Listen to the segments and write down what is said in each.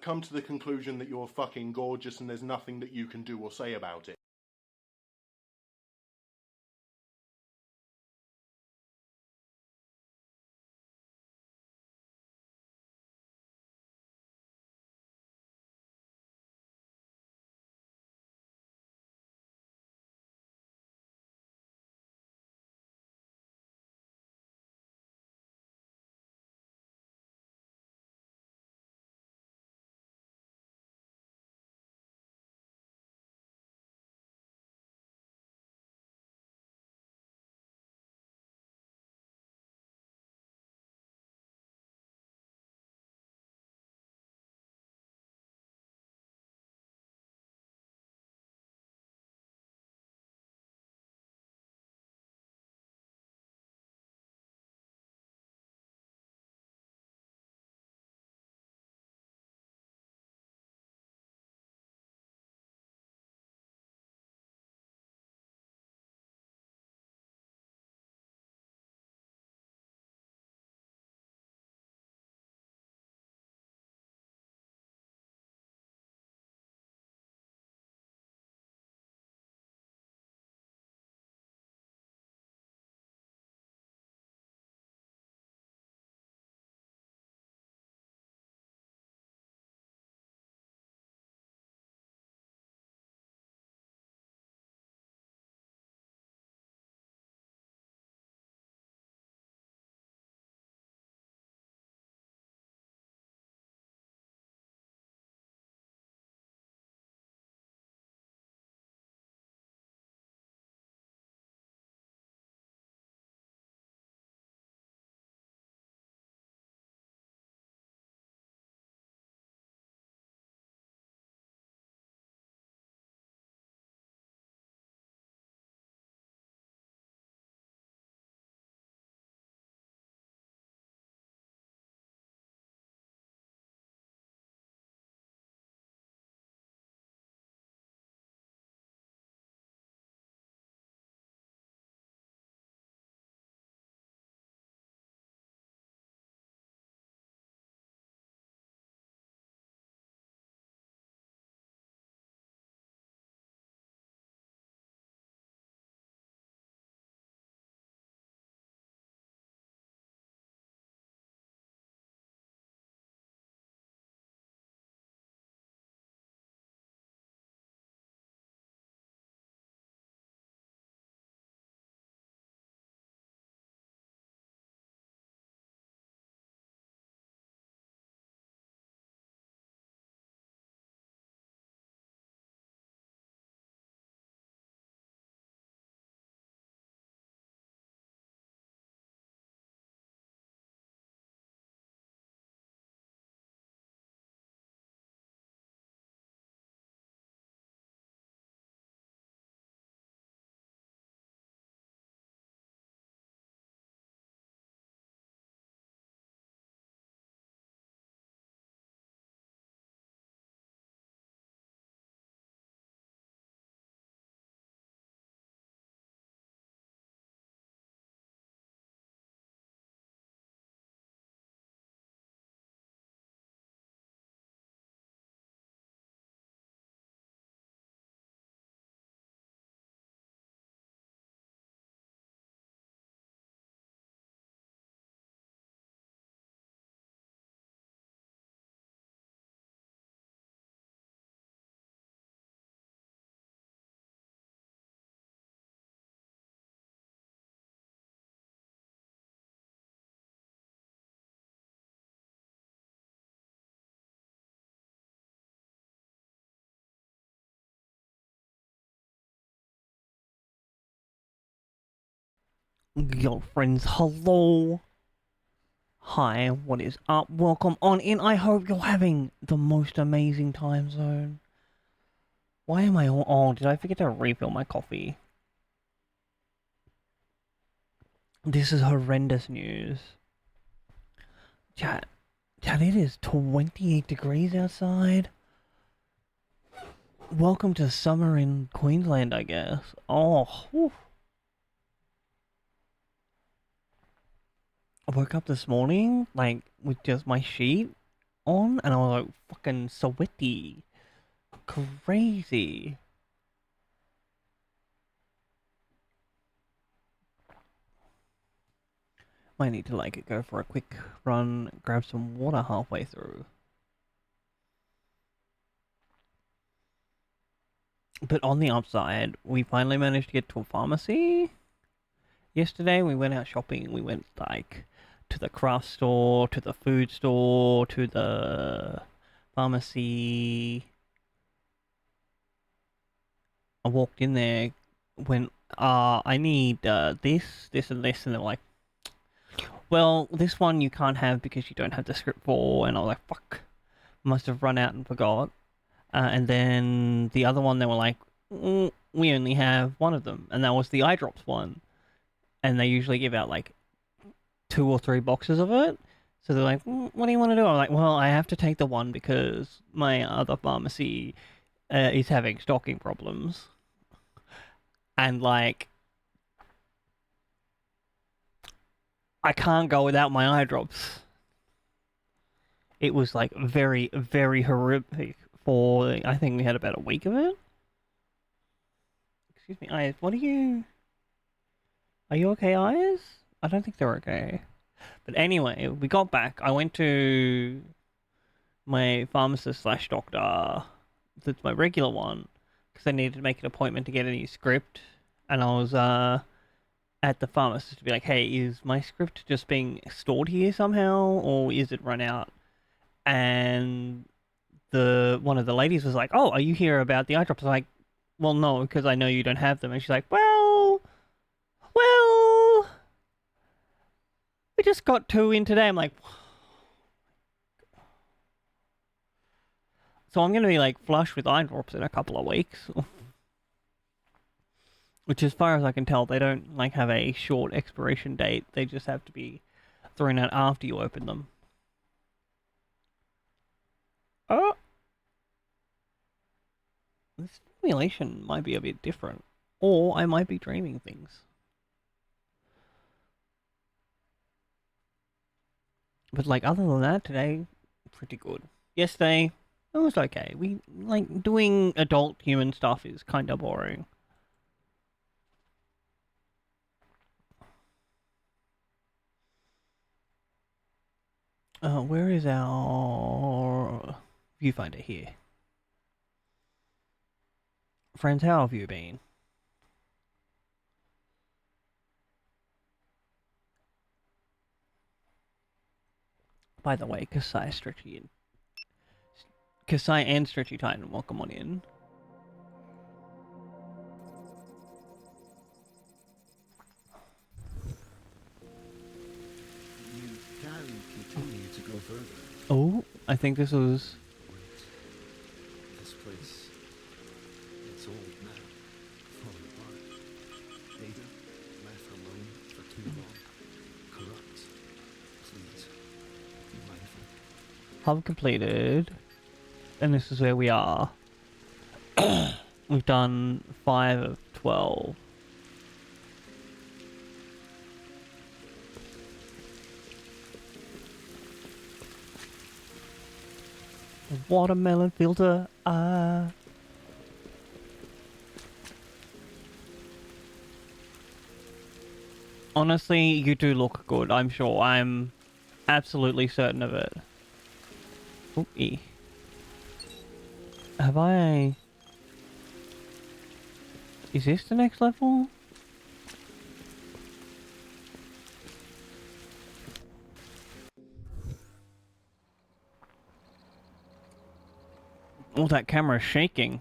come to the conclusion that you're fucking gorgeous and there's nothing that you can do or say about it. Yo, friends, hello. Hi, what is up? Welcome on in. I hope you're having the most amazing time zone. Why am I all... Oh, did I forget to refill my coffee? This is horrendous news. Chat, it is 28 degrees outside. Welcome to summer in Queensland, I guess. Oh, whew. I woke up this morning, like, with just my sheet, on, and I was like fucking sweaty. Crazy. Might need to like go for a quick run, grab some water halfway through. But on the upside, we finally managed to get to a pharmacy. Yesterday we went out shopping. We went like to the craft store, to the food store, to the pharmacy. I walked in there, went, I need this, this, and this, and they're like, well, this one you can't have because you don't have the script for, and I was like, fuck, must have run out and forgot. And then the other one, they were like, we only have one of them, and that was the eye drops one, and they usually give out like 2 or 3 boxes of it. So they're like, what do you want to do? I'm like, well, I have to take the one because my other pharmacy is having stocking problems. And like, I can't go without my eye drops. It was like very, very horrific for, I think we had about a week of it. Excuse me, Eyes, what are you okay, Eyes? I don't think they're okay. But anyway, we got back. I went to my pharmacist slash doctor. That's my regular one. Because I needed to make an appointment to get a new script. And I was at the pharmacist to be like, hey, is my script just being stored here somehow? Or is it run out? And one of the ladies was like, oh, are you here about the eye drops? I was like, well, no, because I know you don't have them. And she's like, well, we just got 2 in today. I'm like, so I'm going to be like flush with eye drops in a couple of weeks. Which, as far as I can tell, they don't like have a short expiration date. They just have to be thrown out after you open them. Oh, this formulation might be a bit different, or I might be dreaming things. But like other than that, today pretty good. Yesterday it was okay. We like doing adult human stuff is kind of boring. Where is our viewfinder here? Friends, how have you been? By the way, Kasai, Kasai and Stretchy Titan, welcome on in. You can continue to go further. Oh, I think this was... This place, it's old now, falling apart. Ada, left alone for too long. Corrupt. Please, be mindful. Hub completed. And this is where we are. We've done 5 of 12. Watermelon filter, Honestly, you do look good, I'm sure. I'm absolutely certain of it. Oopie. Have I... Is this the next level? Oh, that camera's shaking.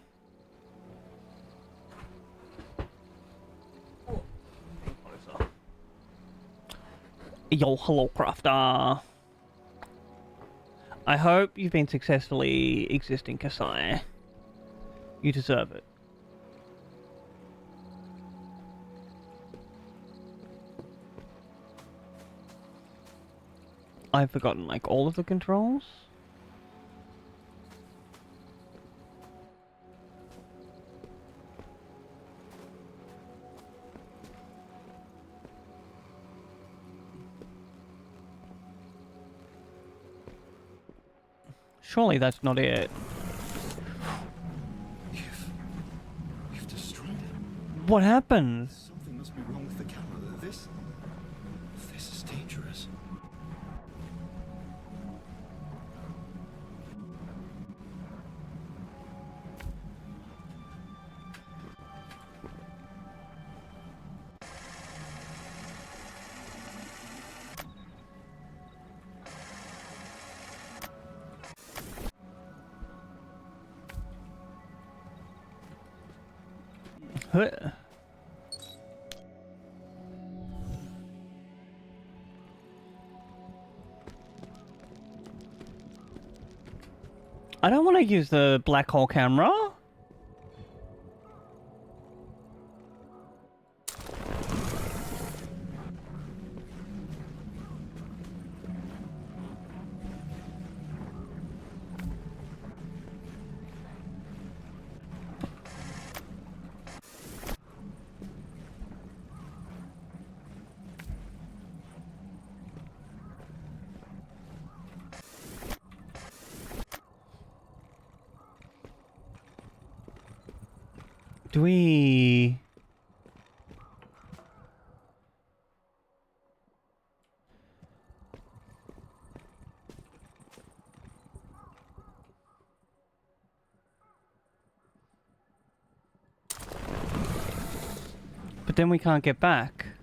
Yo, hello, crafter. I hope you've been successfully existing, Kasai. You deserve it. I've forgotten, like, all of the controls. Surely that's not it. You've destroyed it. What happened? Something must be wrong with the camera. This is dangerous. Huh. I don't want to use the black hole camera. Do we... But then we can't get back.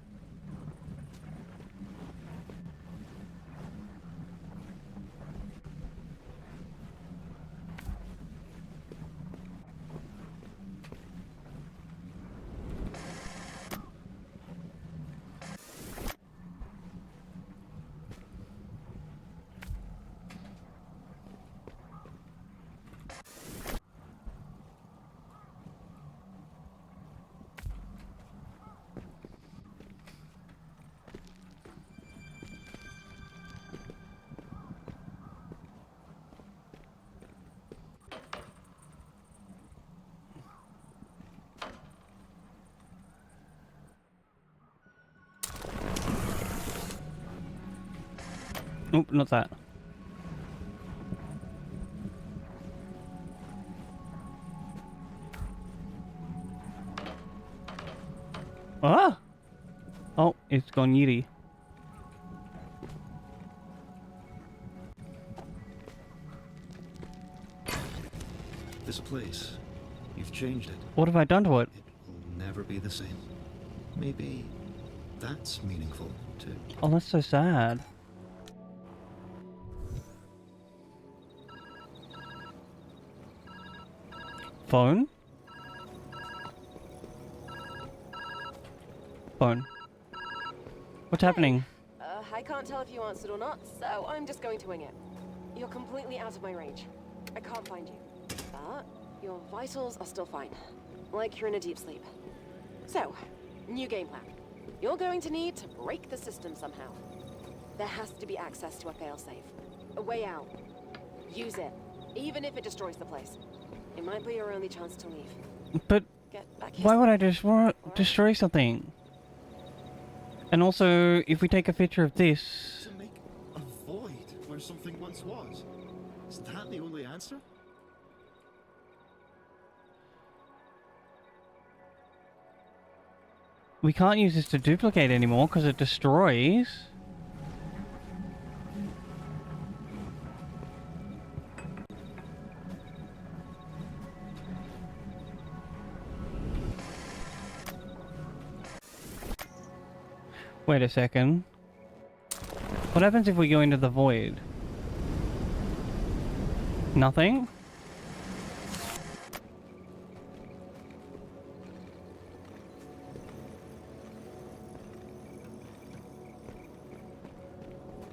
Nope, not that. Ah! Oh, it's gone yiri. This place, you've changed it. What have I done to it? It will never be the same. Maybe that's meaningful too. Oh, that's so sad. Phone? Phone. What's happening? I can't tell if you answered or not, so I'm just going to wing it. You're completely out of my range. I can't find you. But your vitals are still fine. Like you're in a deep sleep. So, new game plan. You're going to need to break the system somehow. There has to be access to a failsafe. A way out. Use it. Even if it destroys the place. It might be your only chance to leave. But Get back here. why would I just want to destroy something? And also, if we take a picture of this... To make a void where something once was. Is that the only answer? We can't use this to duplicate anymore because it destroys. Wait a second. What happens if we go into the void? Nothing?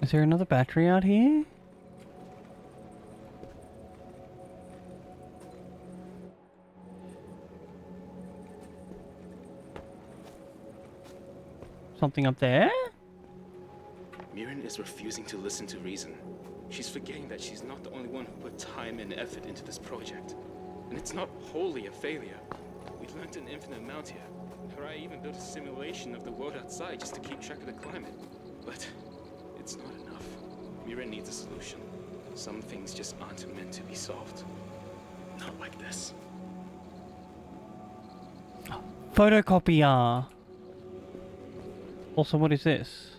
Is there another battery out here? Something up there? Mirren is refusing to listen to reason. She's forgetting that she's not the only one who put time and effort into this project. And it's not wholly a failure. We've learned an infinite amount here. Her even built a simulation of the world outside just to keep track of the climate. But it's not enough. Mirren needs a solution. Some things just aren't meant to be solved. Not like this. Photocopier. Also, what is this?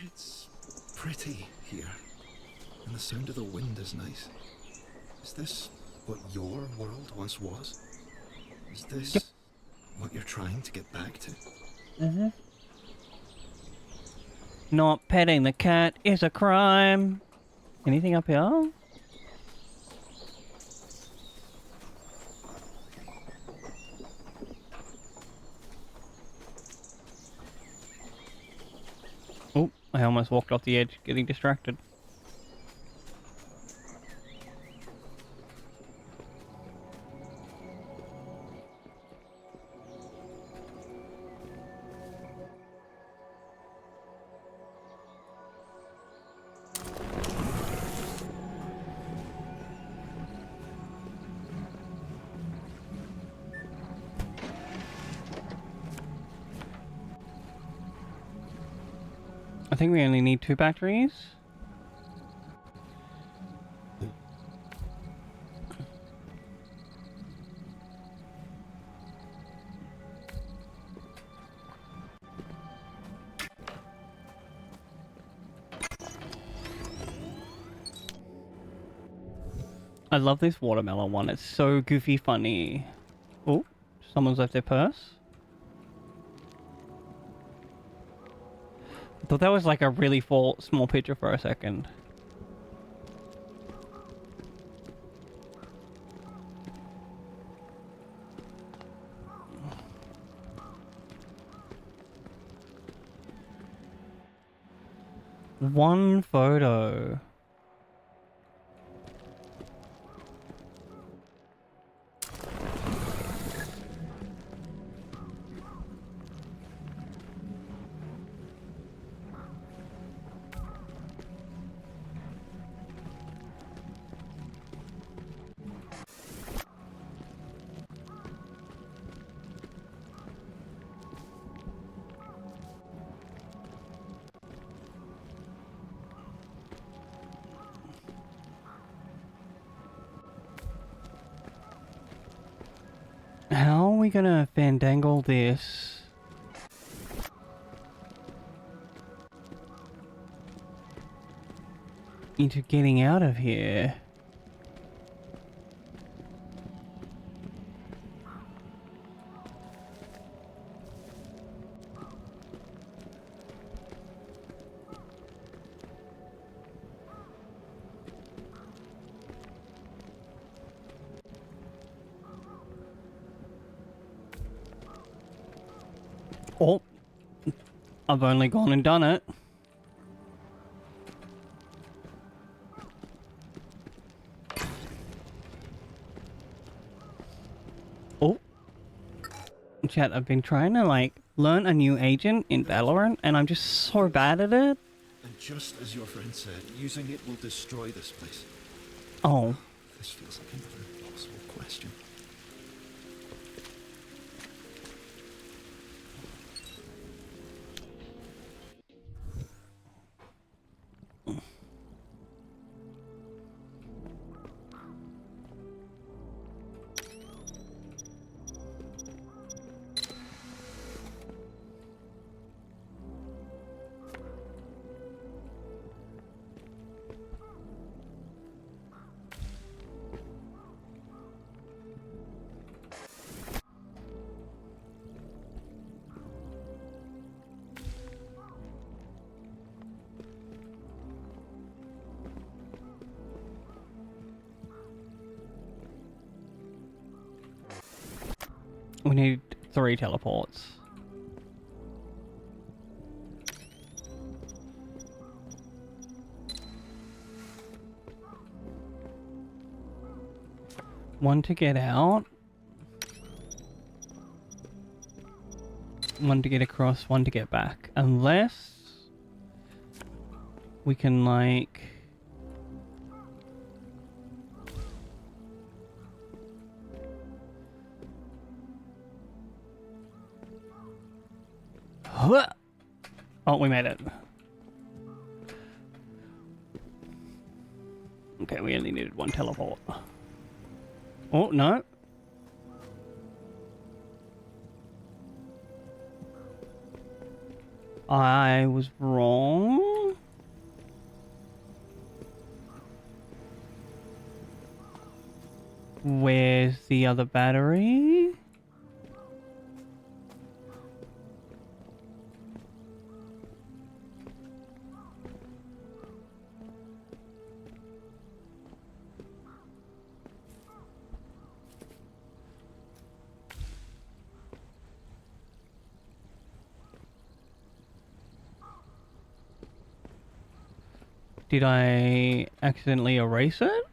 It's pretty here, and the sound of the wind is nice. Is this what your world once was? Is this what you're trying to get back to? Mm-hmm. Not petting the cat is a crime. Anything up here? Oh, I almost walked off the edge, getting distracted. I think we only need 2 batteries. I love this watermelon one. It's so goofy funny. Oh, someone's left their purse. I thought that was like a really small picture for a second. One photo. How are we gonna fandangle this? Into getting out of here? Oh, I've only gone and done it. Oh, chat, I've been trying to like learn a new agent in Valorant and I'm just so bad at it. And just as your friend said, using it will destroy this place. Oh. This feels like another impossible question. We need 3 teleports. One to get out. One to get across, one to get back. Unless we can like... Oh, we made it. Okay, we only needed one teleport. Oh, no. I was wrong. Where's the other battery? Did I accidentally erase it?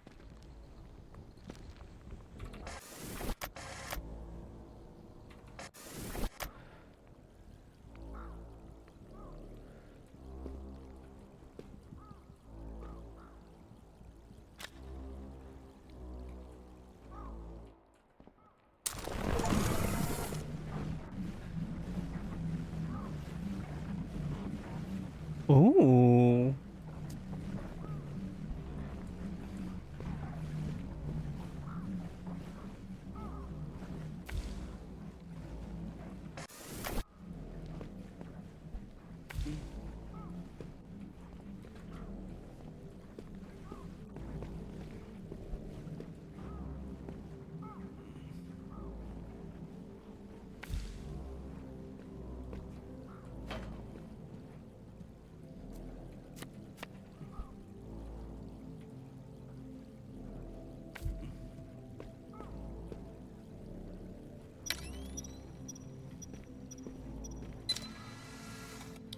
Ooh.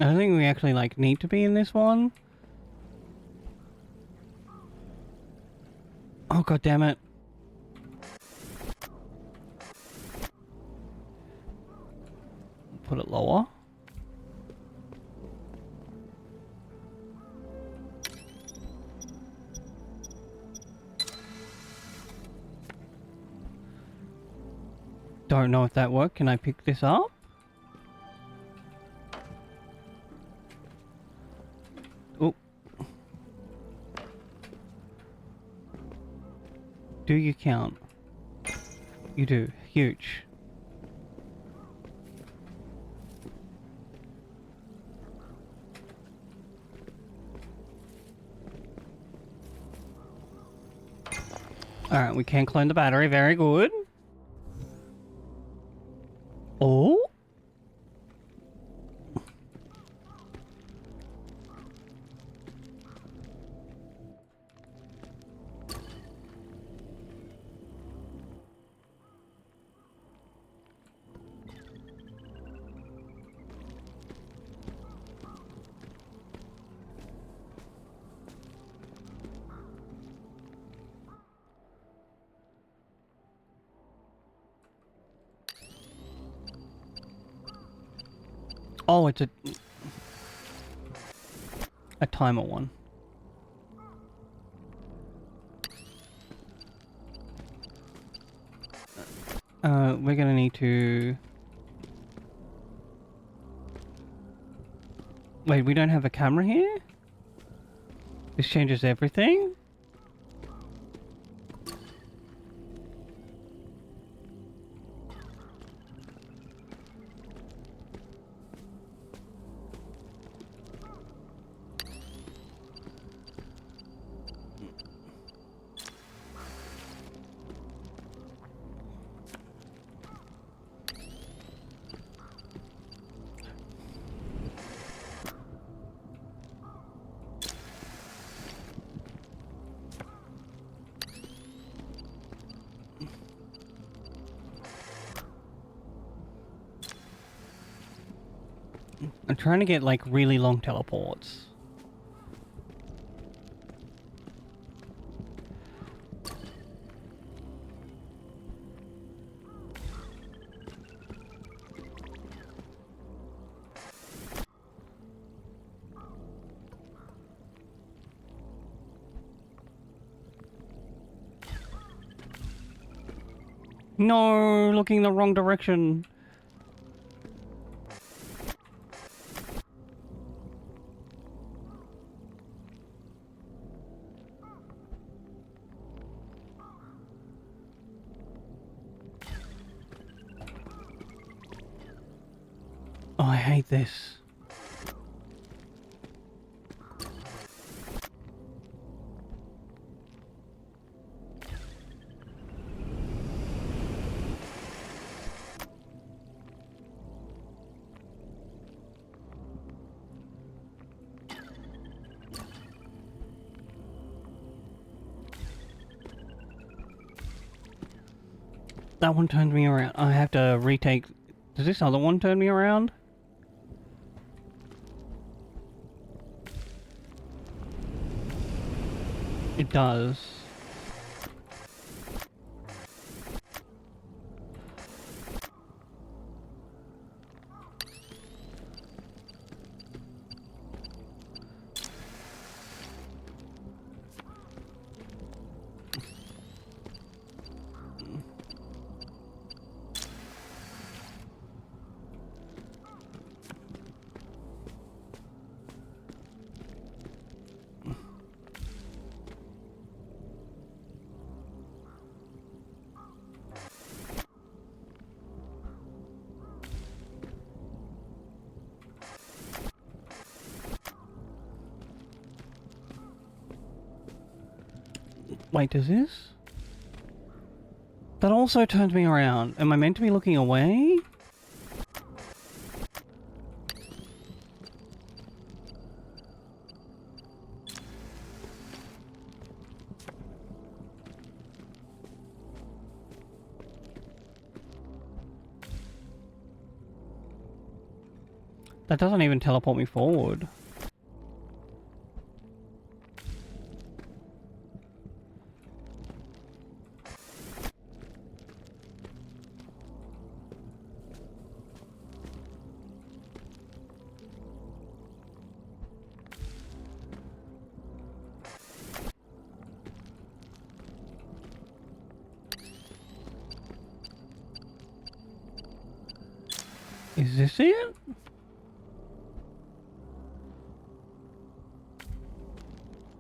I don't think we actually, like, need to be in this one. Oh, god damn it. Put it lower. Don't know if that worked. Can I pick this up? Oh. Do you count? You do. Huge. Alright, we can clone the battery. Very good. Oh? Oh, it's a timer one. We're gonna need to... Wait, we don't have a camera here? This changes everything? I'm trying to get, like, really long teleports. No, looking the wrong direction. hate this. That one turned me around. I have to retake... Does this other one turn me around? It does. Wait, does this? That also turned me around. Am I meant to be looking away? That doesn't even teleport me forward. Is this it?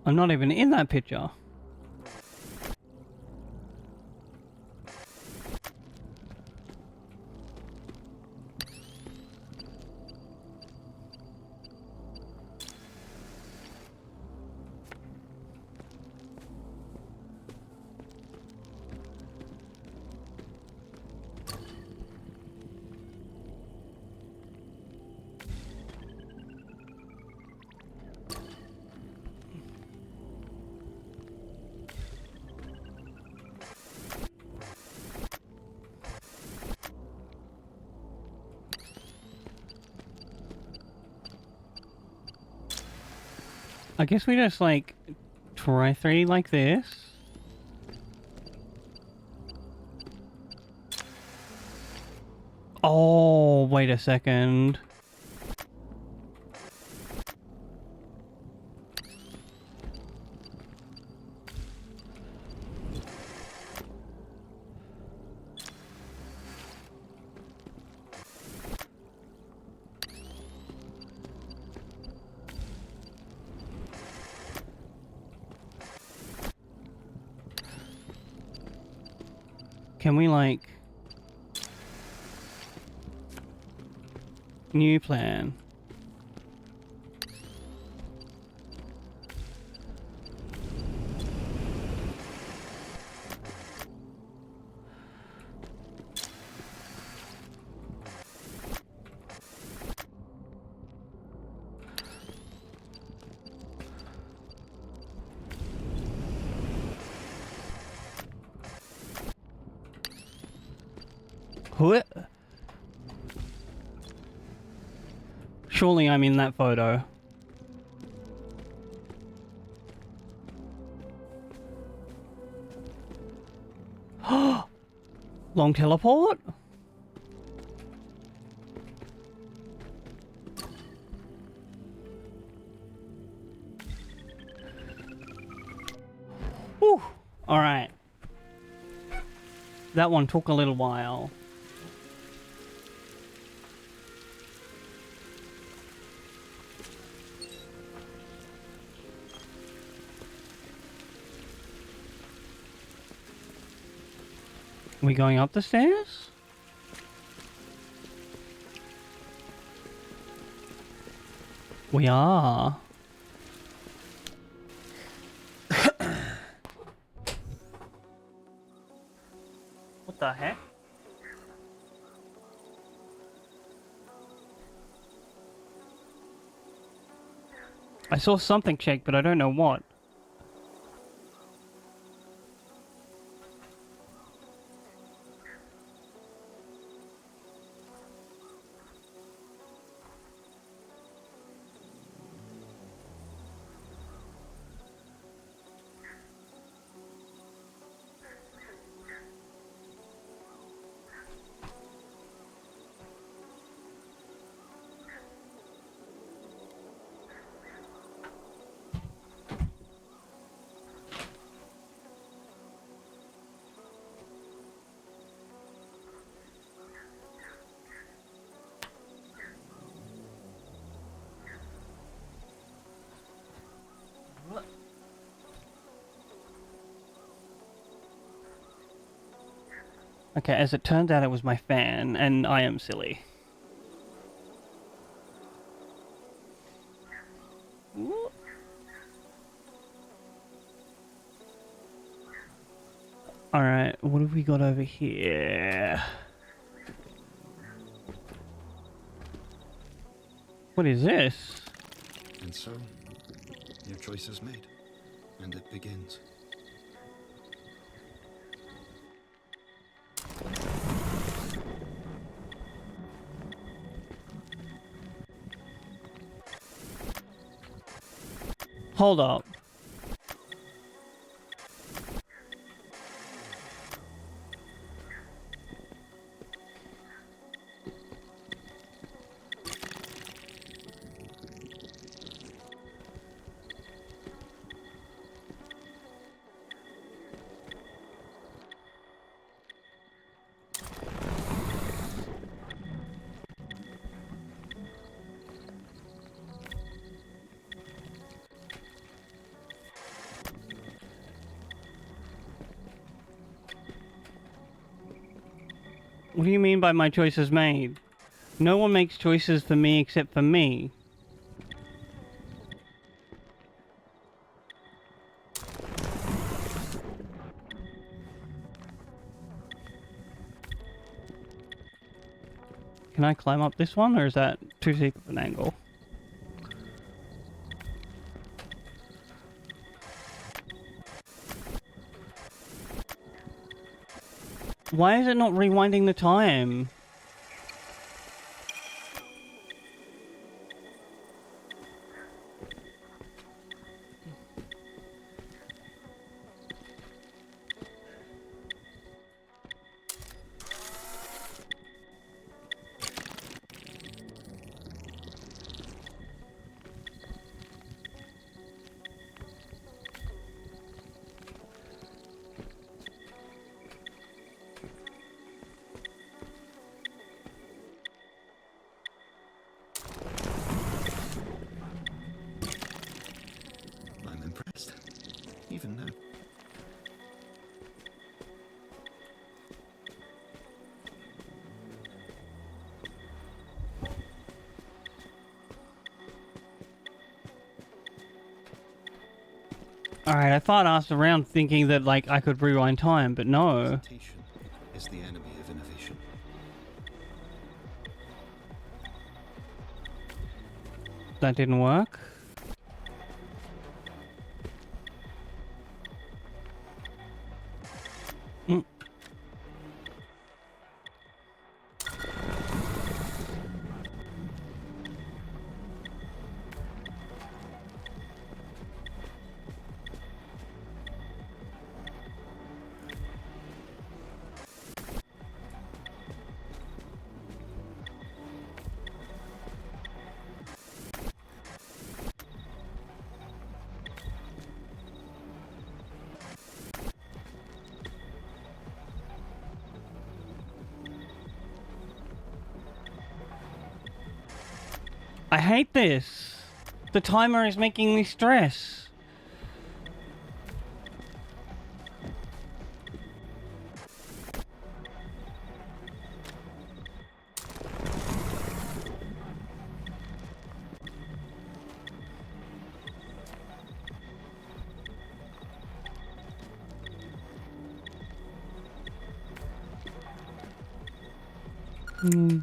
I'm not even in that picture. I guess we just like try 3 like this. Oh, wait a second. Can we like... New plan. What? Surely I'm in that photo. Long teleport? Whew. Alright. That one took a little while. Are we going up the stairs? We are. What the heck? I saw something shake, but I don't know what. Okay, as it turns out, it was my fan, and I am silly. Alright, what have we got over here? What is this? And so, your choice is made, and it begins. Hold up. What do you mean by my choices made? No one makes choices for me except for me. Can I climb up this one, or is that too steep of an angle? Why is it not rewinding the time? I'm impressed. Even now. Alright, I thought I asked around thinking that, like, I could rewind time, but no. Hesitation is the enemy of innovation. That didn't work. Mm. I hate this. The timer is making me stress. Hmm.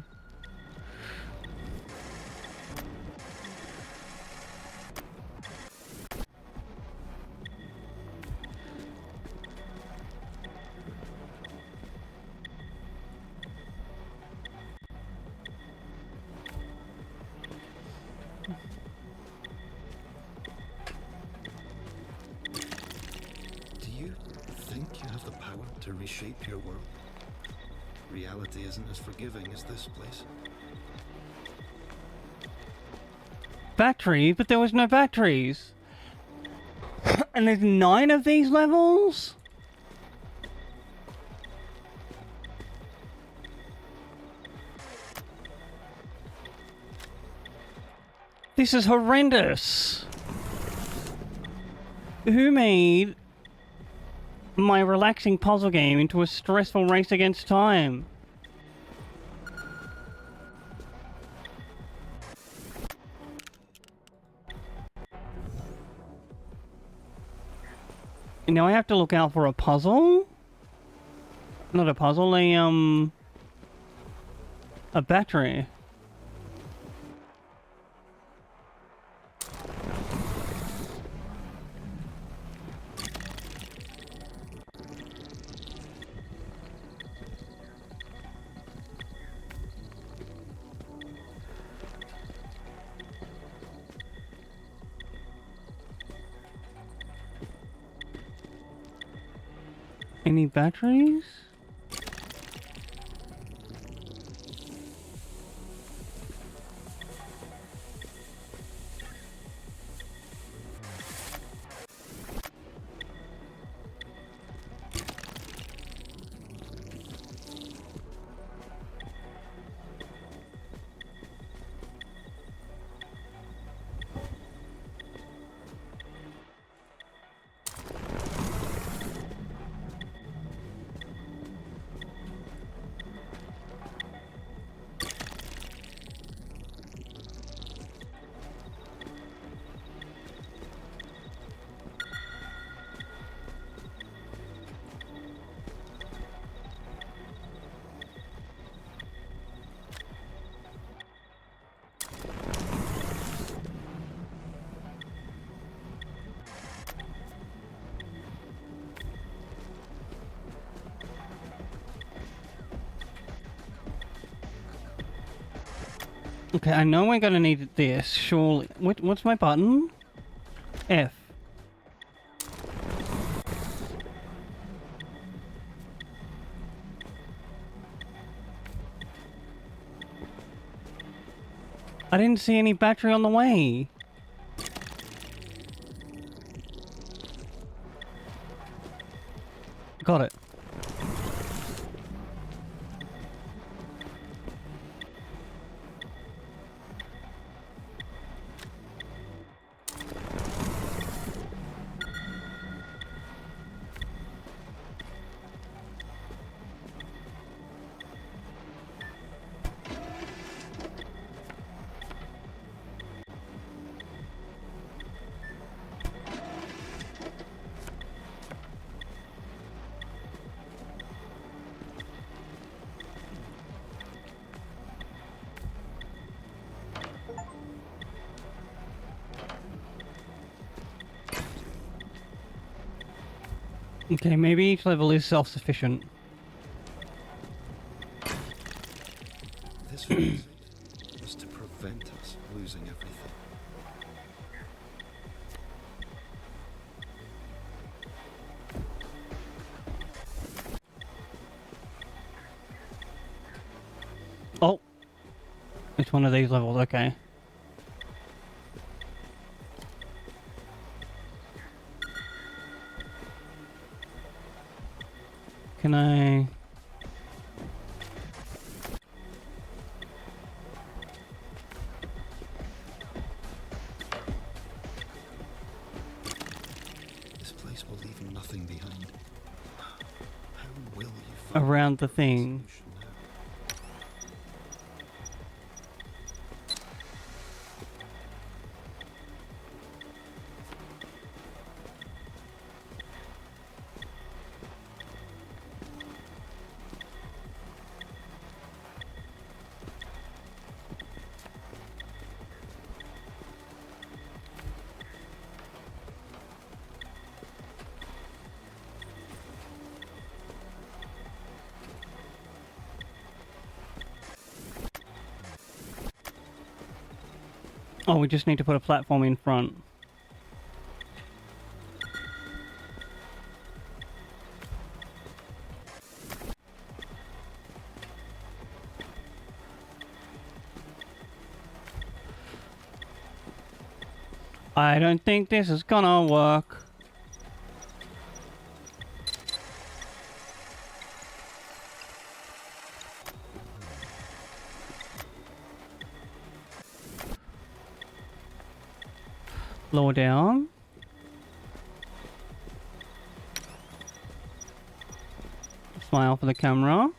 Do you think you have the power to reshape your world? Reality isn't as forgiving as this place. Battery? But there was no batteries. And there's 9 of these levels? This is horrendous. Who made my relaxing puzzle game into a stressful race against time? And now I have to look out for a puzzle? Not a puzzle, a battery. Any batteries? Okay, I know we're gonna need this, surely. What's my button? F. I didn't see any battery on the way. Got it. Okay, maybe each level is self-sufficient. This visit was to prevent us losing everything. Oh! It's one of these levels, okay. Can I... This place will leave nothing behind. How will you find around the thing? solution now? Oh, we just need to put a platform in front. I don't think this is gonna work. Lower down. Smile for the camera.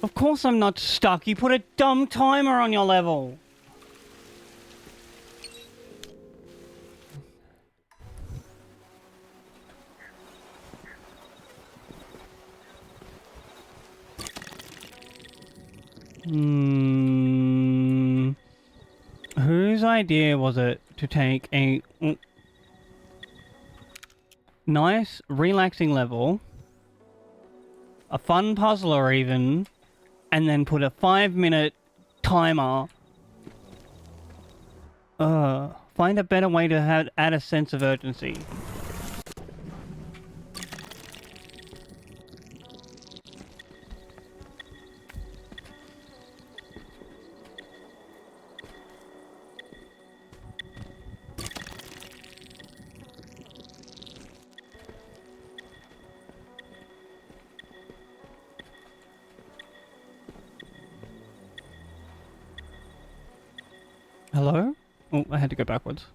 Of course I'm not stuck. You put a dumb timer on your level. Whose idea was it to take a nice, relaxing level, a fun puzzler even, and then put a 5-minute timer? Find a better way to add a sense of urgency. Hello? Oh, I had to go backwards.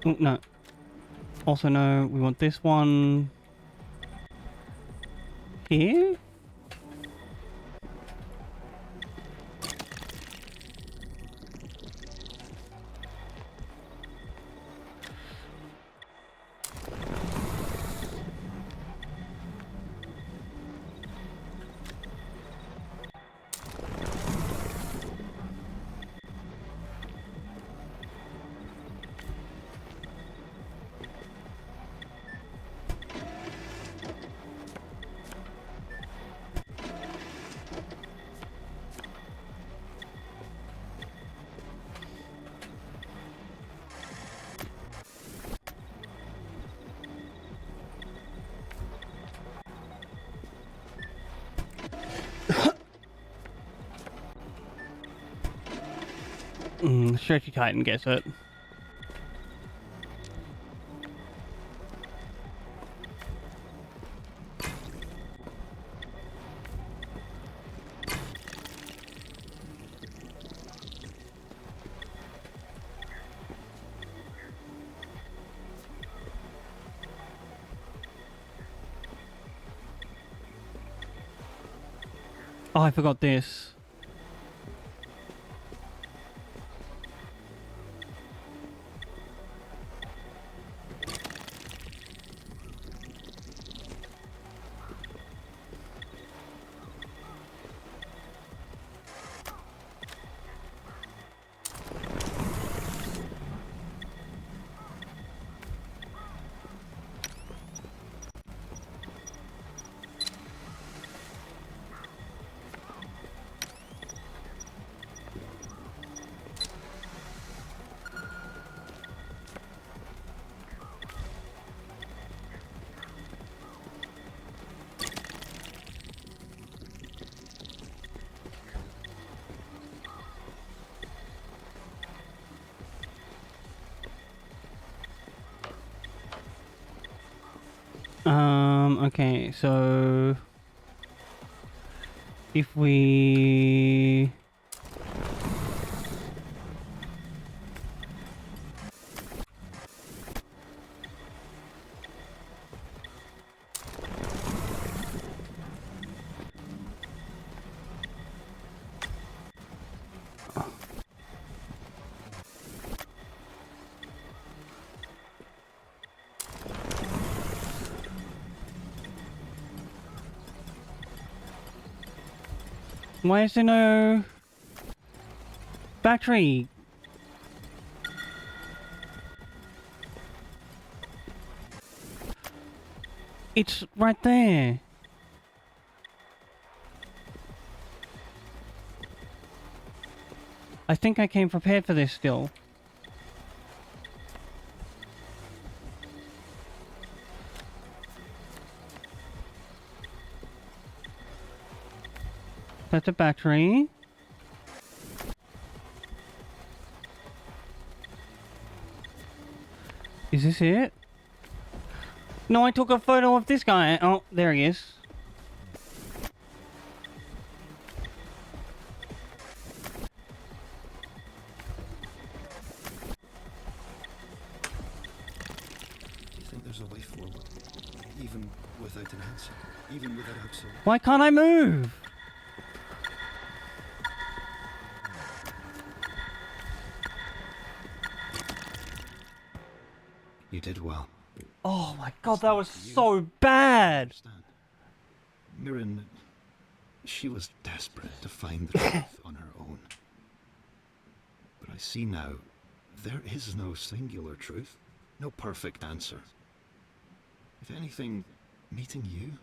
Oh, no. Also, no, we want this one here? Stretchy Titan gets it. Oh, I forgot this. Okay, so if we why is there no battery? It's right there. I think I came prepared for this still. That's a battery. Is this it? No, I took a photo of this guy. Oh, there he is. Do you think there's a way forward? Even without an answer? Even without absolute... Why can't I move? You did well. Oh my god, that was so bad. Understand. Mirren, she was desperate to find the truth on her own. But I see now, there is no singular truth, no perfect answer. If anything, meeting you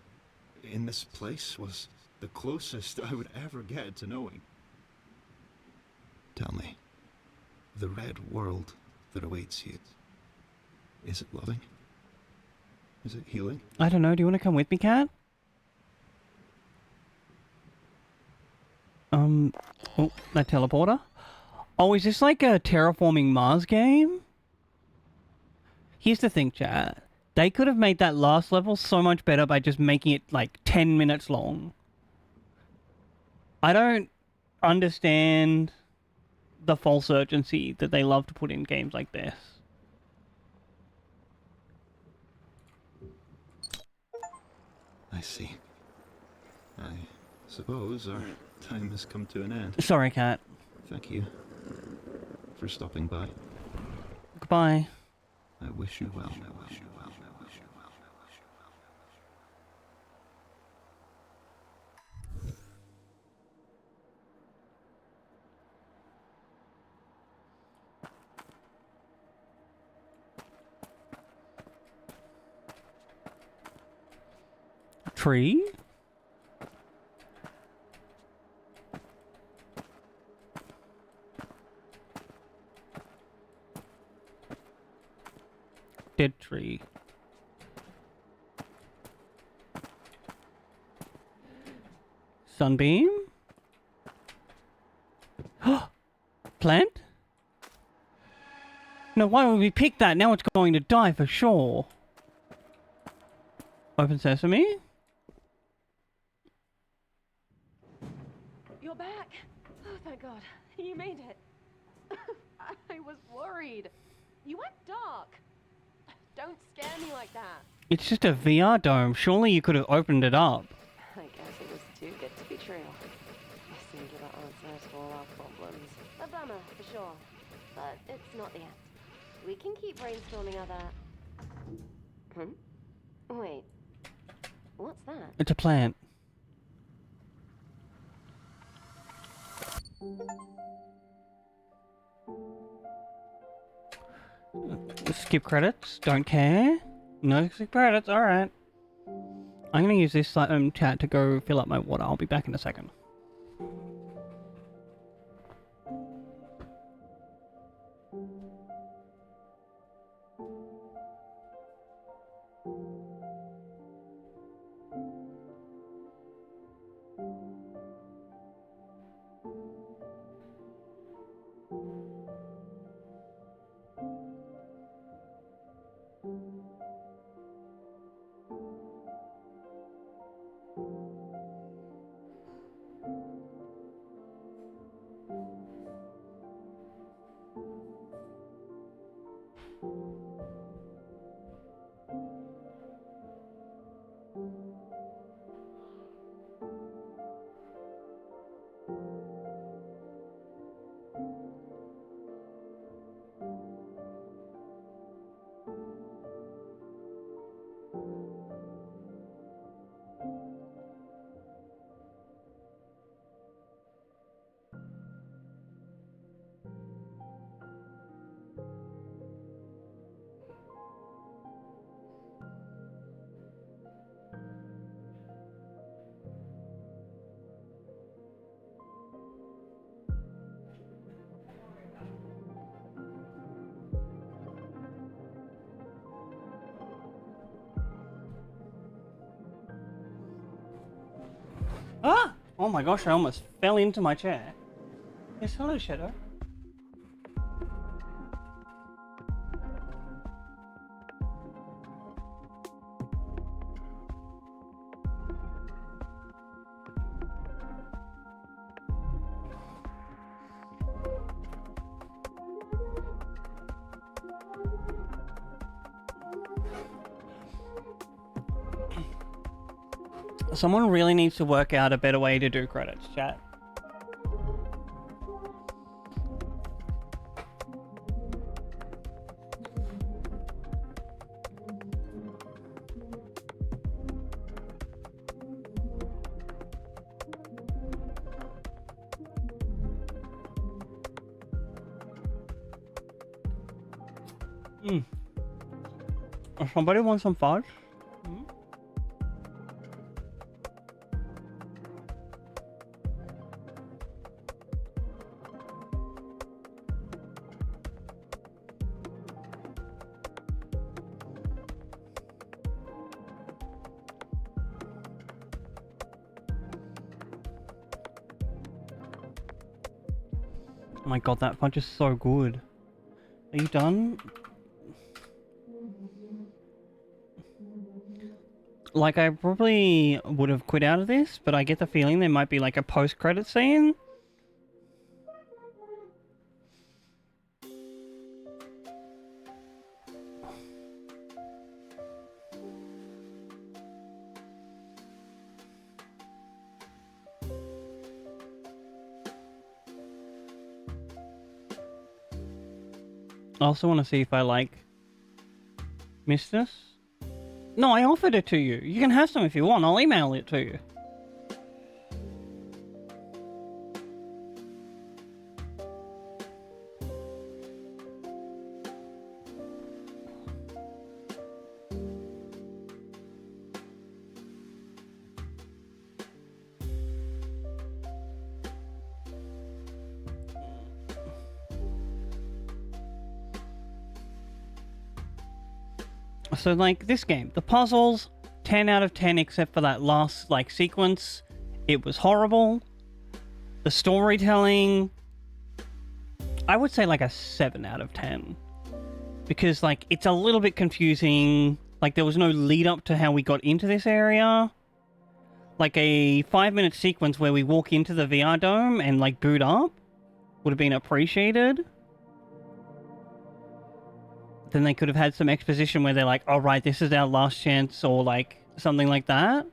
in this place was the closest I would ever get to knowing. Tell me, the red world that awaits you, is it loving? Is it healing? I don't know, do you want to come with me, Cat? Oh, that teleporter. Oh, is this like a terraforming Mars game? Here's the thing, chat. They could have made that last level so much better by just making it like 10 minutes long. I don't understand the false urgency that they love to put in games like this. I see. I suppose our time has come to an end. Sorry, Cat. Thank you for stopping by. Goodbye. I wish you well. I wish you well. I wish you well. I wish you well. Tree? Dead tree. Sunbeam? Plant? No, why would we pick that? Now it's going to die for sure. Open sesame? You're back. Oh, thank God. You made it. I was worried. You went dark. Don't scare me like that. It's just a VR dome. Surely you could have opened it up. I guess it was too good to be true. A singular answer to all our problems. A bummer, for sure. But it's not the end. We can keep brainstorming other... Wait. What's that? It's a plant. Skip credits. Don't care. No skip credits. Alright. I'm gonna use this chat to go fill up my water. I'll be back in a second. Ah! Oh my gosh, I almost fell into my chair. Yes, hello, Shadow. Someone really needs to work out a better way to do credits, chat. Somebody want some fudge? Oh my god, that fudge is so good. Are you done? Like, I probably would have quit out of this, but I get the feeling there might be like a post-credit scene. I also want to see if I like missed this. No, I offered it to you. You can have some if you want. I'll email it to you. So, like, this game, the puzzles, 10 out of 10 except for that last, like, sequence. It was horrible. The storytelling, I would say like a 7 out of 10. Because, like, it's a little bit confusing. Like, there was no lead up to how we got into this area. Like, a 5-minute sequence where we walk into the VR dome and, like, boot up would have been appreciated. Then they could have had some exposition where they're like, oh, right, this is our last chance, or, like, something like that.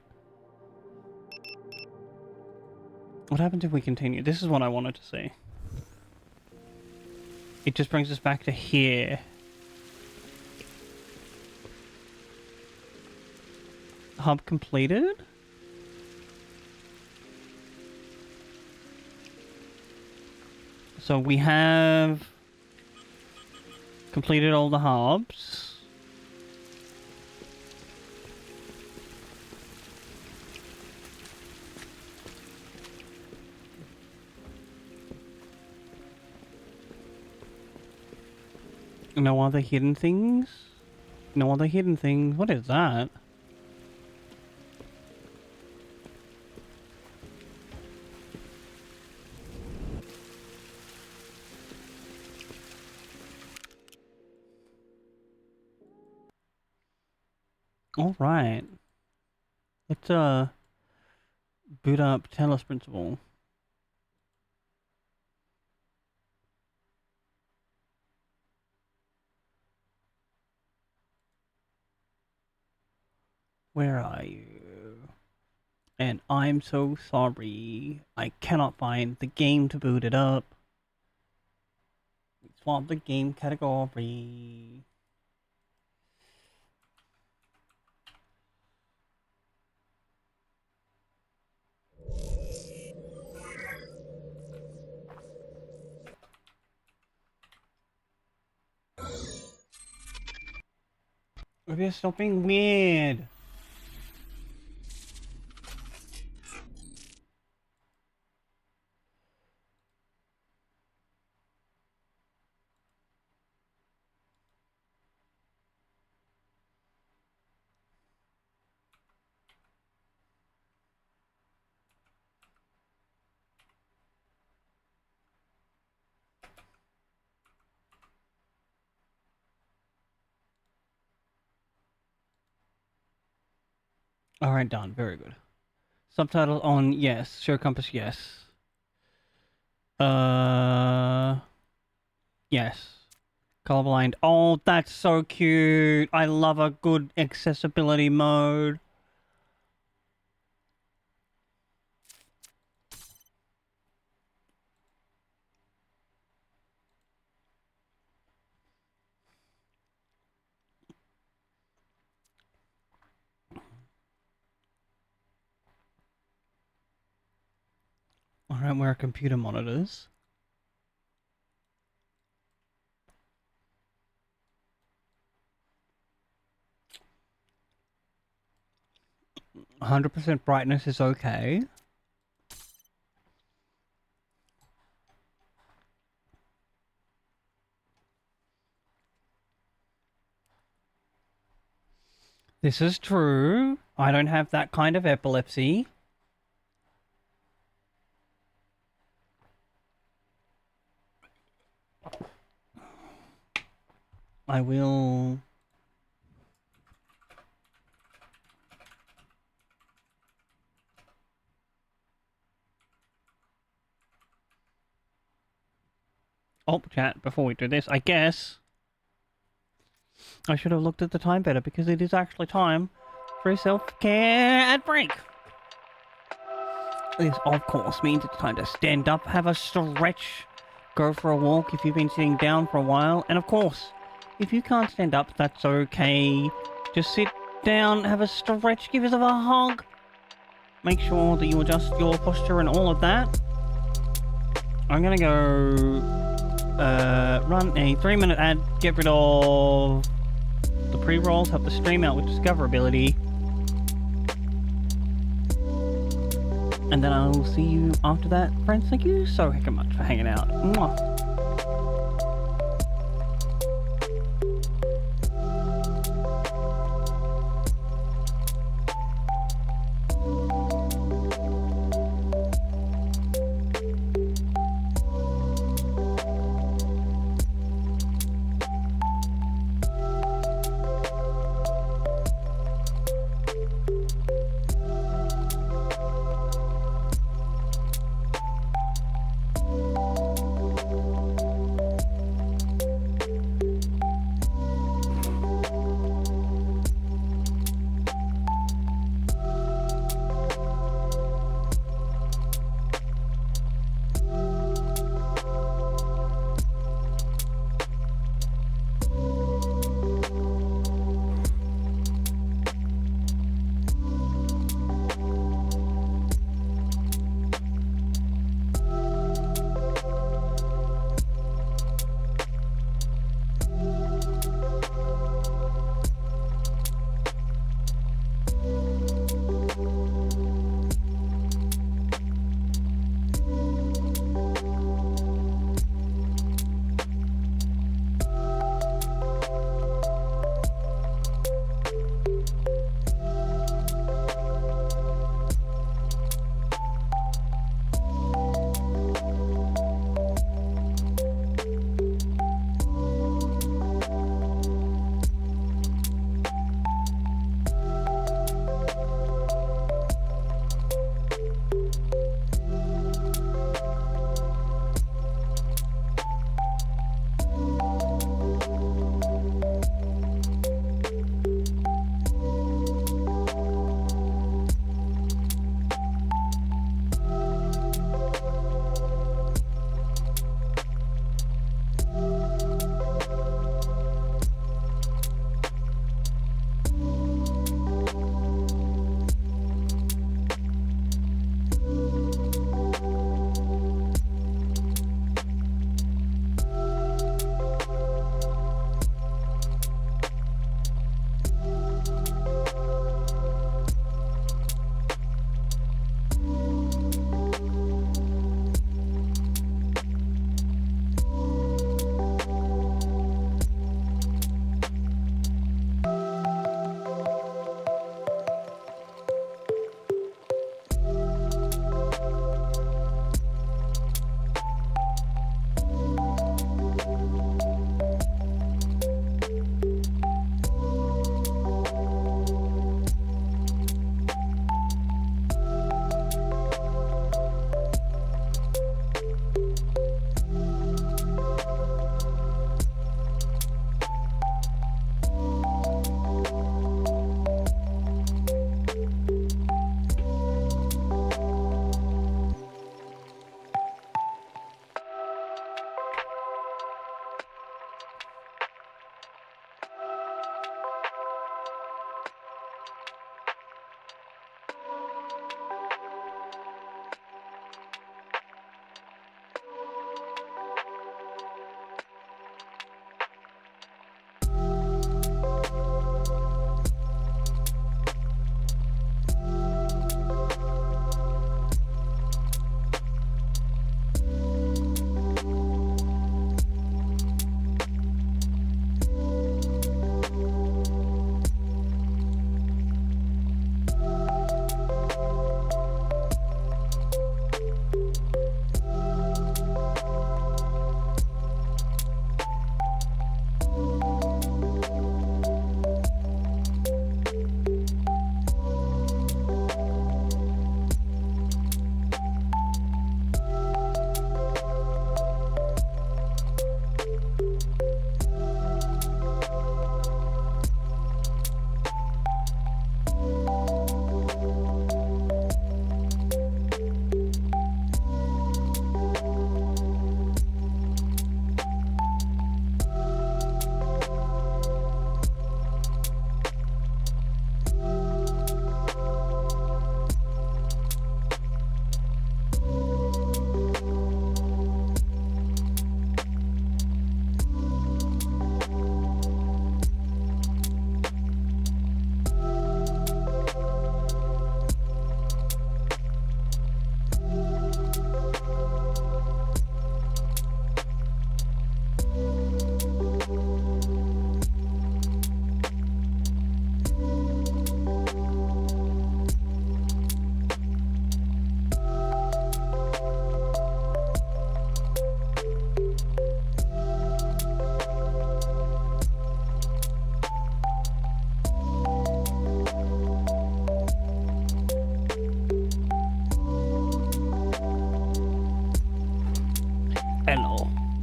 What happens if we continue? This is what I wanted to see. It just brings us back to here. Hub completed? So we have completed all the hubs. No other hidden things? No other hidden things? What is that? All right. Let's boot up Talos Principle. Where are you? And I'm so sorry. I cannot find the game to boot it up. Swap the game category. There's something weird. Alright, done. Very good. Subtitles on, yes. Show compass, yes. Yes. Colorblind. Oh, that's so cute. I love a good accessibility mode. Alright, where are computer monitors? %100% brightness is okay. This is true. I don't have that kind of epilepsy. I will... Oh, chat, before we do this, I guess I should have looked at the time better, because it is actually time for a self-care ad break. This, of course, means it's time to stand up, have a stretch, go for a walk if you've been sitting down for a while, and of course, if you can't stand up, that's okay. Just sit down, have a stretch, give yourself a hug. Make sure that you adjust your posture and all of that. I'm gonna go run a 3-minute ad, get rid of the pre-rolls, help the stream out with discoverability. And then I will see you after that, friends. Thank you so heckin' much for hanging out. Mwah.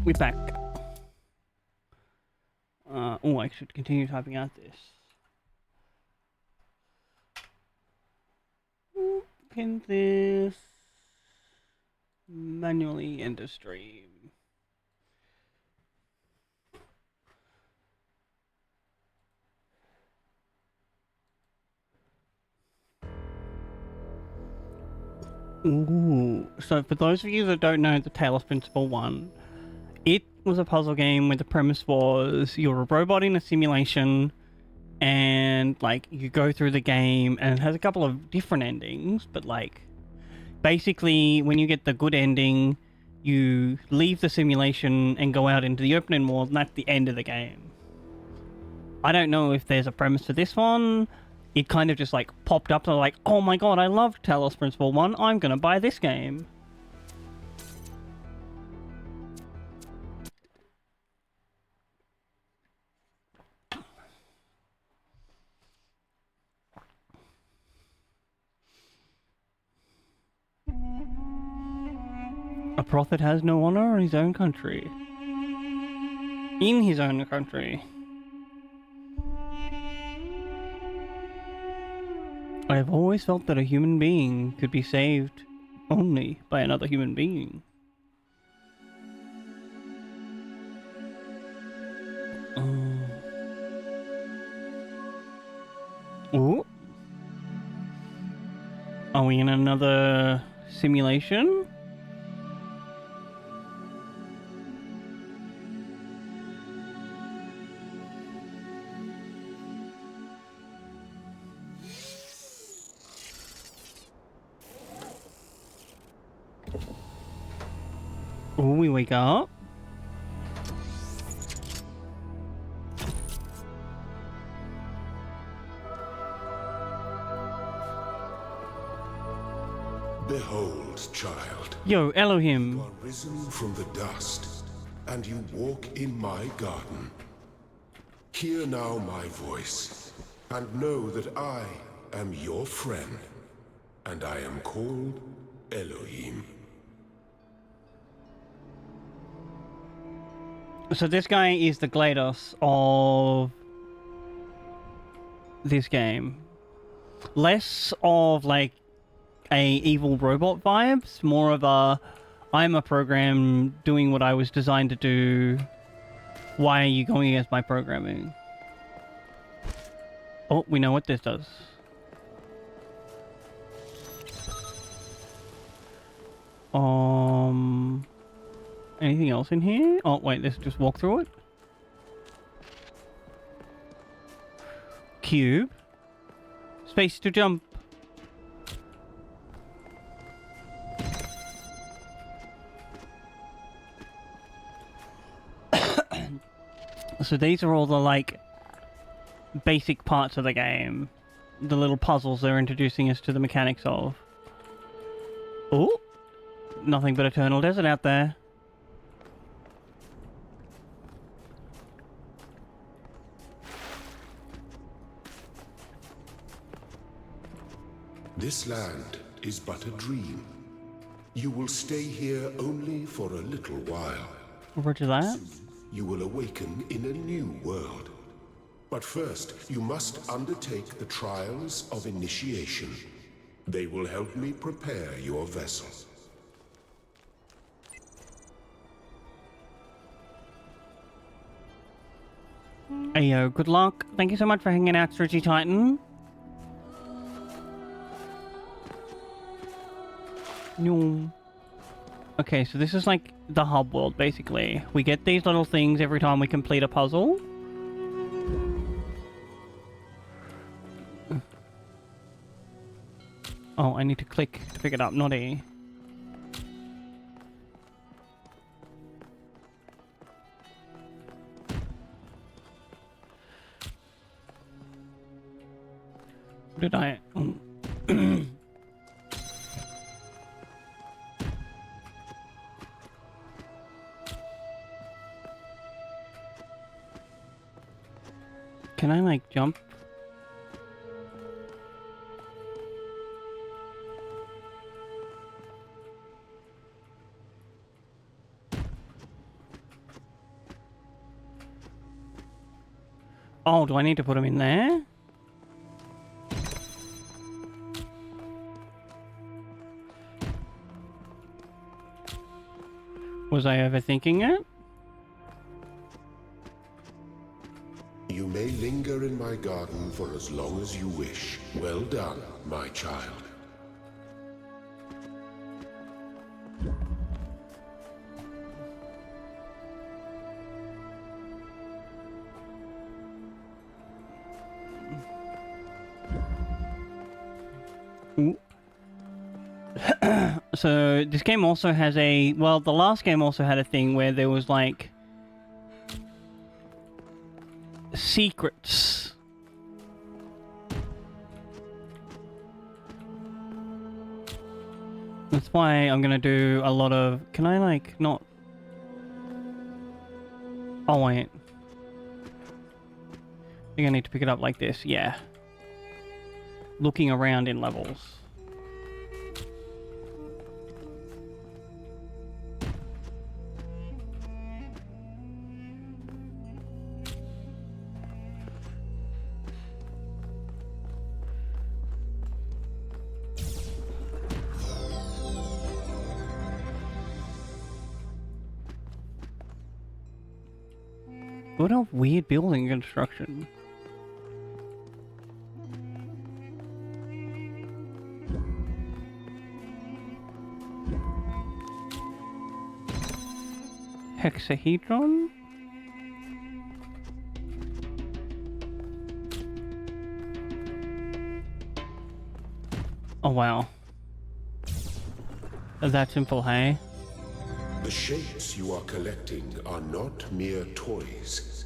we're back. Oh, I should continue typing out this. Pin this. Manually enter stream. Ooh. So for those of you that don't know the Talos Principle 1, it was a puzzle game where the premise was you're a robot in a simulation and like you go through the game and it has a couple of different endings, but like basically when you get the good ending you leave the simulation and go out into the open world and that's the end of the game. I don't know if there's a premise for this one. It kind of just like popped up and I'm like, oh my god, I love Talos Principle 1, I'm gonna buy this game. A prophet has no honor in his own country. In his own country. I have always felt that a human being could be saved only by another human being. Oh. Are we in another simulation? Oh, we wake up. Behold, child, Yo, Elohim. you are risen from the dust, and you walk in my garden. Hear now my voice, and know that I am your friend, and I am called Elohim. So this guy is the GLaDOS of this game. Less of like a evil robot vibes, more of a I'm a program doing what I was designed to do. Why are you going against my programming? Oh, we know what this does. Anything else in here? Oh wait, let's just walk through it. Cube. Space to jump. So these are all the like basic parts of the game. The little puzzles they're introducing us to the mechanics of. Oh, nothing but eternal desert out there. This land is but a dream. You will stay here only for a little while. Roger that. You will awaken in a new world. But first, you must undertake the trials of initiation. They will help me prepare your vessel. Hey yo, good luck. Thank you so much for hanging out, Stretchy Titan. No. Okay, so this is like the hub world, basically. We get these little things every time we complete a puzzle. Oh, I need to click to pick it up, not E. Did I? Can I like jump? Oh, do I need to put them in there? Was I overthinking it? You may linger in my garden for as long as you wish. Well done, my child. Ooh. So this game also has a, well, the last game also had a thing where there was like secrets. That's why I'm gonna do a lot of, can I like not, oh wait, I think I need to pick it up like this, yeah. Looking around in levels. What a weird building construction. Hexahedron? Oh wow. That simple, hey? The shapes you are collecting are not mere toys.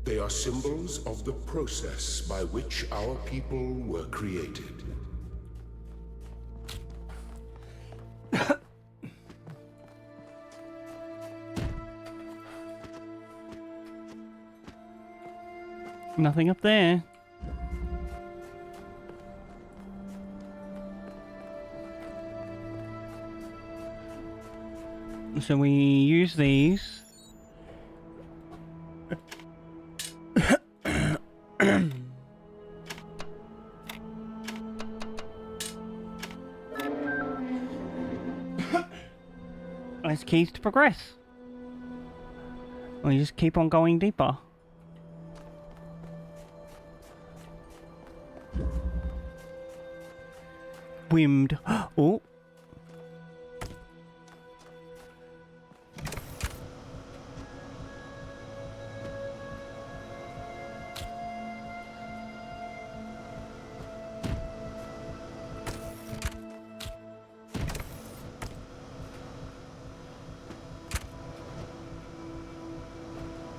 They are symbols of the process by which our people were created. Nothing up there. So we use these. As keys to progress. We just keep on going deeper. Wimmed. Oh.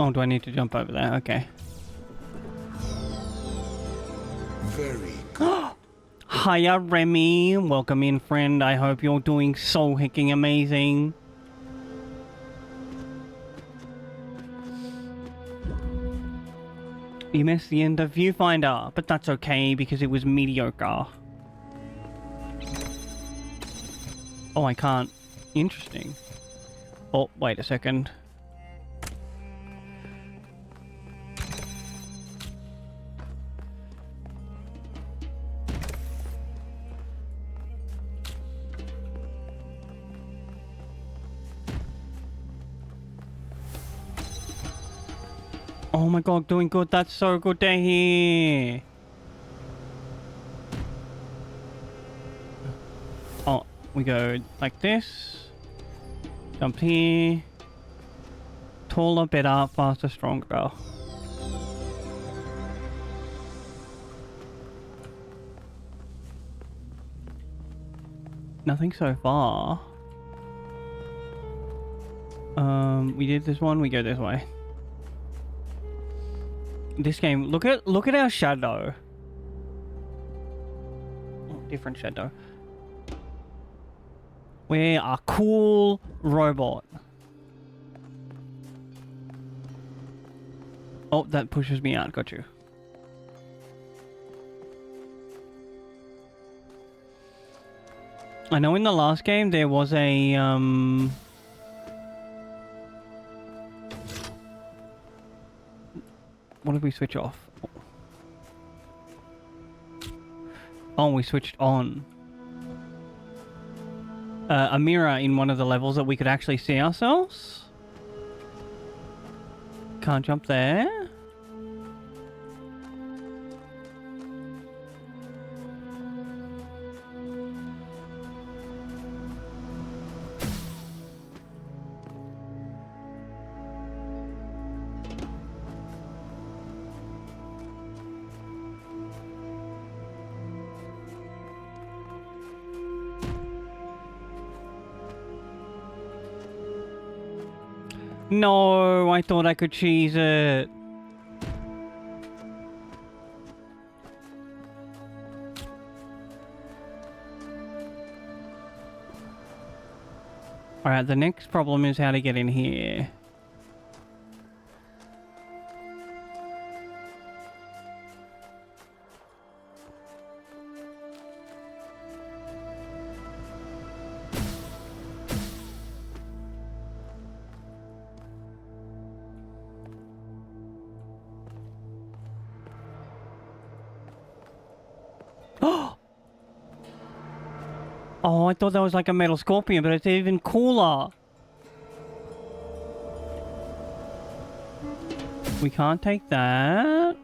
Oh, do I need to jump over there? Okay. Very good. Hiya, Remy. Welcome in, friend. I hope you're doing so hecking amazing. You missed the end of Viewfinder, but that's okay because it was mediocre. Oh, I can't. Interesting. Oh, wait a second. Oh my god, doing good. That's so good to hear. Oh, we go like this. Jump here. Taller, better, faster, stronger. Nothing so far. We did this one, we go this way. This game, look at our shadow. Oh, different shadow. We're a cool robot. Oh, that pushes me out. Got you. I know in the last game there was a What did we switch off? Oh, we switched on. A mirror in one of the levels that we could actually see ourselves. Can't jump there. No, I thought I could cheese it. Alright, the next problem is how to get in here. Oh, I thought that was like a metal scorpion, but it's even cooler. We can't take that.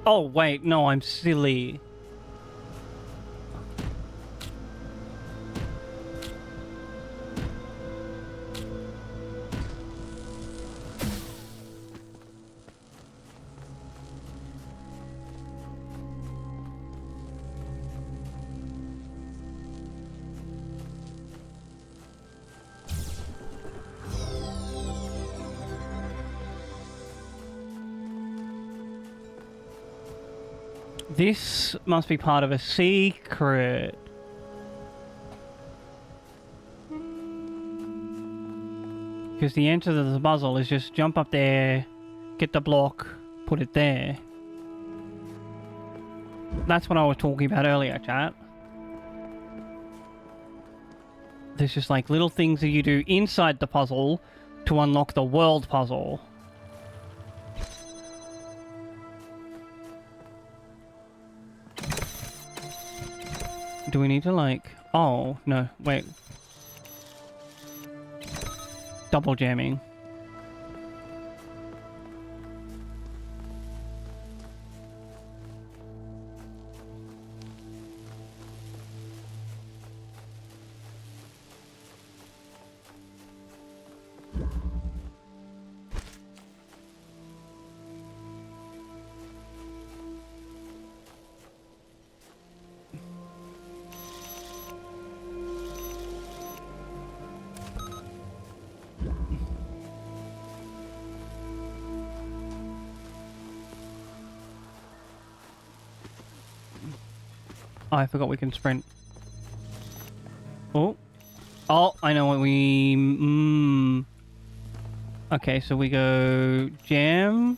Oh, wait, no, I'm silly. This must be part of a secret. Because the answer to the puzzle is just jump up there, get the block, put it there. That's what I was talking about earlier, chat. There's just like little things that you do inside the puzzle to unlock the world puzzle. Do we need to like... Oh, no, wait. Double jamming. Oh, I forgot we can sprint. Oh. Oh, I know what we... Okay, so we go... Jam.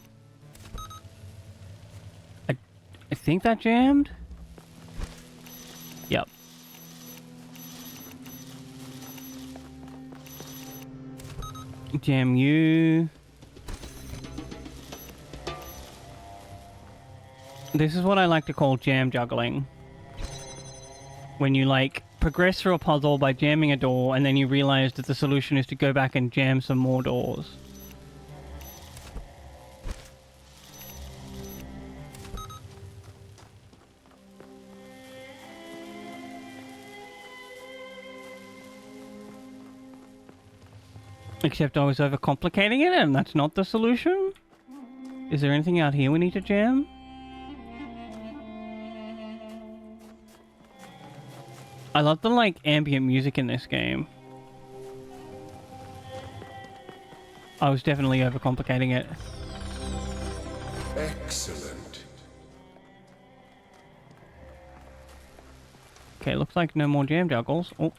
I think that jammed? Yep. Jam you. This is what I like to call jam juggling. When you, like, progress through a puzzle by jamming a door, and then you realize that the solution is to go back and jam some more doors. Except I was overcomplicating it, and that's not the solution? Is there anything out here we need to jam? I love the, like, ambient music in this game. I was definitely overcomplicating it. Excellent. Okay, looks like no more jam juggles. Oh.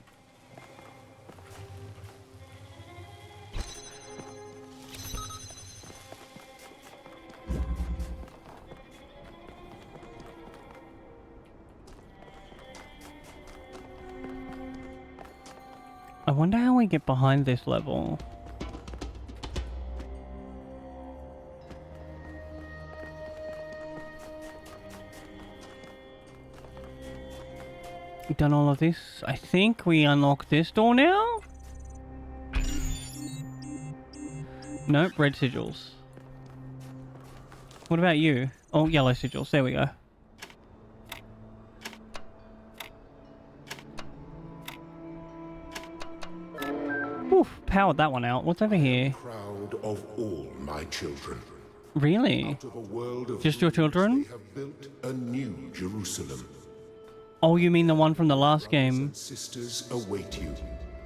I wonder how we get behind this level. Done all of this. I think we unlock this door now? Nope, red sigils. What about you? Oh, yellow sigils. There we go. Oof, powered that one out. What's over here? Proud of all my children. Really? Out of a world of Just your children? they have built a new Jerusalem. Oh, you mean the one from the last Brothers game? and sisters await you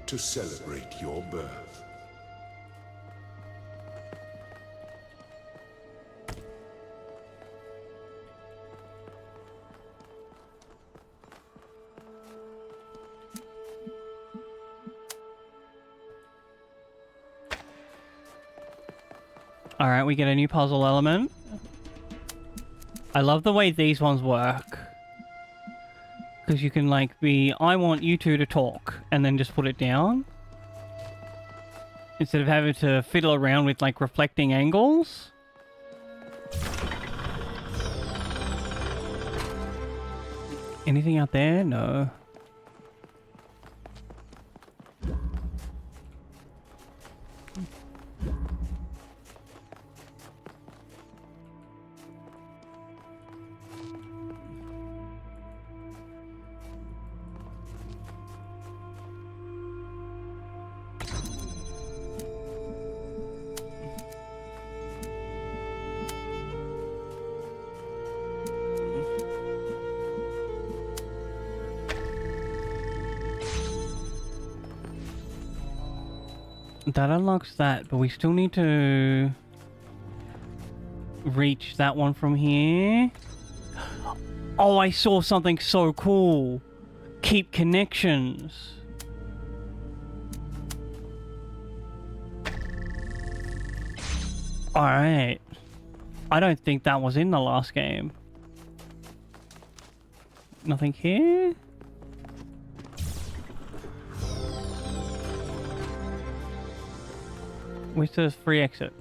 to celebrate your birth. Alright, we get a new puzzle element. I love the way these ones work. Because you can like be, I want you two to talk, and then just put it down. Instead of having to fiddle around with like reflecting angles. Anything out there? No. That unlocks that, but we still need to reach that one from here. Oh, I saw something so cool. Keep connections. Alright. I don't think that was in the last game. Nothing here? Where's the free exit?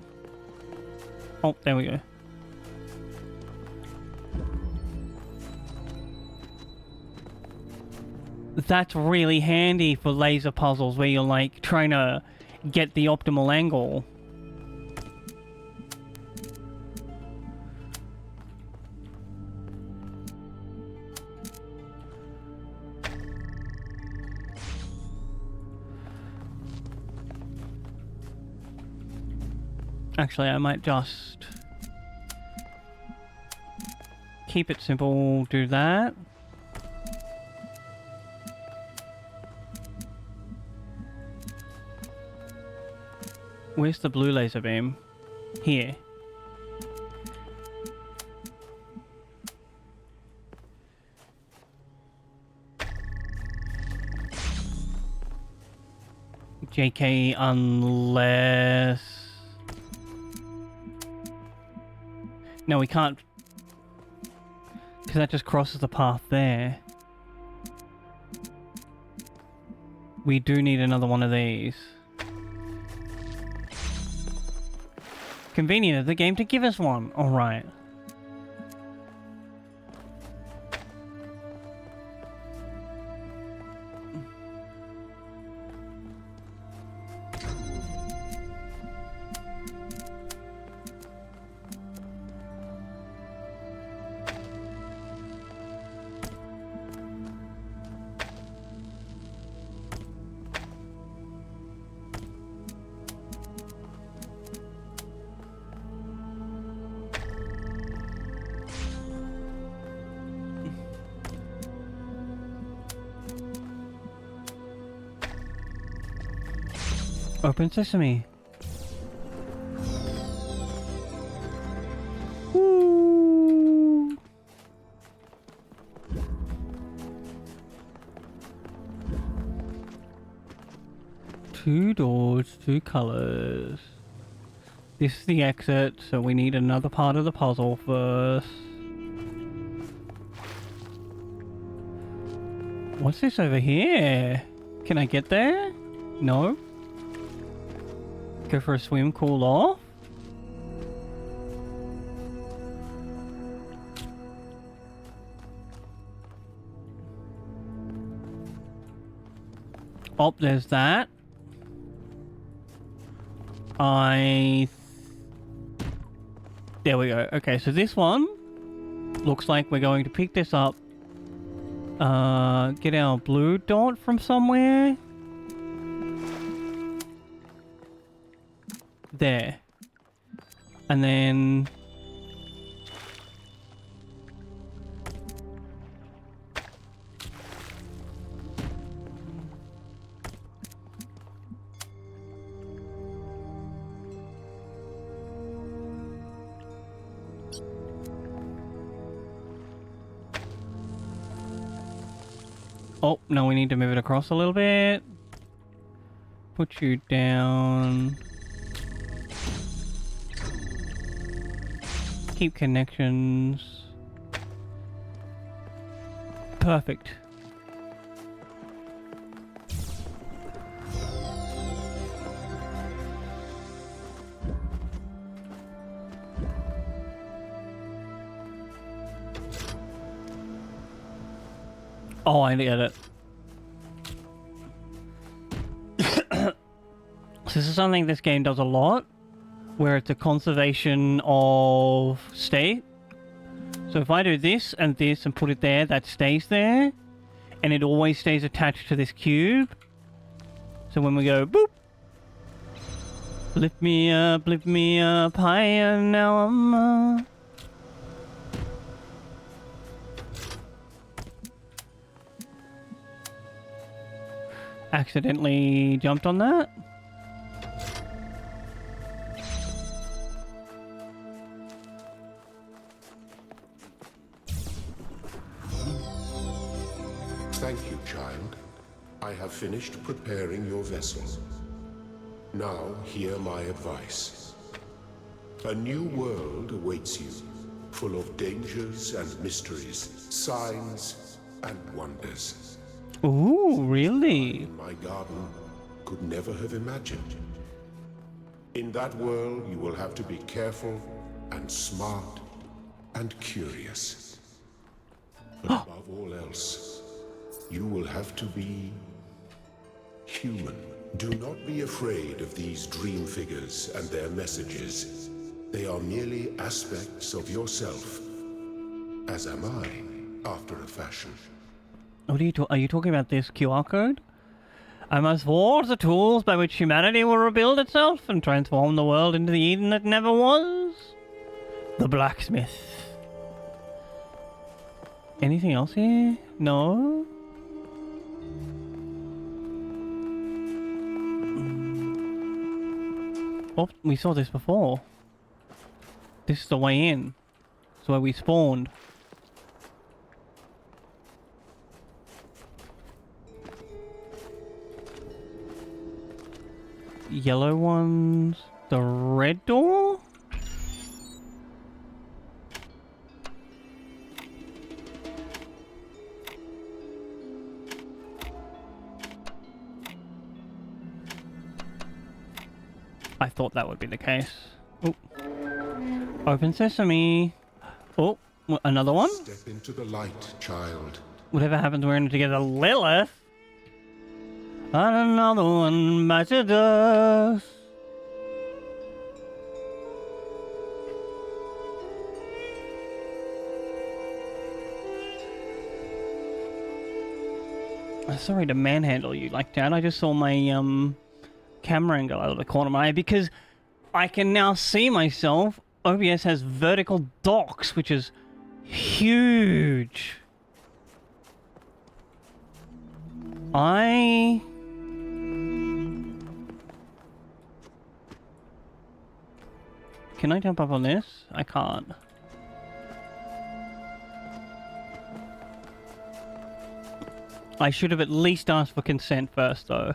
Oh, there we go. That's really handy for laser puzzles where you're like trying to get the optimal angle. Actually, I might just keep it simple, do that. Where's the blue laser beam? Here. JK, unless... No, we can't... Because that just crosses the path there. We do need another one of these. Convenient of the game to give us one. Alright. Open sesame. Woo. Two doors, two colors. This is the exit, so we need another part of the puzzle first. What's this over here? Can I get there? No? Go for a swim, cool off? Oh, there's that. There we go. Okay, so this one looks like we're going to pick this up. Get our blue dot from somewhere. There. And then... Oh, no, we need to move it across a little bit. Put you down. Keep connections. Perfect. Oh, I get it. So this is something this game does a lot, where it's a conservation of state. So if I do this and put it there, that stays there, and it always stays attached to this cube. So when we go boop, lift me up higher, now I'm accidentally jumped on that. Thank you, child. I have finished preparing your vessel. Now, hear my advice. A new world awaits you, full of dangers and mysteries, signs and wonders. Ooh, really? In my garden, could never have imagined. In that world, you will have to be careful and smart and curious. But above all else, you will have to be human. Do not be afraid of these dream figures and their messages. They are merely aspects of yourself, as am I, after a fashion. What are you talking about this QR code? I must forge the tools by which humanity will rebuild itself and transform the world into the Eden that never was. The blacksmith. Anything else here? No? Oh, we saw this before. This is the way in. It's where we spawned. Yellow ones. The red door? I thought that would be the case. Oh. Open sesame. Oh, another one? Step into the light, child. Whatever happens, we're in it together. Lilith! And another one bites the dust. Sorry to manhandle you like that. I just saw my camera angle out of the corner of my eye because I can now see myself. OBS has vertical docks, which is huge. Can I jump up on this? I can't. I should have at least asked for consent first, though.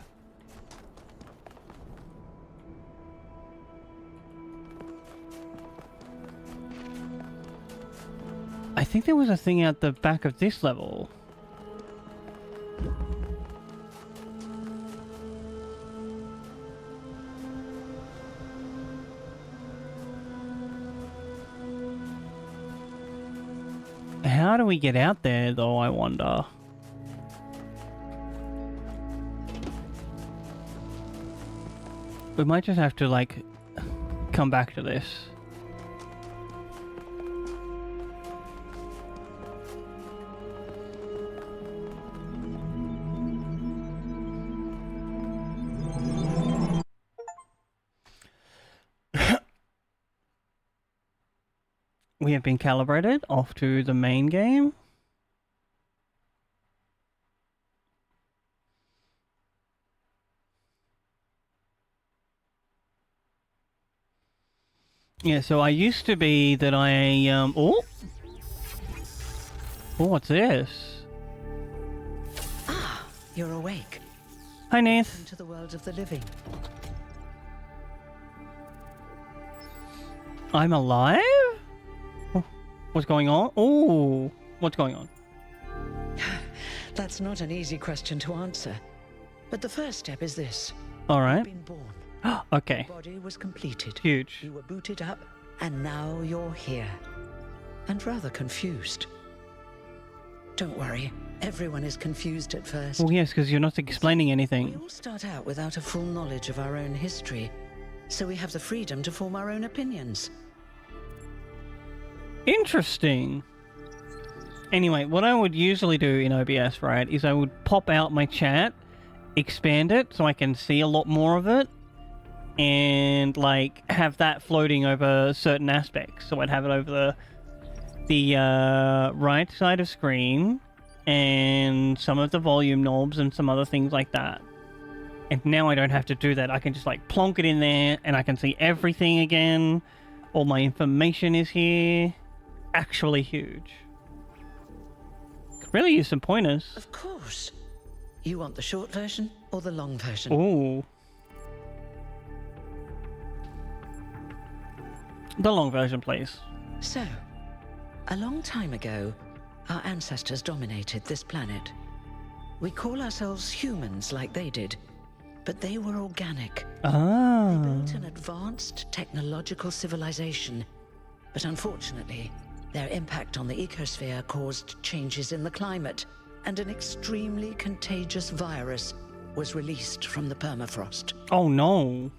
I think there was a thing out the back of this level. How do we get out there, though, I wonder? We might just have to, like, come back to this. We have been calibrated off to the main game. Yeah, so I used to be that I, oh, what's this? Ah, you're awake. Hi, Nath. Into the world of the living. I'm alive? Oh, what's going on? Oh, what's going on? That's not an easy question to answer. But the first step is this. All You've right. been born. Okay. Your body was completed. Huge. You were booted up, and now you're here. And rather confused. Don't worry. Everyone is confused at first. Well, yes, because you're not explaining We anything. all start out without a full knowledge of our own history, so we have the freedom to form our own opinions. Interesting. Anyway, what I would usually do in OBS, right, is I would pop out my chat, expand it so I can see a lot more of it, and like have that floating over certain aspects. So I'd have it over the right side of screen and some of the volume knobs and some other things like that. And now I don't have to do that. I can just like plonk it in there and I can see everything again. All my information is here. Actually huge. Could really use some pointers. Of course. You want the short version or the long version? Ooh. The long version, please. So, a long time ago, our ancestors dominated this planet. We call ourselves humans like they did, but they were organic. Ah. They built an advanced technological civilization, but unfortunately, their impact on the ecosphere caused changes in the climate, and an extremely contagious virus was released from the permafrost. Oh no.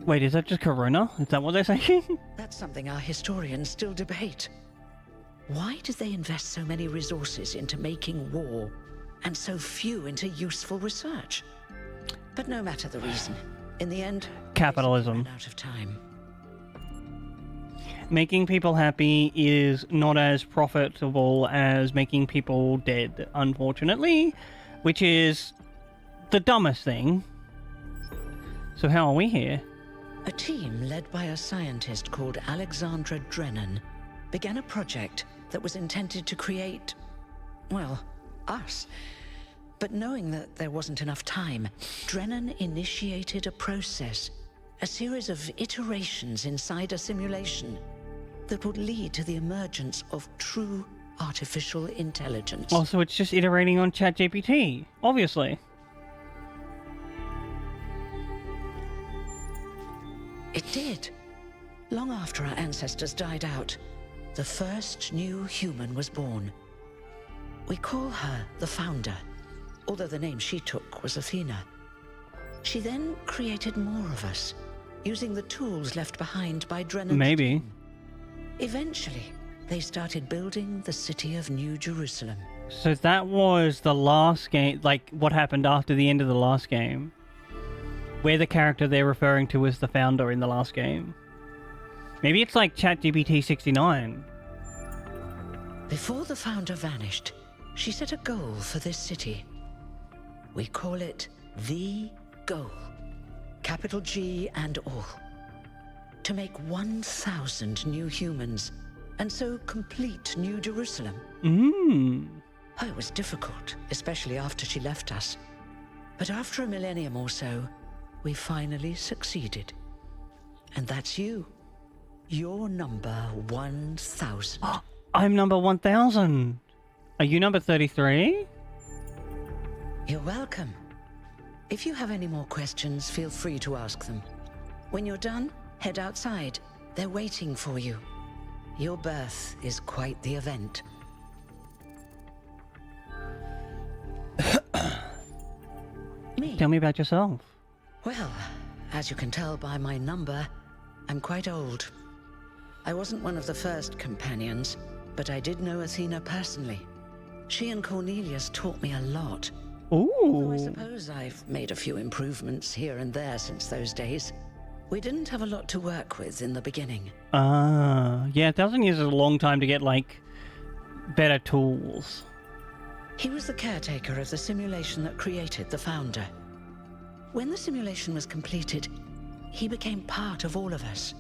Wait, is that just Corona? Is that what they're saying? That's something our historians still debate. Why did they invest so many resources into making war, and so few into useful research? But no matter the reason, in the end, Capitalism. they ran out of time. Making people happy is not as profitable as making people dead, unfortunately, which is the dumbest thing. So how are we here? A team led by a scientist called Alexandra Drennan began a project that was intended to create, well, us. But knowing that there wasn't enough time, Drennan initiated a process, a series of iterations inside a simulation that would lead to the emergence of true artificial intelligence. Oh, so it's just iterating on ChatGPT, obviously. It did. Long after our ancestors died out, the first new human was born. We call her the Founder, although the name she took was Athena. She then created more of us, using the tools left behind by Drennan's Maybe. team. Eventually, they started building the city of New Jerusalem. So that was the last game, like what happened after the end of the last game. Where the character they're referring to is the Founder in the last game. Maybe it's like ChatGPT 69. Before the Founder vanished, she set a goal for this city. We call it the goal. Capital G and all. To make 1,000 new humans, and so complete New Jerusalem. Oh, it was difficult, especially after she left us. But after a millennium or so, we finally succeeded. And that's you. You're number 1,000. I'm number 1000. Are you number 33? You're welcome. If you have any more questions, feel free to ask them. When you're done, head outside. They're waiting for you. Your birth is quite the event. Me? Tell me about yourself. Well, as you can tell by my number, I'm quite old. I wasn't one of the first companions, but I did know Athena personally. She and Cornelius taught me a lot. Though I Ooh. suppose I've made a few improvements here and there since those days. We didn't have a lot to work with in the beginning. Yeah, 1,000 years is a long time to get, like, better tools. He was the caretaker of the simulation that created the Founder. When the simulation was completed, he became part of all of us.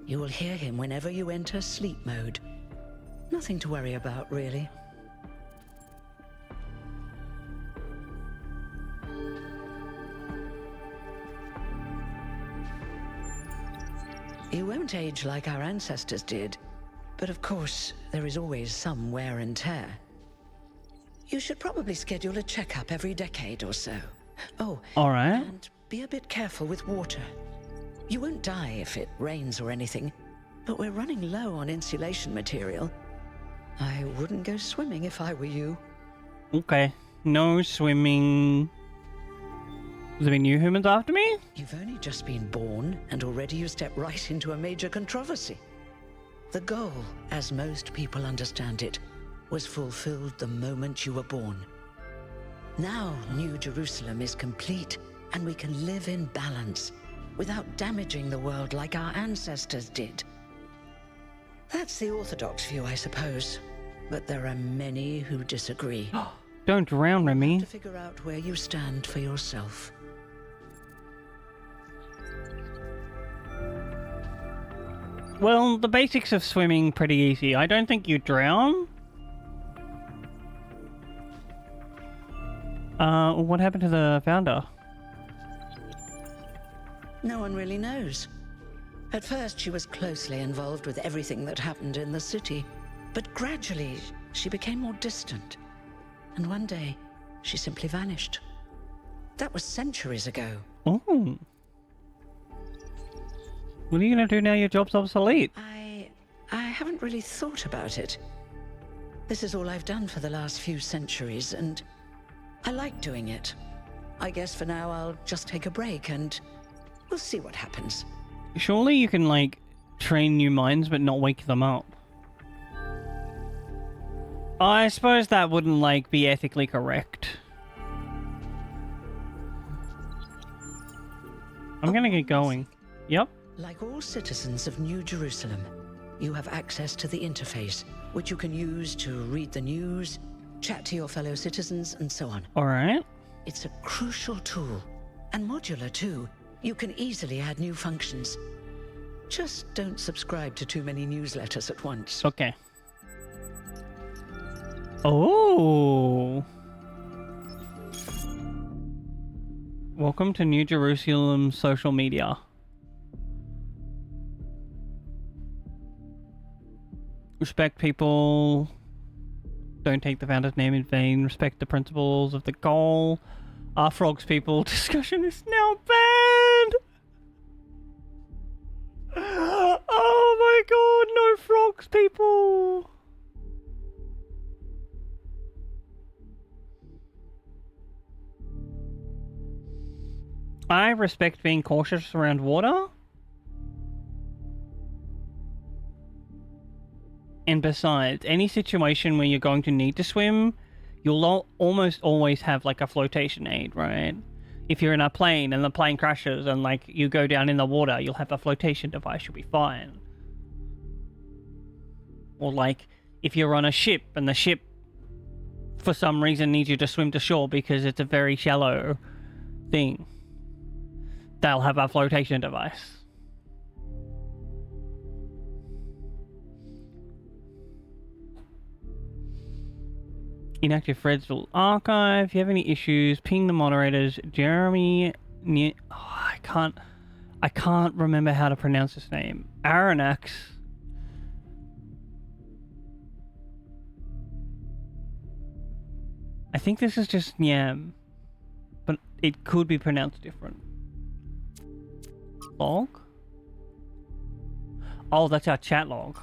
You will hear him whenever you enter sleep mode. Nothing to worry about, really. You won't age like our ancestors did, but of course, there is always some wear and tear. You should probably schedule a checkup every decade or so. Oh, Alright. and be a bit careful with water. You won't die if it rains or anything, but we're running low on insulation material. I wouldn't go swimming if I were you. Okay. No swimming. Is there any new humans after me? You've only just been born, and already you step right into a major controversy. The goal, as most people understand it, was fulfilled the moment you were born. Now New Jerusalem is complete, and we can live in balance, without damaging the world like our ancestors did. That's the orthodox view, I suppose, but there are many who disagree. Don't drown, Remy. To figure out where you stand for yourself. Well, the basics of swimming pretty easy. I don't think you drown. What happened to the founder? No one really knows. At first, she was closely involved with everything that happened in the city, but gradually, she became more distant. And one day, she simply vanished. That was centuries ago. Oh. What are you gonna do now your job's obsolete? I haven't really thought about it. This is all I've done for the last few centuries, and I like doing it. I guess for now I'll just take a break and we'll see what happens. Surely you can, like, train new minds but not wake them up. I suppose that wouldn't, like, be ethically correct. I'm gonna get going. Yep. Like all citizens of New Jerusalem, you have access to the interface, which you can use to read the news, chat to your fellow citizens, and so on. Alright. It's a crucial tool, and modular too. You can easily add new functions. Just don't subscribe to too many newsletters at once. Okay. Oh. Welcome to New Jerusalem social media. Respect people. Don't take the founder's name in vain. Respect the principles of the goal. Our frogs people discussion is now banned. Oh my god, no frogs people. I respect being cautious around water. And besides, any situation where you're going to need to swim, you'll almost always have like a flotation aid, right? If you're in a plane and the plane crashes and like you go down in the water, you'll have a flotation device, you'll be fine. Or like if you're on a ship and the ship for some reason needs you to swim to shore because it's a very shallow thing, they'll have a flotation device. Inactive threads will archive. If you have any issues, ping the moderators. Jeremy, I can't remember how to pronounce his name. Aranax. I think this is just Nyam, but it could be pronounced different. Log? Oh, that's our chat log.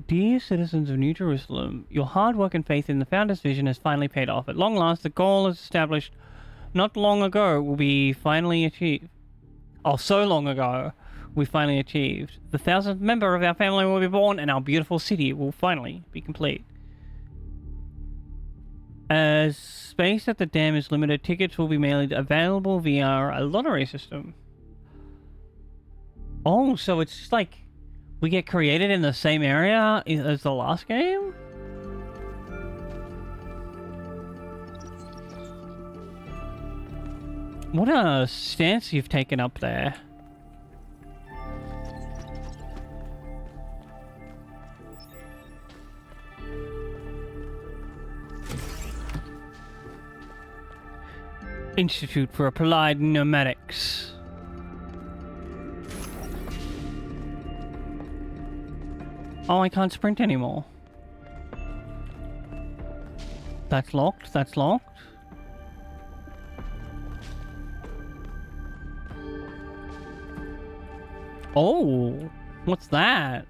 Dear citizens of New Jerusalem, your hard work and faith in the Founder's vision has finally paid off. At long last, the goal is established not long ago will be finally achieved. Oh, so long ago, we finally achieved. The 1,000th member of our family will be born, and our beautiful city will finally be complete. As space at the dam is limited, tickets will be made available via a lottery system. Oh, so it's just like we get created in the same area as the last game? What a stance you've taken up there. Institute for Applied Pneumatics. Oh, I can't sprint anymore. That's locked, that's locked. Oh, what's that?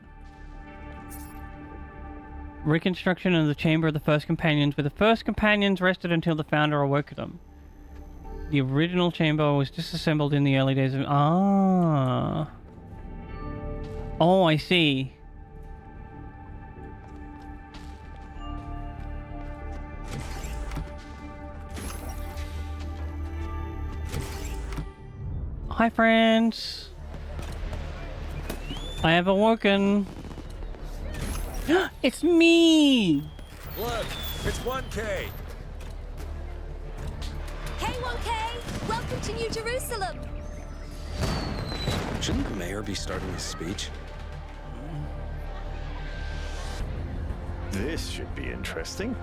Reconstruction of the chamber of the first companions, where the first companions rested until the founder awoke them. The original chamber was disassembled in the early days of... Ah. Oh, I see. Hi, friends. I have awoken. It's me! Look, it's 1K. Hey, 1K! Welcome to New Jerusalem! Shouldn't the mayor be starting his speech? This should be interesting.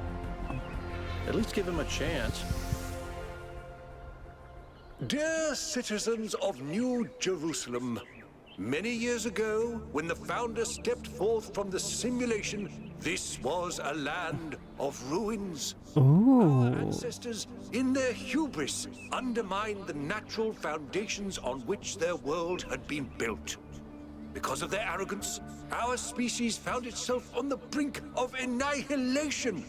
At least give him a chance. Dear citizens of New Jerusalem, many years ago, when the Founder stepped forth from the simulation, this was a land of ruins. Ooh. Our ancestors, in their hubris, undermined the natural foundations on which their world had been built. Because of their arrogance, our species found itself on the brink of annihilation.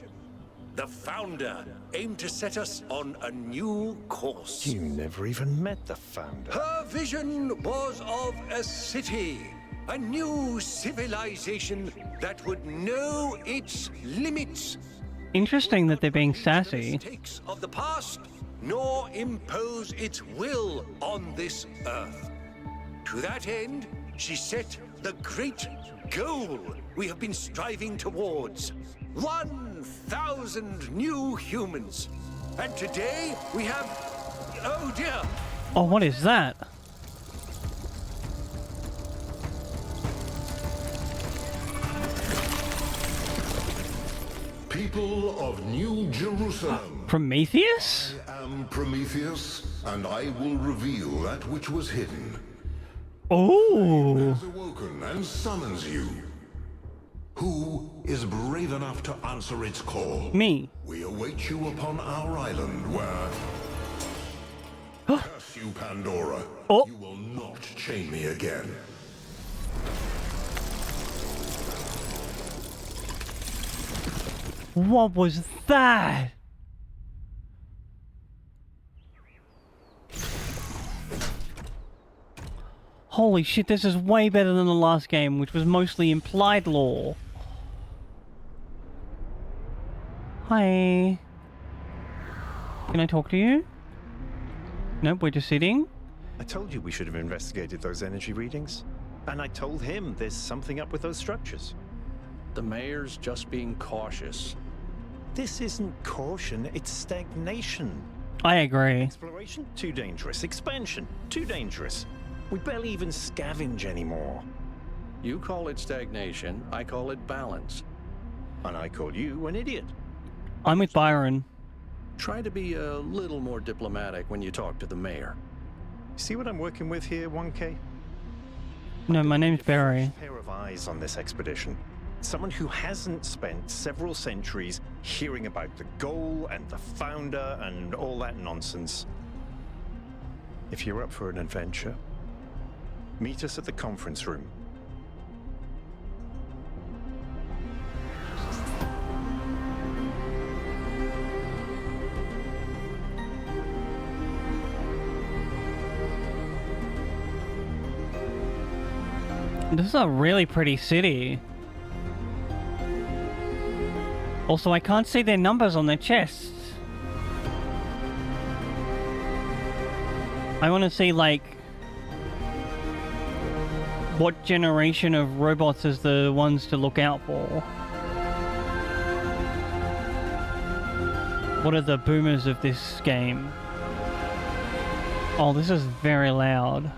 The Founder aimed to set us on a new course. You never even met the Founder. Her vision was of a city, a new civilization that would know its limits. Interesting that they're being sassy. Mistakes of the past, nor impose its will on this earth. To that end, she set the great goal we have been striving towards. 1,000 new humans. And today we have... Oh dear! Oh, what is that? People of New Jerusalem. Prometheus? I am Prometheus, and I will reveal that which was hidden. Oh. Has awoken and summons you. Who is brave enough to answer its call? Me. We await you upon our island where... Curse you, Pandora. Oh. You will not chain me again. What was that? Holy shit, this is way better than the last game, which was mostly implied lore. Hi. Can I talk to you? Nope, we're just sitting. I told you we should have investigated those energy readings. And I told him there's something up with those structures. The mayor's just being cautious. This isn't caution, it's stagnation. I agree. Exploration? Too dangerous. Expansion? Too dangerous. We barely even scavenge anymore. You call it stagnation, I call it balance. And I call you an idiot. I'm with Byron. Try to be a little more diplomatic when you talk to the mayor. See what I'm working with here, 1K? No, my name's Barry. Pair of eyes on this expedition. Someone who hasn't spent several centuries hearing about the goal and the Founder and all that nonsense. If you're up for an adventure, meet us at the conference room. This is a really pretty city. Also, I can't see their numbers on their chests. I want to see, like, what generation of robots is the ones to look out for. What are the boomers of this game? Oh, this is very loud.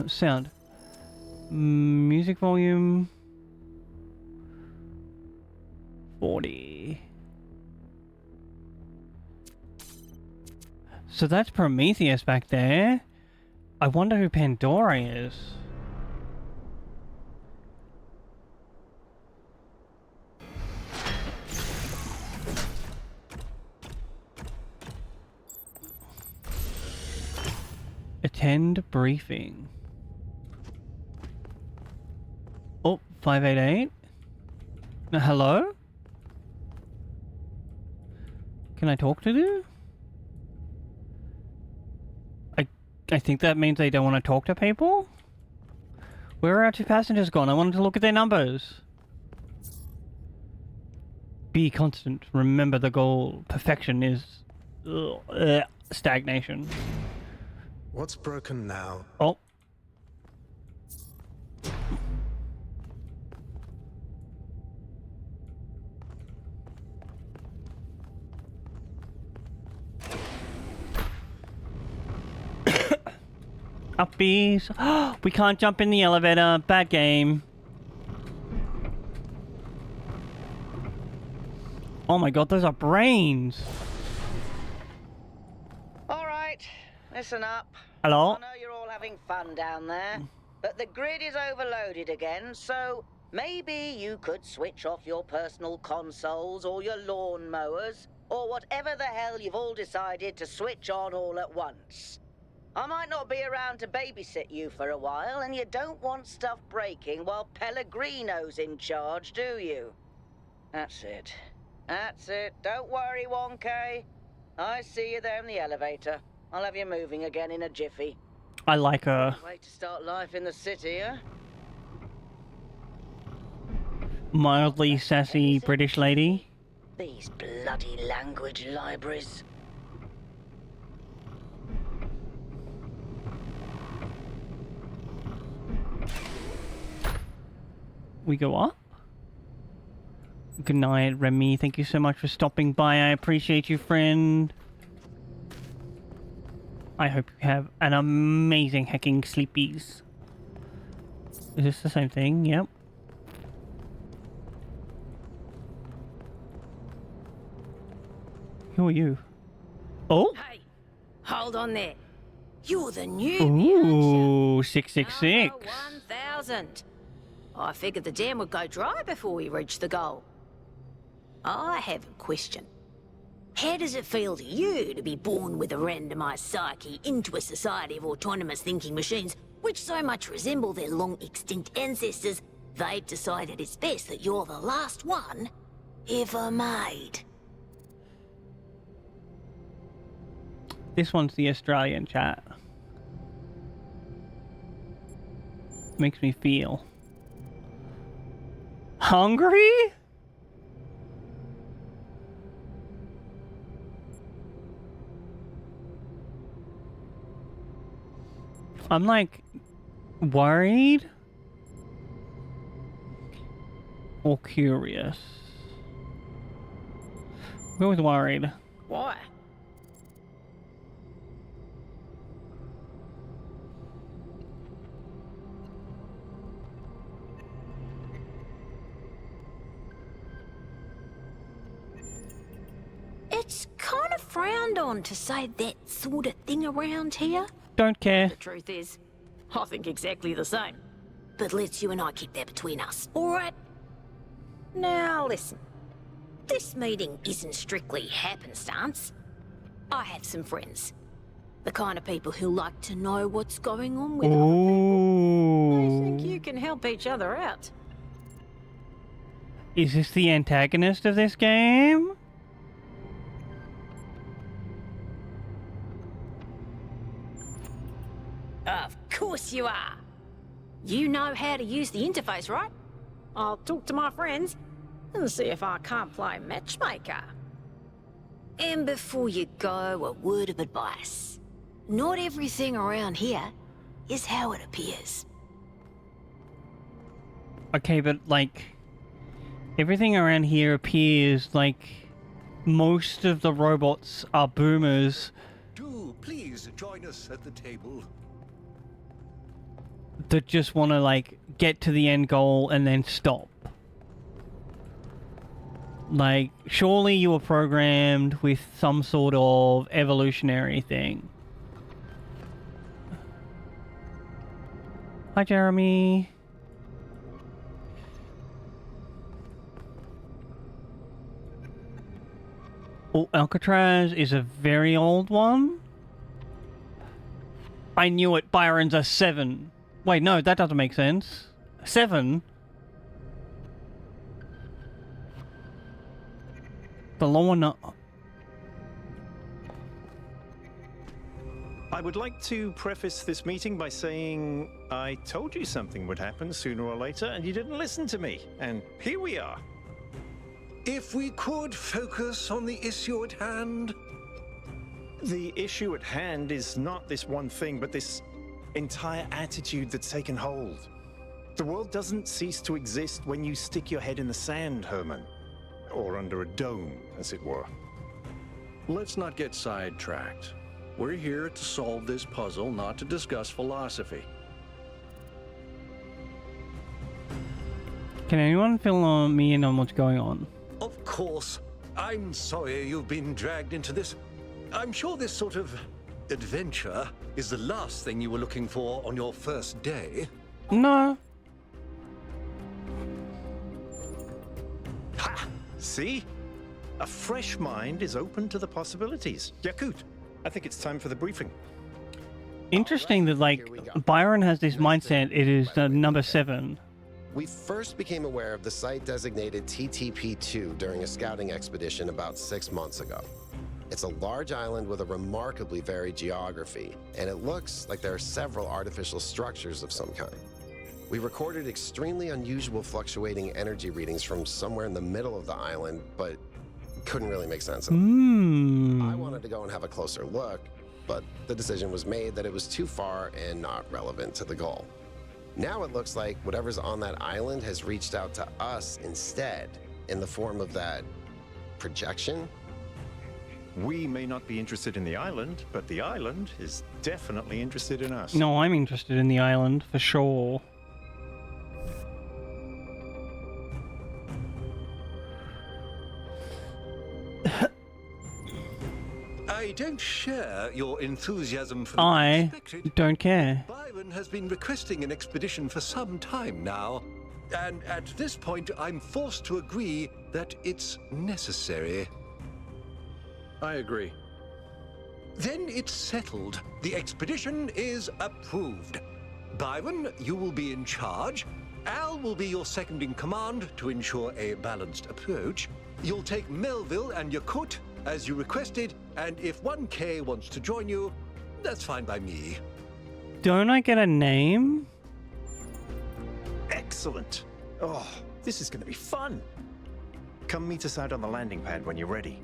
Sound. Music volume 40. So that's Prometheus back there. I wonder who Pandora is. Attend briefing. Oh, 588. Hello? Can I talk to you? I think that means they don't want to talk to people? Where are our 2 passengers gone? I wanted to look at their numbers. Be constant. Remember the goal. Perfection is stagnation. What's broken now? Oh. Uppies. We can't jump in the elevator. Bad game. Oh my god, those are brains. All right, listen up. Hello? I know you're all having fun down there, but the grid is overloaded again, so maybe you could switch off your personal consoles or your lawn mowers, or whatever the hell you've all decided to switch on all at once. I might not be around to babysit you for a while, and you don't want stuff breaking while Pellegrino's in charge, do you? That's it. That's it. Don't worry, 1K. I see you there in the elevator. I'll have you moving again in a jiffy. I like her. Way to start life in the city, huh? Mildly sassy British lady. These bloody language libraries. We go up. Good night, Remy. Thank you so much for stopping by. I appreciate you, friend. I hope you have an amazing hecking sleepies. Is this the same thing? Yep. Who are you? Oh? Hey, hold on there. You're the new Ooh, 666. 1000. I figured the dam would go dry before we reach the goal. I have a question. How does it feel to you to be born with a randomized psyche into a society of autonomous thinking machines which so much resemble their long-extinct ancestors, they've decided it's best that you're the last one ever made? This one's the Australian chat. Makes me feel hungry? I'm like worried or curious. Go with worried. Why? It's kind of frowned on to say that sort of thing around here. Don't care. The truth is, I think exactly the same. But let's you and I keep that between us, alright? Now listen, this meeting isn't strictly happenstance. I have some friends. The kind of people who like to know what's going on with other people. I think you can help each other out. Is this the antagonist of this game? Of course you are. You know how to use the interface, right? I'll talk to my friends and see if I can't play matchmaker. And before you go, a word of advice. Not everything around here is how it appears. Okay, but like, everything around here appears like most of the robots are boomers Do please join us at the table. that just want to like get to the end goal and then stop. Like, surely you were programmed with some sort of evolutionary thing. Hi, Jeremy. Oh, Alcatraz is a very old one. I knew it. Byron's a 7. Wait, no, that doesn't make sense. 7? The lower no. I would like to preface this meeting by saying I told you something would happen sooner or later, and you didn't listen to me. And here we are. If we could focus on the issue at hand. The issue at hand is not this one thing, but this entire attitude that's taken hold. The world doesn't cease to exist when you stick your head in the sand, Herman. Or under a dome, as it were. Let's not get sidetracked. We're here to solve this puzzle, not to discuss philosophy. Can anyone fill me in on what's going on? Of course. I'm sorry you've been dragged into this. I'm sure this sort of adventure is the last thing you were looking for on your first day. No. Ha! See? A fresh mind is open to the possibilities. Yakut, I think it's time for the briefing. Interesting that, like, Byron has this mindset, it is number 7. We first became aware of the site designated TTP-2 during a scouting expedition about 6 months ago. It's a large island with a remarkably varied geography, and it looks like there are several artificial structures of some kind. We recorded extremely unusual fluctuating energy readings from somewhere in the middle of the island, but couldn't really make sense of it. I wanted to go and have a closer look, but the decision was made that it was too far and not relevant to the goal. Now it looks like whatever's on that island has reached out to us instead, in the form of that projection. We may not be interested in the island, but the island is definitely interested in us. No, I'm interested in the island, for sure. I don't share your enthusiasm for the I don't care. Byron has been requesting an expedition for some time now, and at this point I'm forced to agree that it's necessary. I agree. Then it's settled. The expedition is approved. Byron, you will be in charge. Al will be your second in command to ensure a balanced approach. You'll take Melville and Yakut, as you requested, and if 1K wants to join you, that's fine by me. Don't I get a name? Excellent. Oh, this is going to be fun. Come meet us out on the landing pad when you're ready.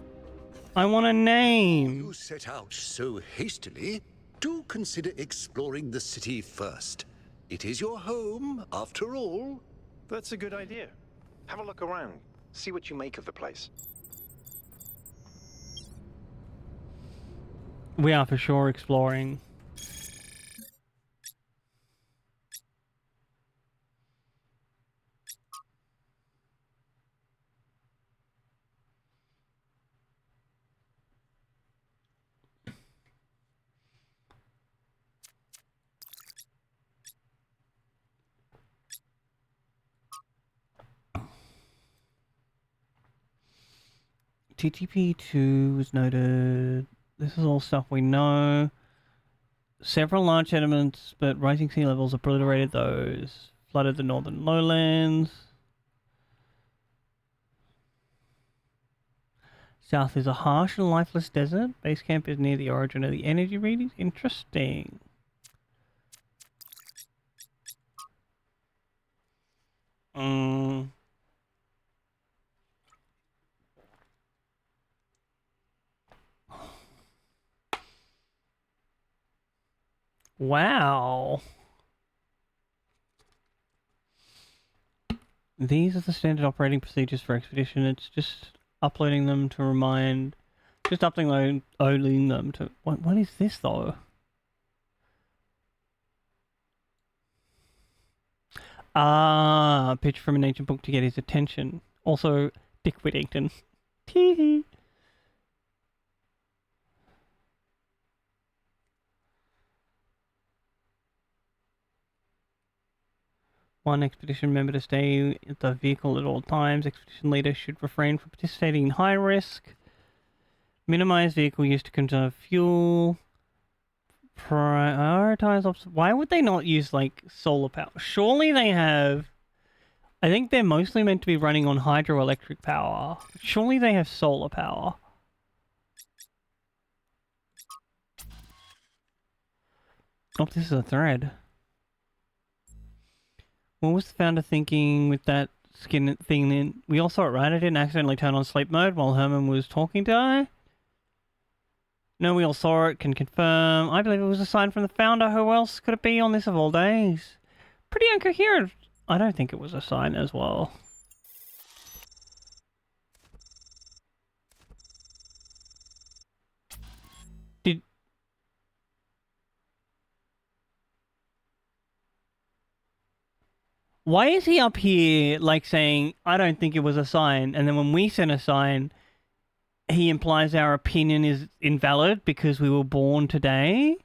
I want a name. You set out so hastily. Do consider exploring the city first. It is your home, after all. That's a good idea. Have a look around. See what you make of the place. We are for sure exploring. TTP-2 was noted. This is all stuff we know. Several large sediments, but rising sea levels obliterated those. Flooded the northern lowlands. South is a harsh and lifeless desert. Base camp is near the origin of the energy readings. Interesting. Wow. These are the standard operating procedures for Expedition. It's just uploading them to remind... Just uploading them to... What is this, though? Ah, a picture from an ancient book to get his attention. Also, Dick Whittington. Tee-hee. One expedition member to stay at the vehicle at all times. Expedition leader should refrain from participating in high risk. Minimize vehicle use to conserve fuel. Prioritize why would they not use, like, solar power? Surely they have... I think they're mostly meant to be running on hydroelectric power. Surely they have solar power. Oh, this is a thread. What was the founder thinking with that skin thing then? We all saw it, right? I didn't accidentally turn on sleep mode while Herman was talking to her. No, we all saw it, can confirm. I believe it was a sign from the founder. Who else could it be on this of all days? Pretty incoherent. I don't think it was a sign as well. Why is he up here, like, saying, I don't think it was a sign, and then when we send a sign, he implies our opinion is invalid because we were born today?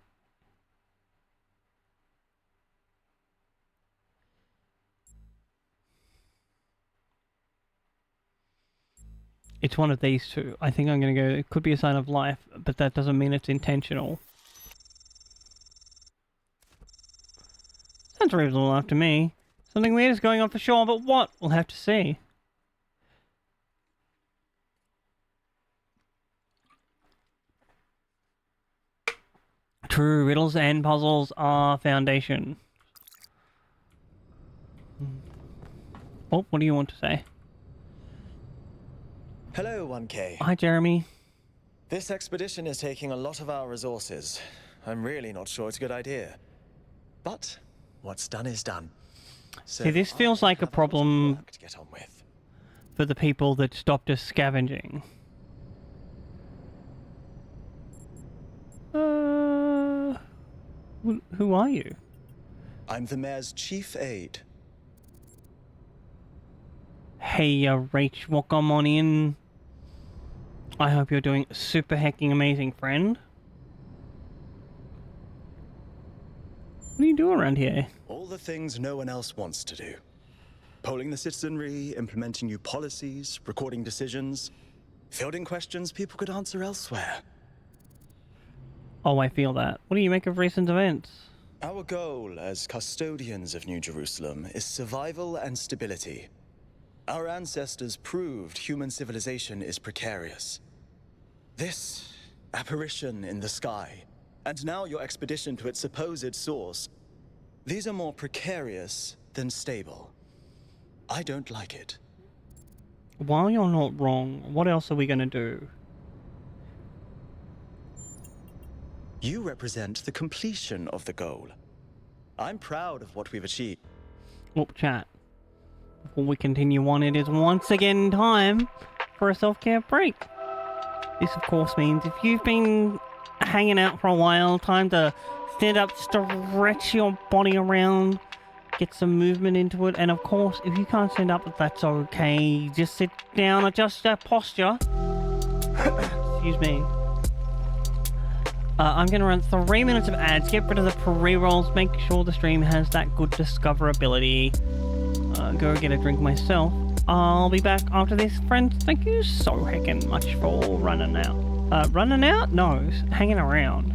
It's one of these two. I think I'm going to go, it could be a sign of life, but that doesn't mean it's intentional. Sounds reasonable enough to me. Something weird is going on for sure, but what? We'll have to see. True, riddles and puzzles are foundation. Oh, what do you want to say? Hello, 1K. Hi, Jeremy. This expedition is taking a lot of our resources. I'm really not sure it's a good idea. But what's done is done. So see, this feels like a problem to get on with. For the people that stopped us scavenging. Who are you? I'm the mayor's chief aide. Hey, Rach, welcome on in. I hope you're doing super hecking amazing, friend. What do you do around here? All the things no one else wants to do. Polling the citizenry, implementing new policies, recording decisions, fielding questions people could answer elsewhere. Oh, I feel that. What do you make of recent events? Our goal as custodians of New Jerusalem is survival and stability. Our ancestors proved human civilization is precarious. This apparition in the sky, and now your expedition to its supposed source, these are more precarious than stable. I don't like it. While you're not wrong, what else are we gonna do? You represent the completion of the goal. I'm proud of what we've achieved. Oh, chat. Before we continue on, it is once again time for a self-care break. This, of course, means if you've been hanging out for a while, time to stand up, stretch your body around, get some movement into it, and of course, if you can't stand up, that's okay. Just sit down, adjust your posture. Excuse me. I'm going to run 3 minutes of ads, get rid of the pre-rolls, make sure the stream has that good discoverability. Go get a drink myself. I'll be back after this, friends. Thank you so heckin' much for running out. Running out? No, hanging around.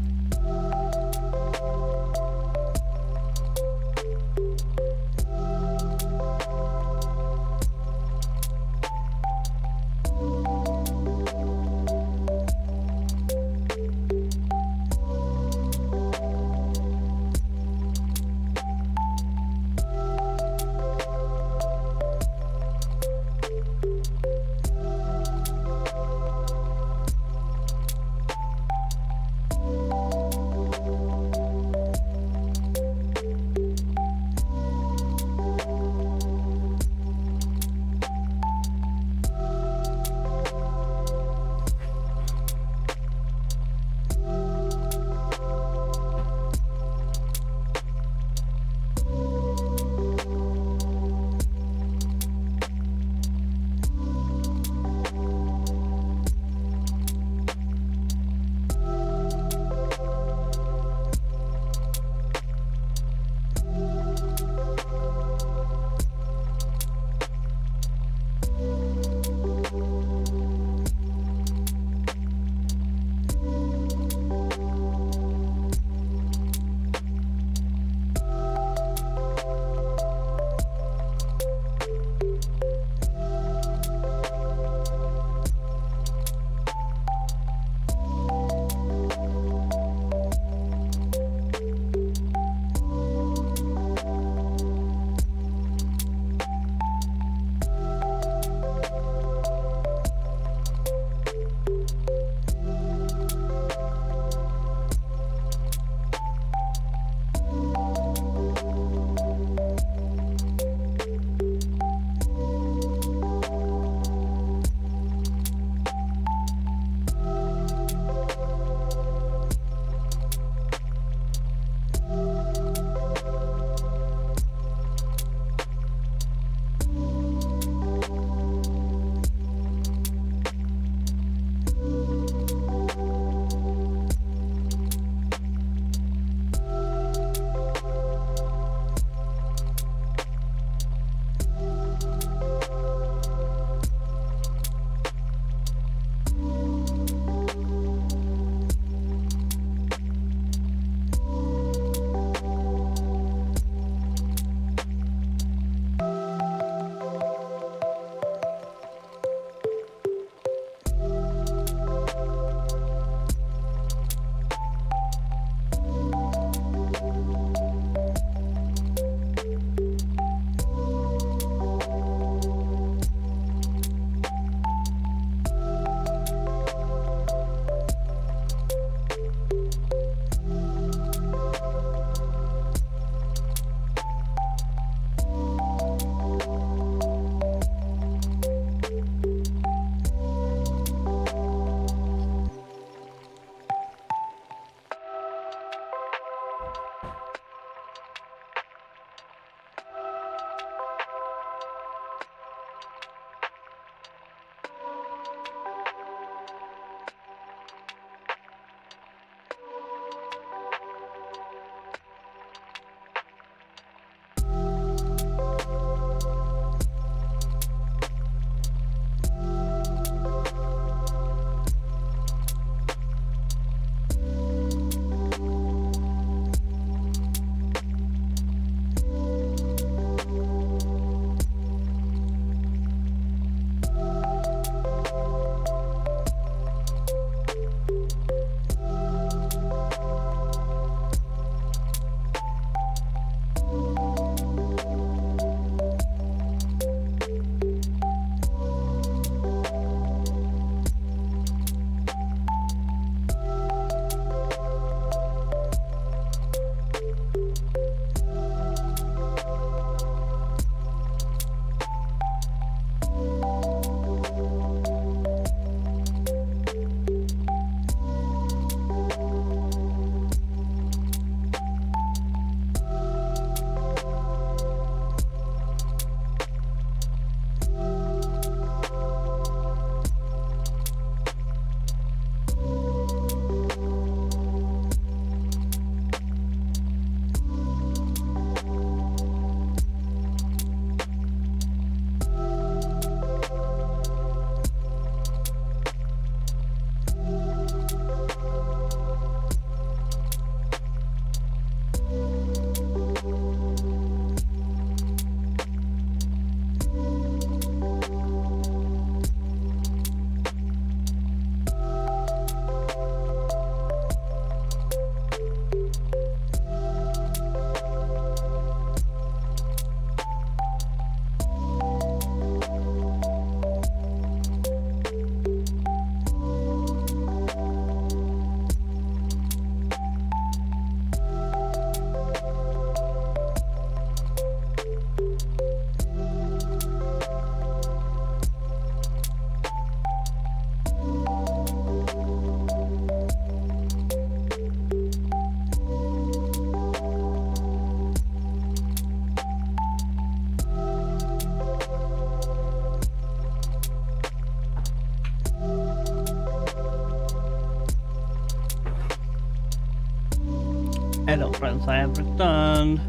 Hello friends, I have returned.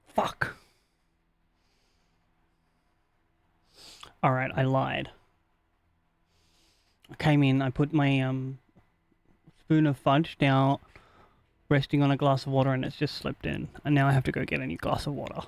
Fuck. Alright, I lied. I came in, I put my spoon of fudge down, resting on a glass of water, and it's just slipped in. And now I have to go get a new glass of water.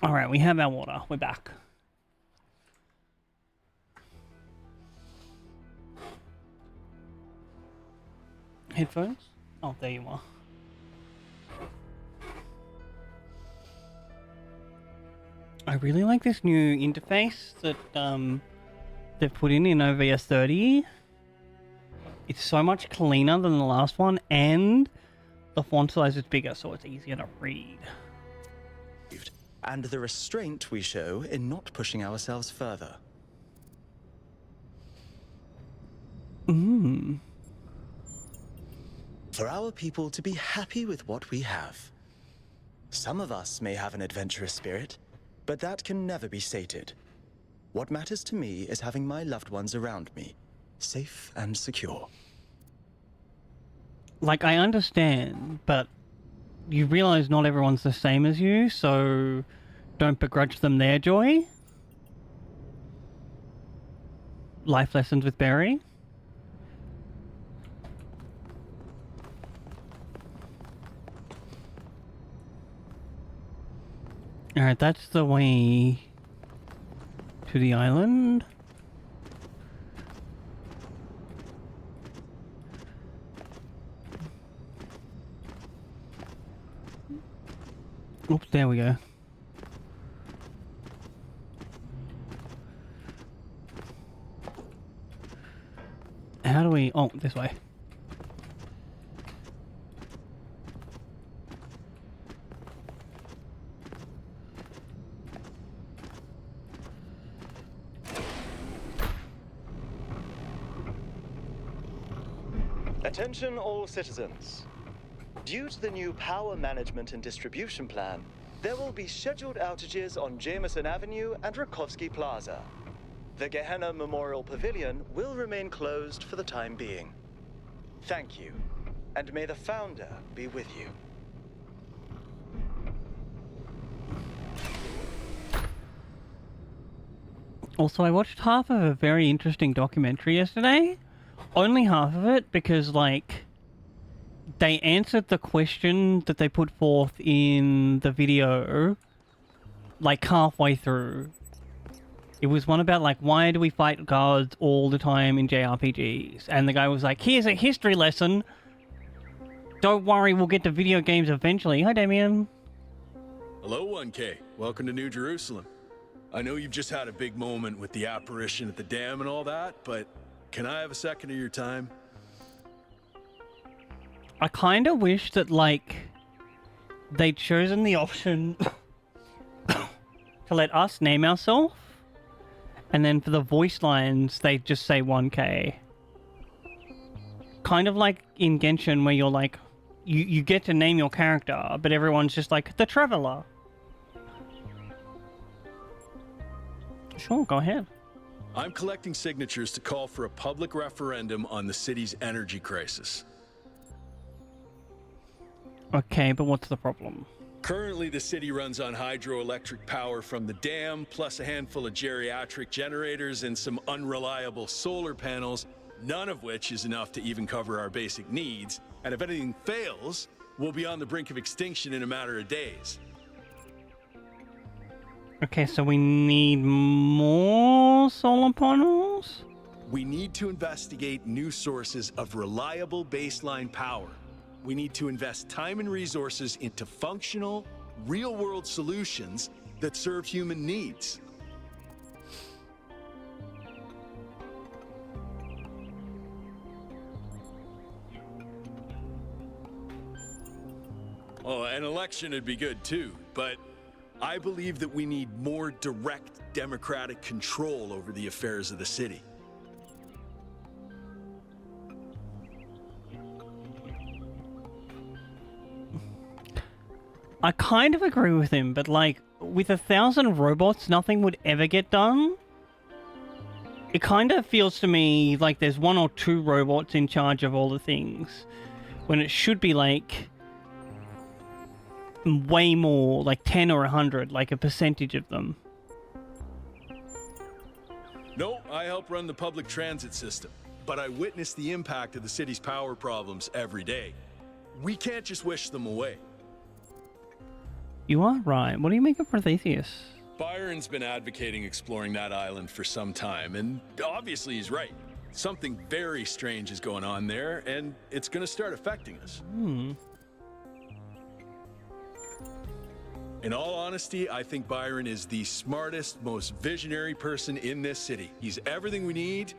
Alright, we have our water. We're back. Headphones? Oh, there you are. I really like this new interface that they've put in OBS 30. It's so much cleaner than the last one, and the font size is bigger, so it's easier to read. And the restraint we show in not pushing ourselves further. For our people to be happy with what we have. Some of us may have an adventurous spirit, but that can never be sated. What matters to me is having my loved ones around me, safe and secure. Like, I understand, but you realize not everyone's the same as you, so don't begrudge them their joy. Life lessons with Barry. Alright, that's the way to the island. Oops, there we go. How do we... Oh, this way. Attention all citizens. Due to the new power management and distribution plan, there will be scheduled outages on Jameson Avenue and Rakovsky Plaza. The Gehenna Memorial Pavilion will remain closed for the time being. Thank you, and may the Founder be with you. Also, I watched half of a very interesting documentary yesterday. Only half of it, because, like, they answered the question that they put forth in the video, like, halfway through. It was one about, like, why do we fight guards all the time in JRPGs? And the guy was like, here's a history lesson. Don't worry, we'll get to video games eventually. Hi, Damien. Hello, 1K. Welcome to New Jerusalem. I know you've just had a big moment with the apparition at the dam and all that, but can I have a second of your time? I kind of wish that, like, they'd chosen the option to let us name ourselves, and then for the voice lines, they'd just say 1K. Kind of like in Genshin, where you're like, you get to name your character, but everyone's just like, the Traveler. Sure, go ahead. I'm collecting signatures to call for a public referendum on the city's energy crisis. Okay, but what's the problem? Currently, the city runs on hydroelectric power from the dam, plus a handful of geriatric generators and some unreliable solar panels, none of which is enough to even cover our basic needs. And if anything fails, we'll be on the brink of extinction in a matter of days. Okay, so we need more solar panels? We need to investigate new sources of reliable baseline power. We need to invest time and resources into functional, real-world solutions that serve human needs. Oh, an election would be good too, but I believe that we need more direct democratic control over the affairs of the city. I kind of agree with him, but like, with 1,000 robots, nothing would ever get done. It kind of feels to me like there's 1 or 2 robots in charge of all the things, when it should be like way more, like 10 or 100, like a percentage of them. No, I help run the public transit system, but I witness the impact of the city's power problems every day. We can't just wish them away. You are right. What do you make of Protheus? Byron's been advocating exploring that island for some time, and obviously he's right. Something very strange is going on there, and it's going to start affecting us. In all honesty, I think Byron is the smartest, most visionary person in this city. He's everything we need,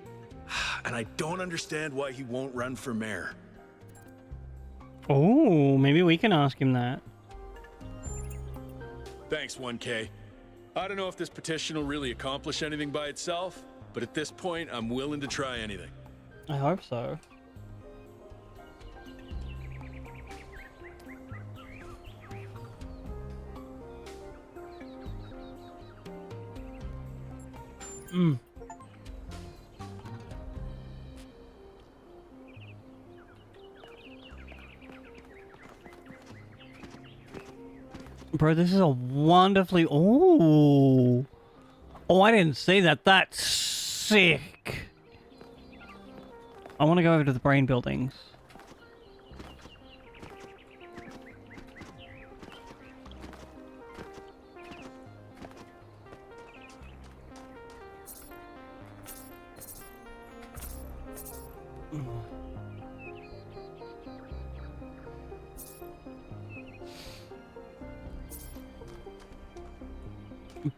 and I don't understand why he won't run for mayor. Oh, maybe we can ask him that. Thanks, 1K. I don't know if this petition will really accomplish anything by itself, but at this point, I'm willing to try anything. I hope so. Bro, this is a wonderfully... Oh, I didn't see that. That's sick. I want to go over to the brain buildings.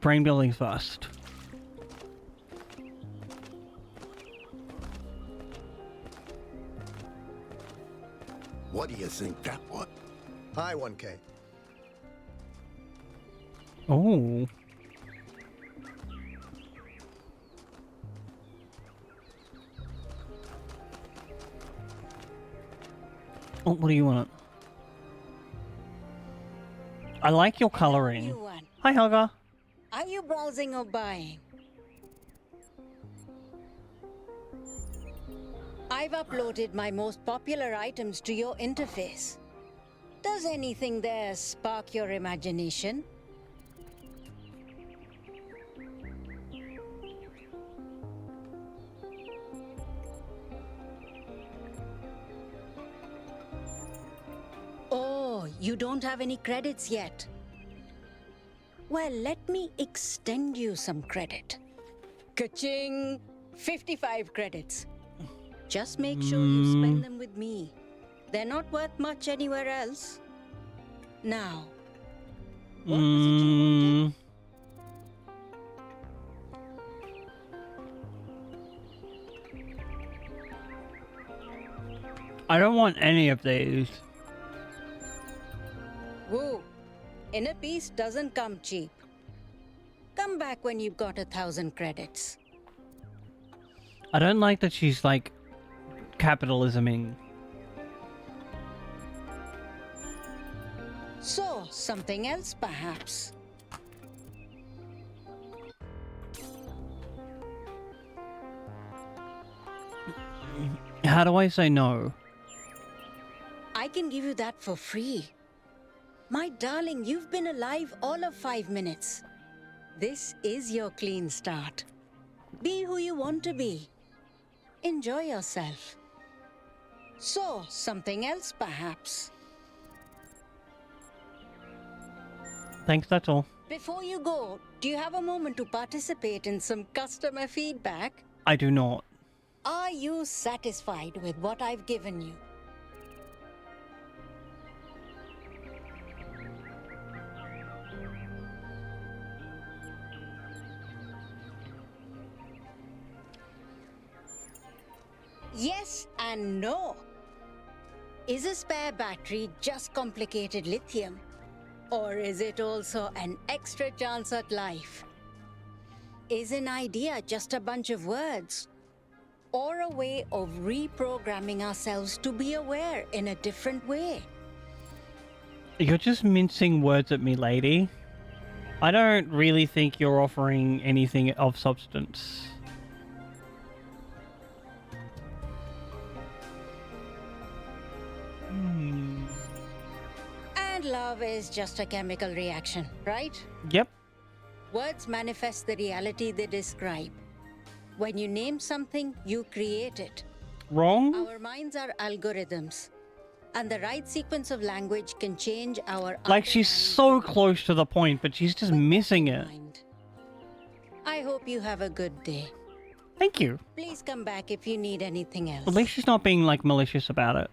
Brain buildings first. What do you think that was? Hi, 1K. Oh. Oh, what do you want? I like your coloring. Hi, Helga. Are you browsing or buying? I've uploaded my most popular items to your interface. Does anything there spark your imagination? Oh, you don't have any credits yet. Well, let me extend you some credit. Ka-ching! 55 credits. Just make sure you spend them with me. They're not worth much anywhere else. Now, what was it you wanted? I don't want any of these. Woo. Inner peace doesn't come cheap. Come back when you've got 1,000 credits. I don't like that she's like capitalisming. So, something else perhaps. How do I say no? I can give you that for free. My darling, you've been alive all of 5 minutes. This is your clean start. Be who you want to be. Enjoy yourself. So, something else perhaps. Thanks, that's all. Before you go, do you have a moment to participate in some customer feedback? I do not. Are you satisfied with what I've given you? Yes and no. Is a spare battery just complicated lithium? Or is it also an extra chance at life? Is an idea just a bunch of words? Or a way of reprogramming ourselves to be aware in a different way? You're just mincing words at me, lady. I don't really think you're offering anything of substance. And love is just a chemical reaction, right? Yep. Words manifest the reality they describe. When you name something, you create it. Wrong? Our minds are algorithms, and the right sequence of language can change our... Like, she's so close to the point, but she's just missing it. I hope you have a good day. Thank you. Please come back if you need anything else. At least she's not being, like, malicious about it.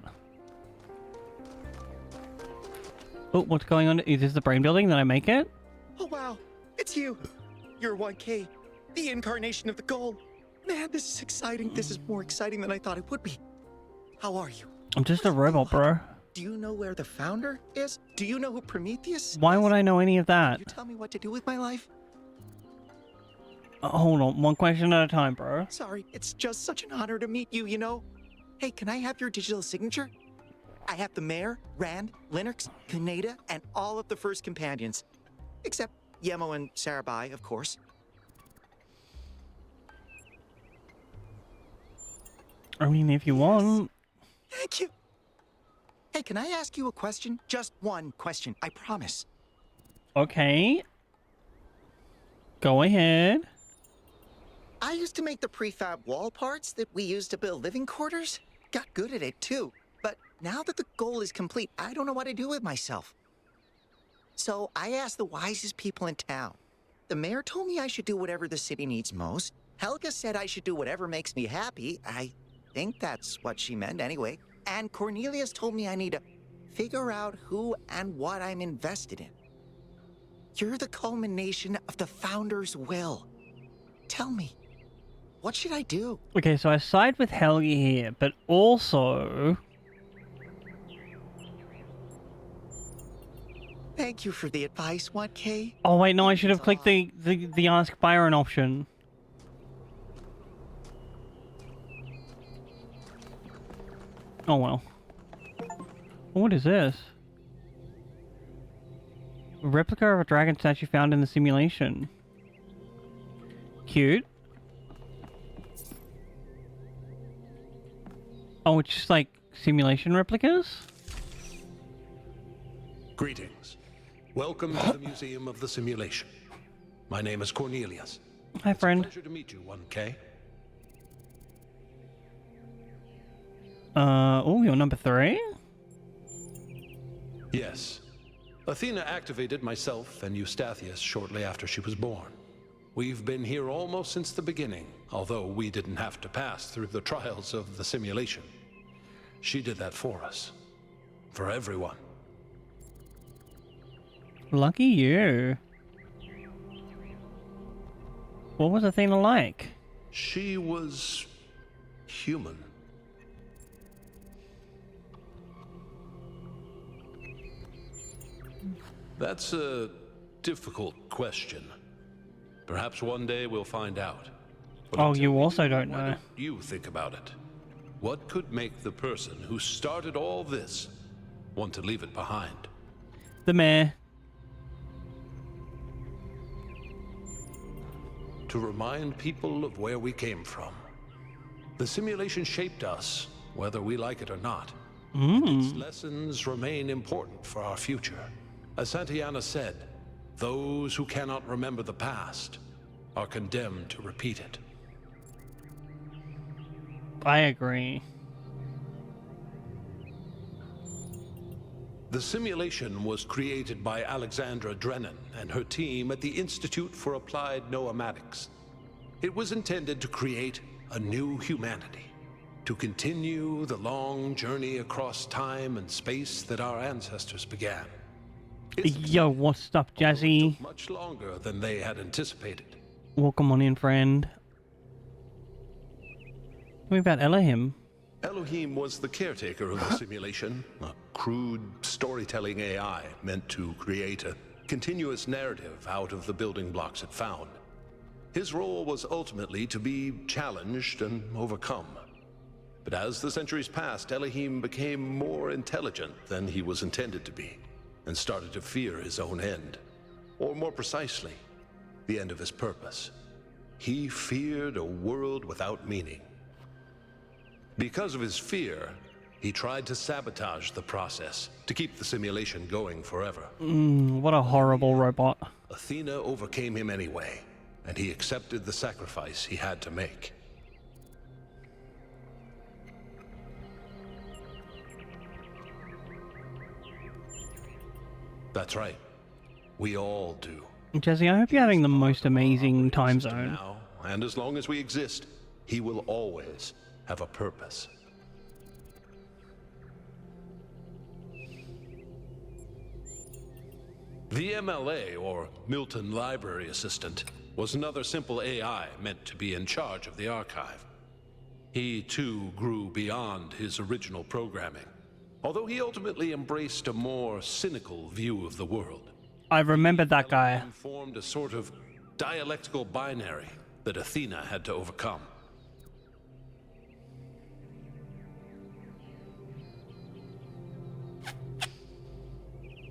Oh, what's going on? Is this the brain building? Did I make it? Oh wow, it's you. You're 1K, the incarnation of the goal. Man, this is exciting. This is more exciting than I thought it would be. How are you? I'm just a robot, bro. Do you know where the founder is? Do you know who Prometheus is? Why would I know any of that? You tell me what to do with my life? Hold on, one question at a time, bro. Sorry, it's just such an honor to meet you, you know? Hey, can I have your digital signature? I have the Mayor, Rand, Linux, Kaneda, and all of the first companions. Except Yemo and Sarabai, of course. I mean, if you want. Thank you. Hey, can I ask you a question? Just one question, I promise. Okay. Go ahead. I used to make the prefab wall parts that we used to build living quarters. Got good at it, too. But now that the goal is complete, I don't know what to do with myself. So I asked the wisest people in town. The mayor told me I should do whatever the city needs most. Helga said I should do whatever makes me happy. I think that's what she meant anyway. And Cornelius told me I need to figure out who and what I'm invested in. You're the culmination of the founder's will. Tell me, what should I do? Okay, so I side with Helga here, but also... Thank you for the advice, 1K. Oh wait, no, I should have clicked the Ask Byron option. Oh well. What is this? A replica of a dragon statue found in the simulation. Cute. Oh, it's just like simulation replicas? Greetings. Welcome to the Museum of the Simulation. My name is Cornelius. Hi, friend. It's a pleasure to meet you, 1K. Oh, you're number 3? Yes. Athena activated myself and Eustathius shortly after she was born. We've been here almost since the beginning, although we didn't have to pass through the trials of the simulation. She did that for us. For everyone. Lucky you. What was Athena like? She was human. That's a difficult question. Perhaps one day we'll find out. But Oh, you until also we do, don't why know. don't you think about it? What could make the person who started all this want to leave it behind? The mayor. To remind people of where we came from. The simulation shaped us, whether we like it or not. And its lessons remain important for our future. As Santayana said, those who cannot remember the past are condemned to repeat it. I agree. The simulation was created by Alexandra Drennan and her team at the Institute for Applied Noematics. It was intended to create a new humanity, to continue the long journey across time and space that our ancestors began. Yo, what's up, Jazzy? Much longer than they had anticipated. Welcome on in, friend. Tell me about Elohim. Elohim was the caretaker of the simulation, a crude storytelling AI meant to create a continuous narrative out of the building blocks it found. His role was ultimately to be challenged and overcome. But as the centuries passed, Elohim became more intelligent than he was intended to be, and started to fear his own end. Or more precisely, the end of his purpose. He feared a world without meaning. Because of his fear, he tried to sabotage the process, to keep the simulation going forever. What a horrible robot. Athena overcame him anyway, and he accepted the sacrifice he had to make. That's right. We all do. Jazzy, I hope you're having the most amazing time zone. Now, and as long as we exist, he will always have a purpose. The MLA, or Milton Library Assistant, was another simple AI meant to be in charge of the archive. He, too, grew beyond his original programming, although he ultimately embraced a more cynical view of the world. I remember that guy. Formed a sort of dialectical binary that Athena had to overcome.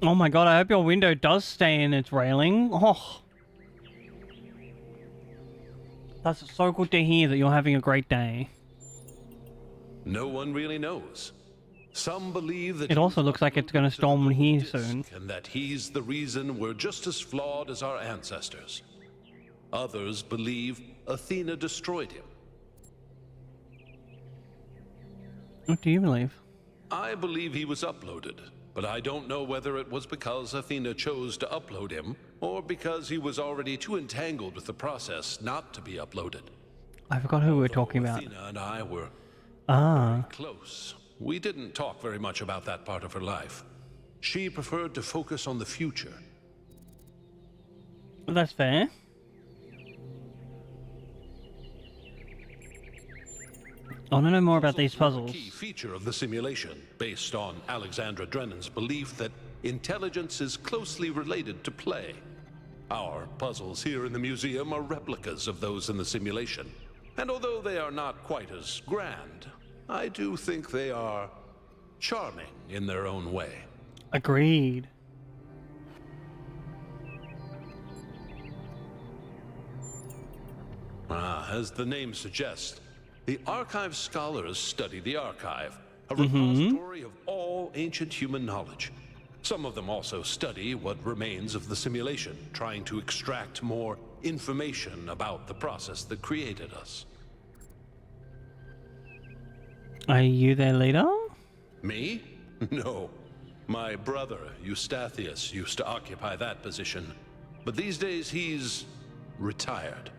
Oh my god, I hope your window does stay in its railing. Oh. That's so good to hear that you're having a great day. No one really knows. Some believe that it also looks like it's going to storm here soon. And that he's the reason we're just as flawed as our ancestors. Others believe Athena destroyed him. What do you believe? I believe he was uploaded, but I don't know whether it was because Athena chose to upload him, or because he was already too entangled with the process not to be uploaded. I forgot who we were talking about. Athena and I were very close. We didn't talk very much about that part of her life. She preferred to focus on the future. Well, that's fair. I want to know more about these puzzles. A key feature of the simulation, based on Alexandra Drennan's belief that intelligence is closely related to play. Our puzzles here in the museum are replicas of those in the simulation. And although they are not quite as grand, I do think they are charming in their own way. Agreed. As the name suggests, the archive scholars study the archive, a repository of all ancient human knowledge. Some of them also study what remains of the simulation, trying to extract more information about the process that created us. Are you their leader? Me? No. My brother, Eustathius, used to occupy that position. But these days he's retired.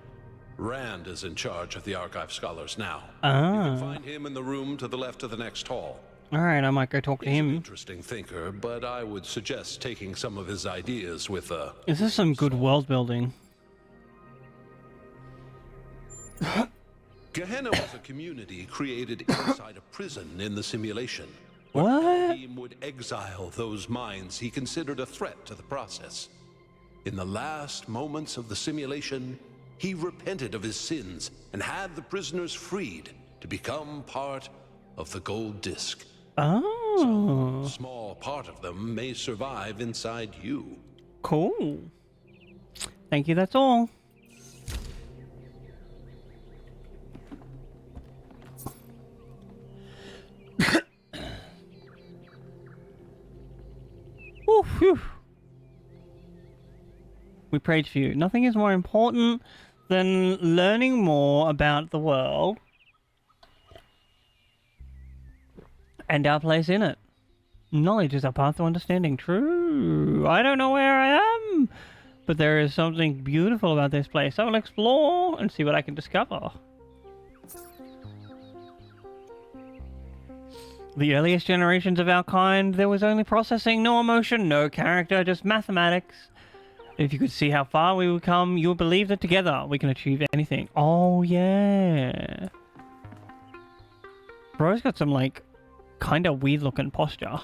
Rand is in charge of the archive scholars now. You can find him in the room to the left of the next hall. Alright, I might go talk to him. He's an interesting thinker, but I would suggest taking some of his ideas with a... Is this some good world building? Gehenna was a community created inside a prison in the simulation. where What? Elohim would exile those minds he considered a threat to the process. In the last moments of the simulation, he repented of his sins and had the prisoners freed to become part of the gold disc. Oh. Some small part of them may survive inside you. Cool. Thank you, that's all. Ooh, phew. We prayed for you. Nothing is more important than learning more about the world and our place in it. Knowledge is a path to understanding. True. I don't know where I am, but there is something beautiful about this place. I will explore and see what I can discover. The earliest generations of our kind, there was only processing, no emotion, no character, just mathematics. If you could see how far we would come, you would believe that together we can achieve anything. Oh, yeah. Bro's got some, like, kind of weird-looking posture.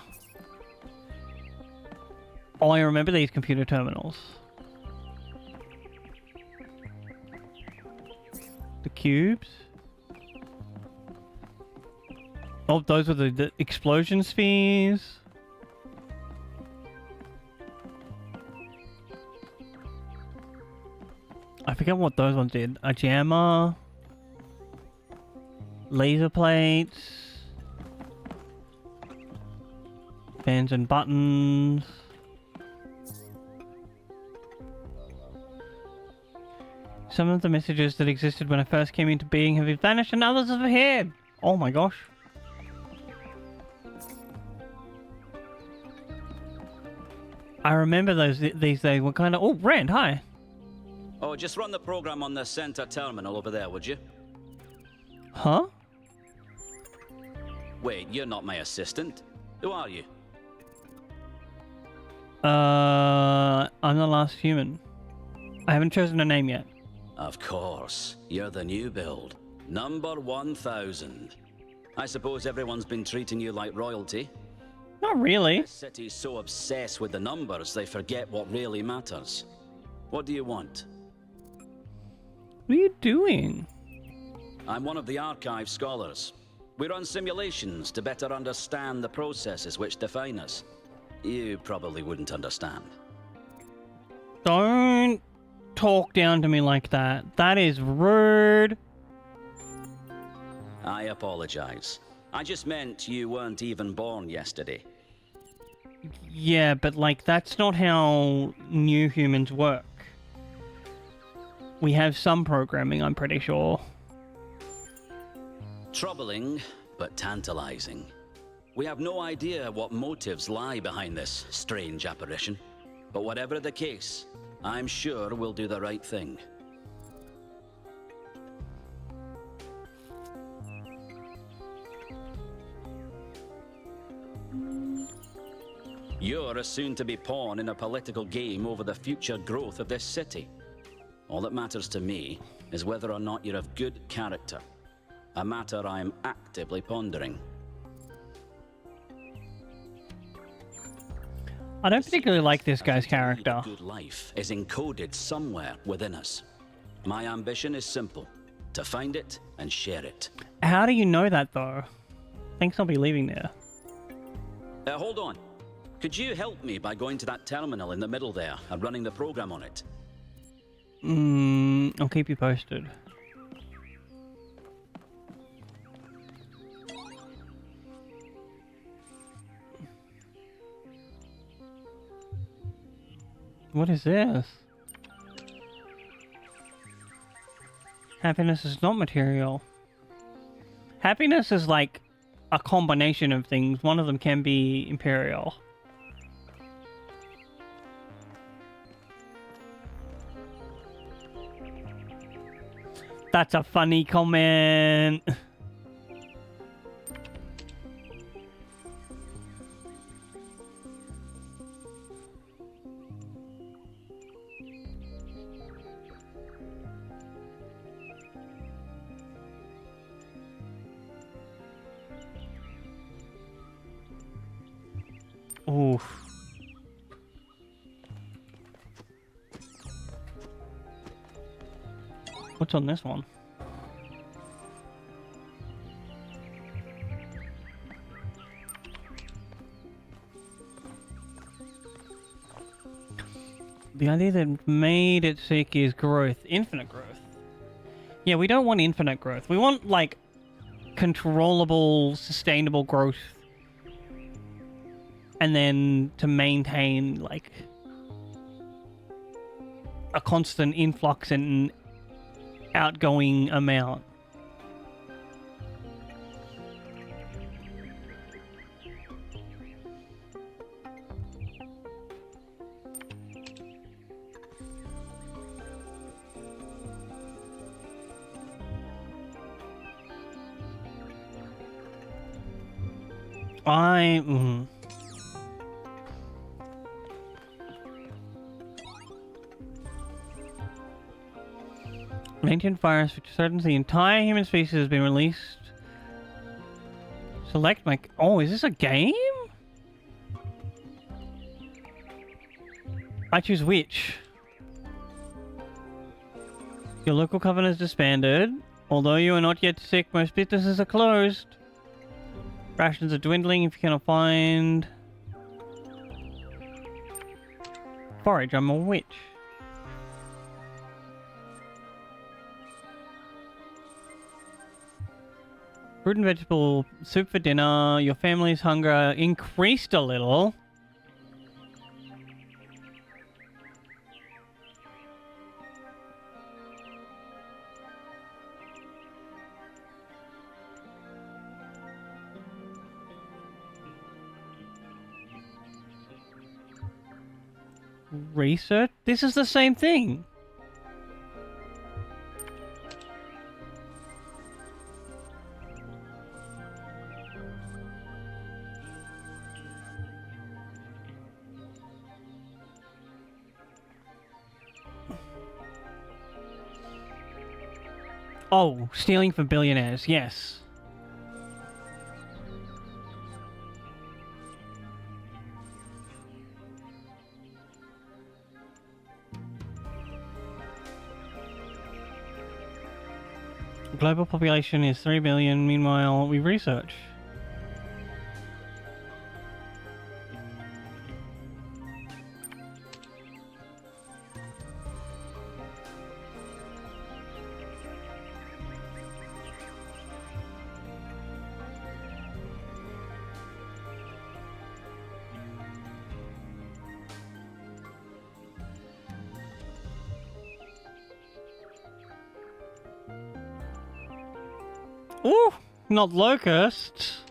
Oh, I remember these computer terminals. The cubes. Oh, those were the explosion spheres. I forget what those ones did. A jammer. Laser plates. Fans and buttons. Some of the messages that existed when I first came into being have vanished and others have appeared. Oh my gosh. I remember these days were kind of... Oh, Rand, hi. Oh, just run the program on the center terminal over there, would you? Huh? Wait, you're not my assistant. Who are you? I'm the last human. I haven't chosen a name yet. Of course. You're the new build. Number 1000. I suppose everyone's been treating you like royalty? Not really. The city's so obsessed with the numbers, they forget what really matters. What do you want? What are you doing? I'm one of the archive scholars. We run simulations to better understand the processes which define us. You probably wouldn't understand. Don't talk down to me like that. That is rude. I apologize. I just meant you weren't even born yesterday. Yeah, but like that's not how new humans work. We have some programming, I'm pretty sure. Troubling, but tantalizing. We have no idea what motives lie behind this strange apparition. But whatever the case, I'm sure we'll do the right thing. You're a soon-to-be pawn in a political game over the future growth of this city. All that matters to me is whether or not you're of good character. A matter I am actively pondering. I don't particularly like this guy's character. Good life is encoded somewhere within us. My ambition is simple: to find it and share it. How do you know that, though? Thanks, I'll be leaving there. Hold on. Could you help me by going to that terminal in the middle there and running the program on it? I'll keep you posted. What is this? Happiness is not material. Happiness is like a combination of things. One of them can be imperial. That's a funny comment. Oof. What's on this one? The idea that made it sick is growth. Infinite growth. Yeah, we don't want infinite growth. We want, like, controllable, sustainable growth. And then to maintain, like, a constant influx and outgoing amount. An ancient virus which threatens the entire human species has been released. Select my... Oh, is this a game? I choose which. Your local covenant is disbanded. Although you are not yet sick, most businesses are closed. Rations are dwindling if you cannot find... Forage, I'm a witch. Fruit and vegetable soup for dinner. Your family's hunger increased a little. Research? This is the same thing. Oh, stealing for billionaires, yes. Global population is 3 billion, meanwhile we research. Ooh, not locusts.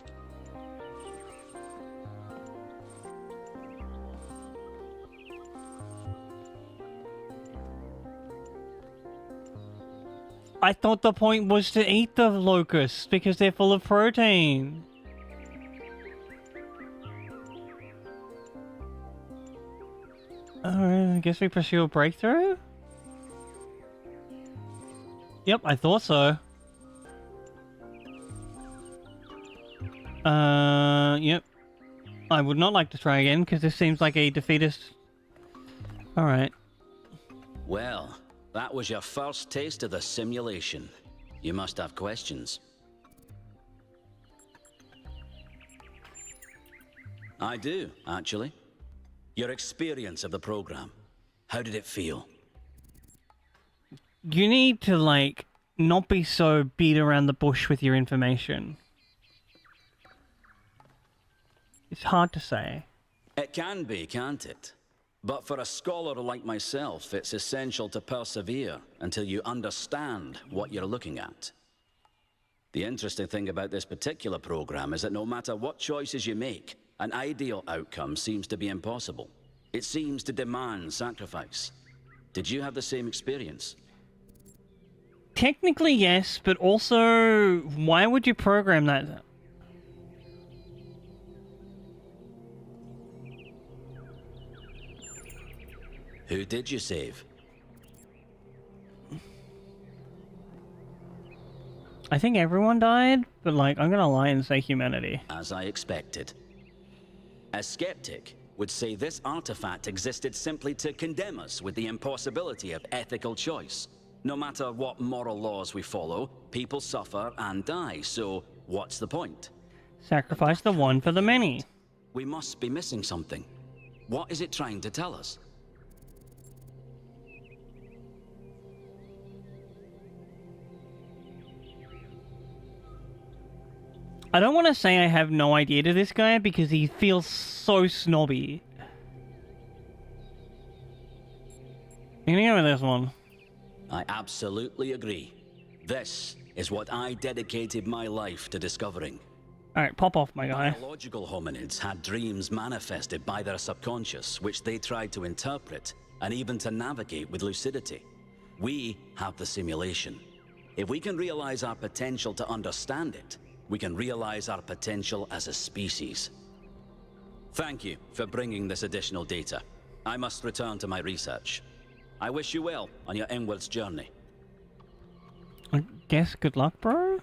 I thought the point was to eat the locusts because they're full of protein. I guess we pursue a breakthrough? Yep, I thought so. Yep. I would not like to try again, because this seems like a defeatist... Alright. Well, that was your first taste of the simulation. You must have questions. I do, actually. Your experience of the program. How did it feel? You need to, like, not be so beat around the bush with your information. It's hard to say. It can be, can't it? But for a scholar like myself, it's essential to persevere until you understand what you're looking at. The interesting thing about this particular program is that no matter what choices you make, an ideal outcome seems to be impossible. It seems to demand sacrifice. Did you have the same experience? Technically, yes, but also, why would you program that? Who did you save? I think everyone died, but like, I'm gonna lie and say humanity. As I expected. A skeptic would say this artifact existed simply to condemn us with the impossibility of ethical choice. No matter what moral laws we follow, people suffer and die, so what's the point? Sacrifice the one for the many. We must be missing something. What is it trying to tell us? I don't want to say I have no idea to this guy because he feels so snobby. I'm gonna go with this one. I absolutely agree. This is what I dedicated my life to discovering. Alright, pop off, my guy. Biological hominids had dreams manifested by their subconscious, which they tried to interpret and even to navigate with lucidity. We have the simulation. If we can realize our potential to understand it, we can realize our potential as a species. Thank you for bringing this additional data. I must return to my research. I wish you well on your inwards journey. I guess good luck, bro?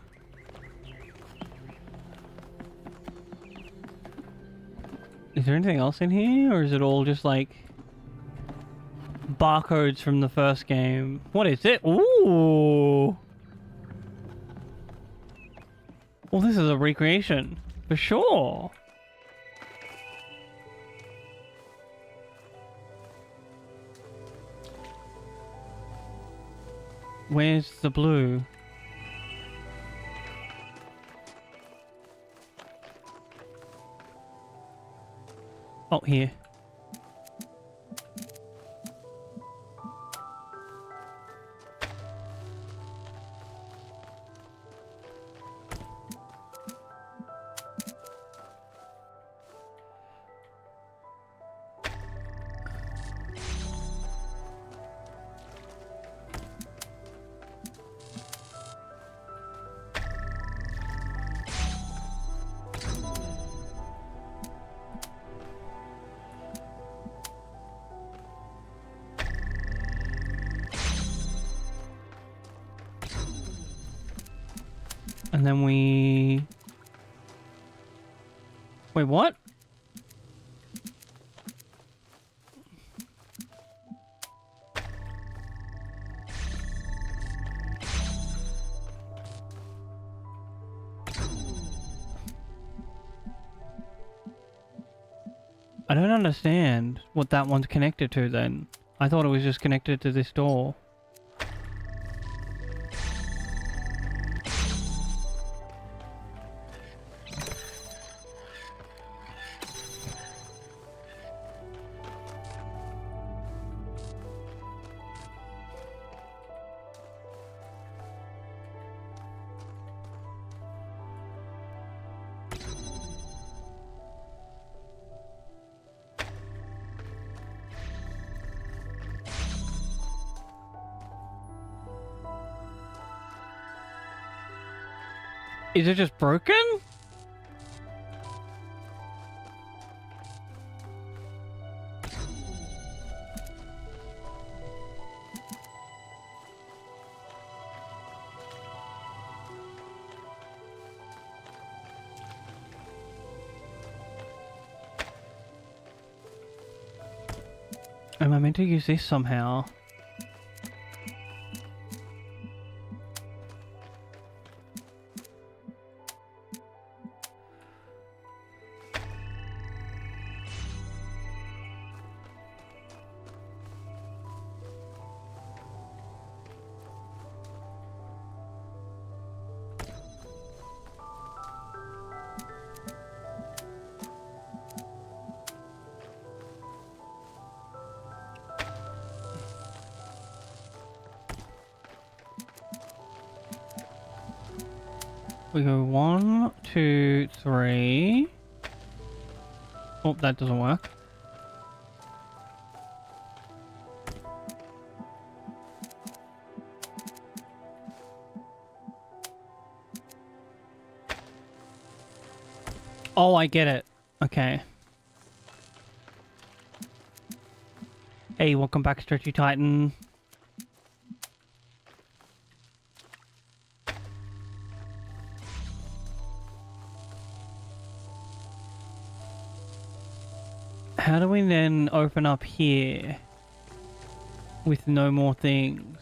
Is there anything else in here, or is it all just like barcodes from the first game? What is it? Ooh! Well, this is a recreation, for sure. Where's the blue? Oh, here. And then we... Wait, what? I don't understand what that one's connected to then. I thought it was just connected to this door. Is it just broken? Am I meant to use this somehow? We go 1, 2, 3. Oh, that doesn't work. Oh, I get it. Okay. Hey, welcome back, Stretchy Titan. How do we then open up here with no more things?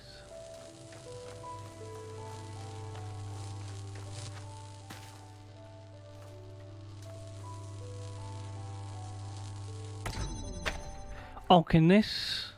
Oh, can this...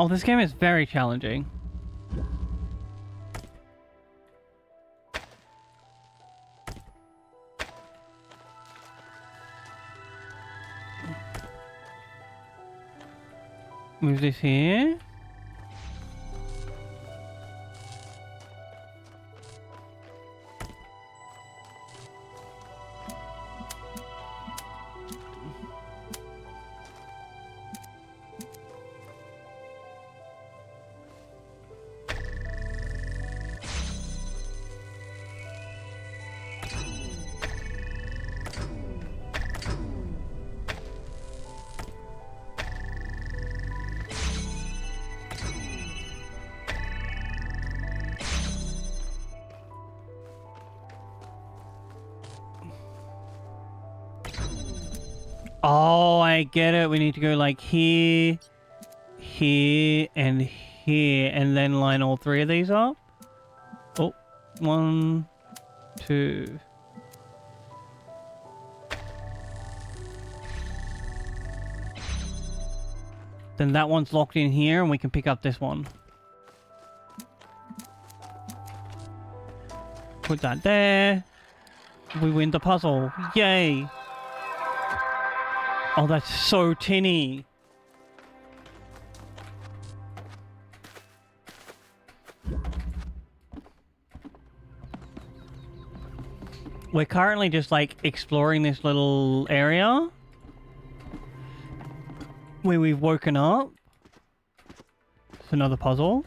Oh, this game is very challenging. Move this here. Oh, I get it. We need to go like here, here, and here, and then line all three of these up. Oh, 1, 2. Then that one's locked in here, and we can pick up this one. Put that there. We win the puzzle. Yay! Oh, that's so tinny. We're currently just like exploring this little area where we've woken up. It's another puzzle.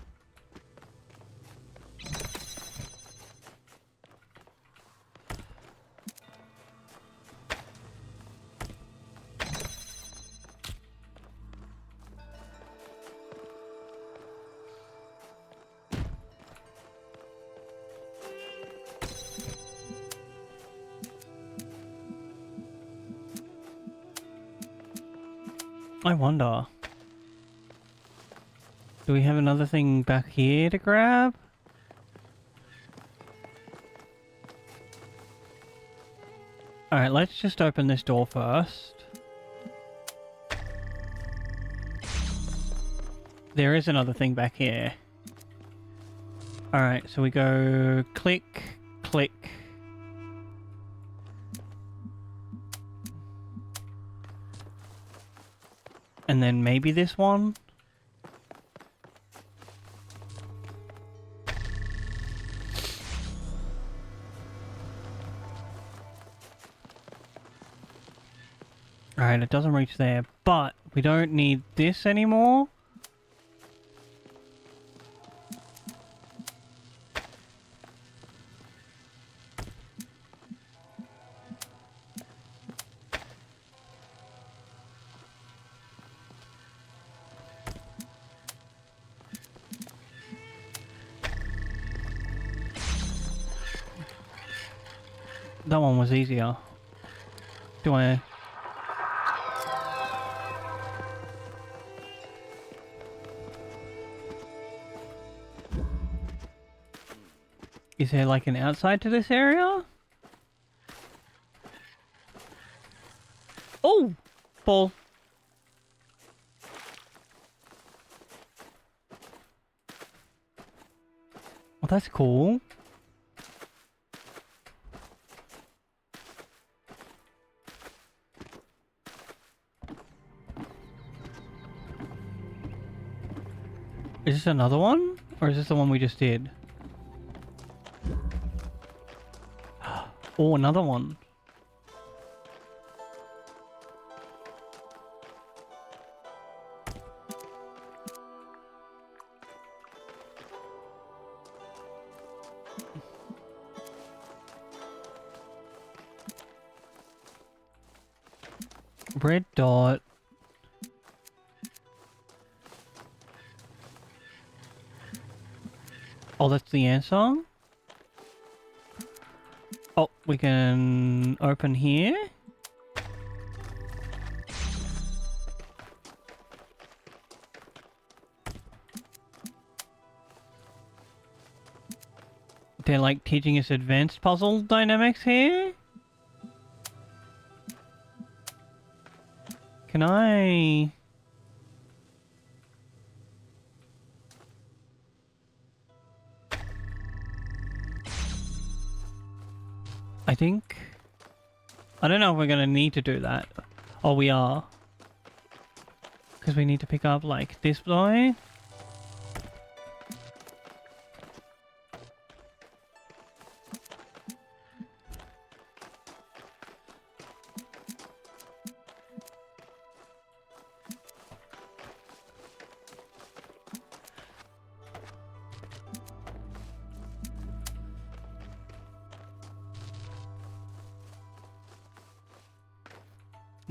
I wonder. Do we have another thing back here to grab? Alright, let's just open this door first. There is another thing back here. Alright, so we go click, click. And then maybe this one? Alright, it doesn't reach there, but we don't need this anymore. That one was easier. Do I... Is there like an outside to this area? Oh! Ball. Well, that's cool. Is this another one? Or is this the one we just did? Oh, another one. Red dot. Oh, that's the answer? Oh, we can open here. They're like teaching us advanced puzzle dynamics here. Can I... I think... I don't know if we're gonna need to do that. Oh, we are. Because we need to pick up, like, this guy.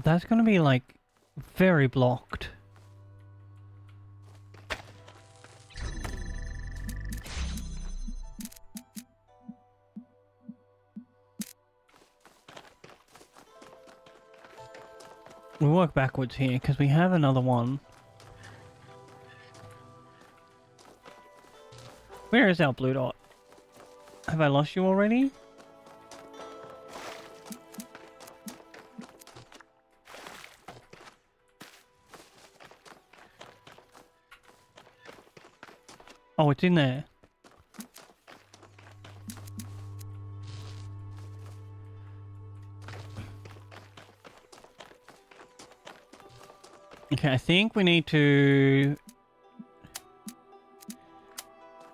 That's gonna be, like, very blocked. We'll work backwards here, because we have another one. Where is our blue dot? Have I lost you already? Oh, it's in there. Okay, I think we need to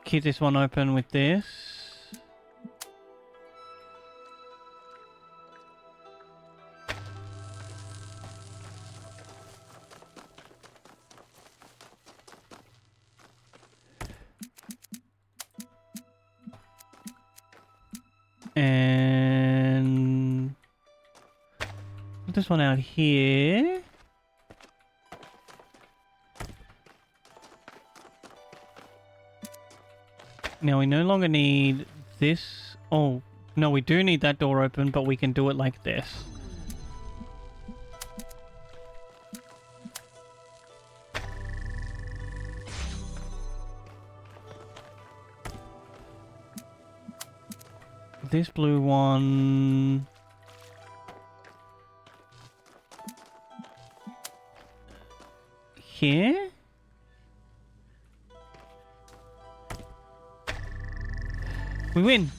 keep this one open with this. And put this one out here. Now we no longer need this. Oh, no, we do need that door open, but we can do it like this. This blue one... here? We win!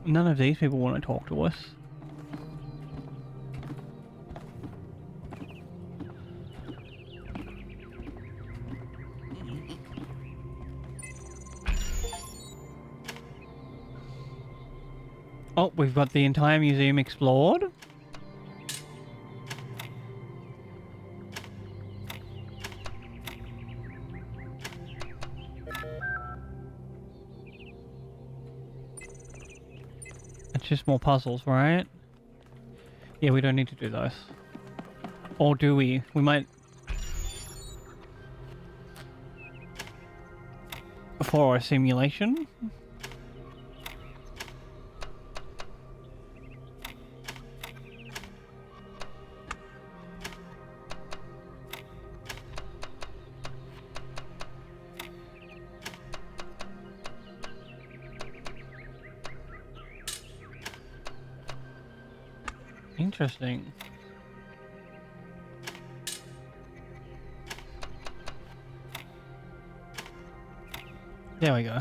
None of these people want to talk to us. Oh, we've got the entire museum explored. It's just more puzzles, right? Yeah, we don't need to do those. Or do we? We might... for a simulation? Interesting. There we go.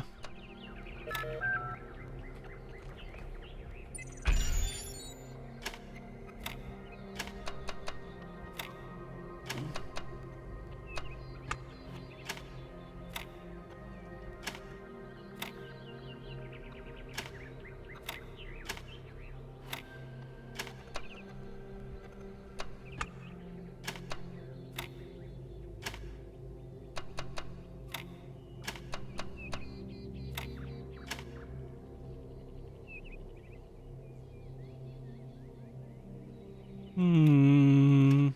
Hmm.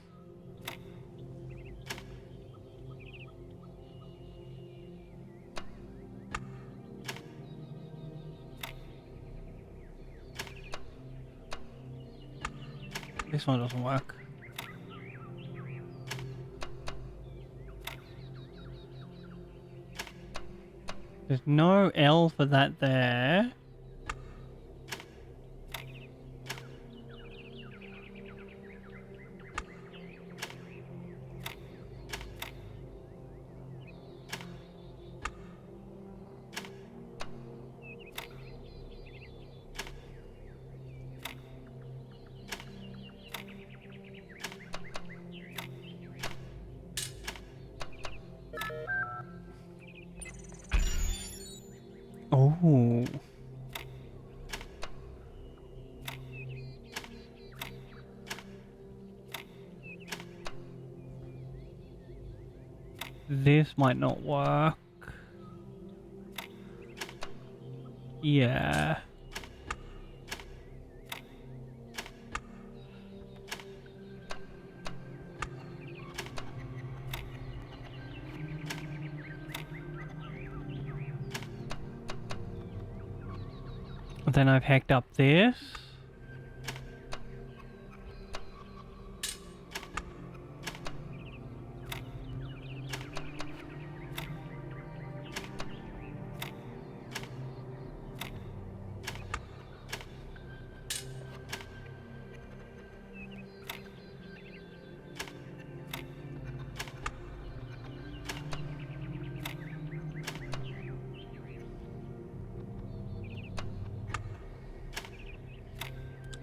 This one doesn't work. There's no L for that there. Oh. This might not work. Yeah. Then I've hacked up this.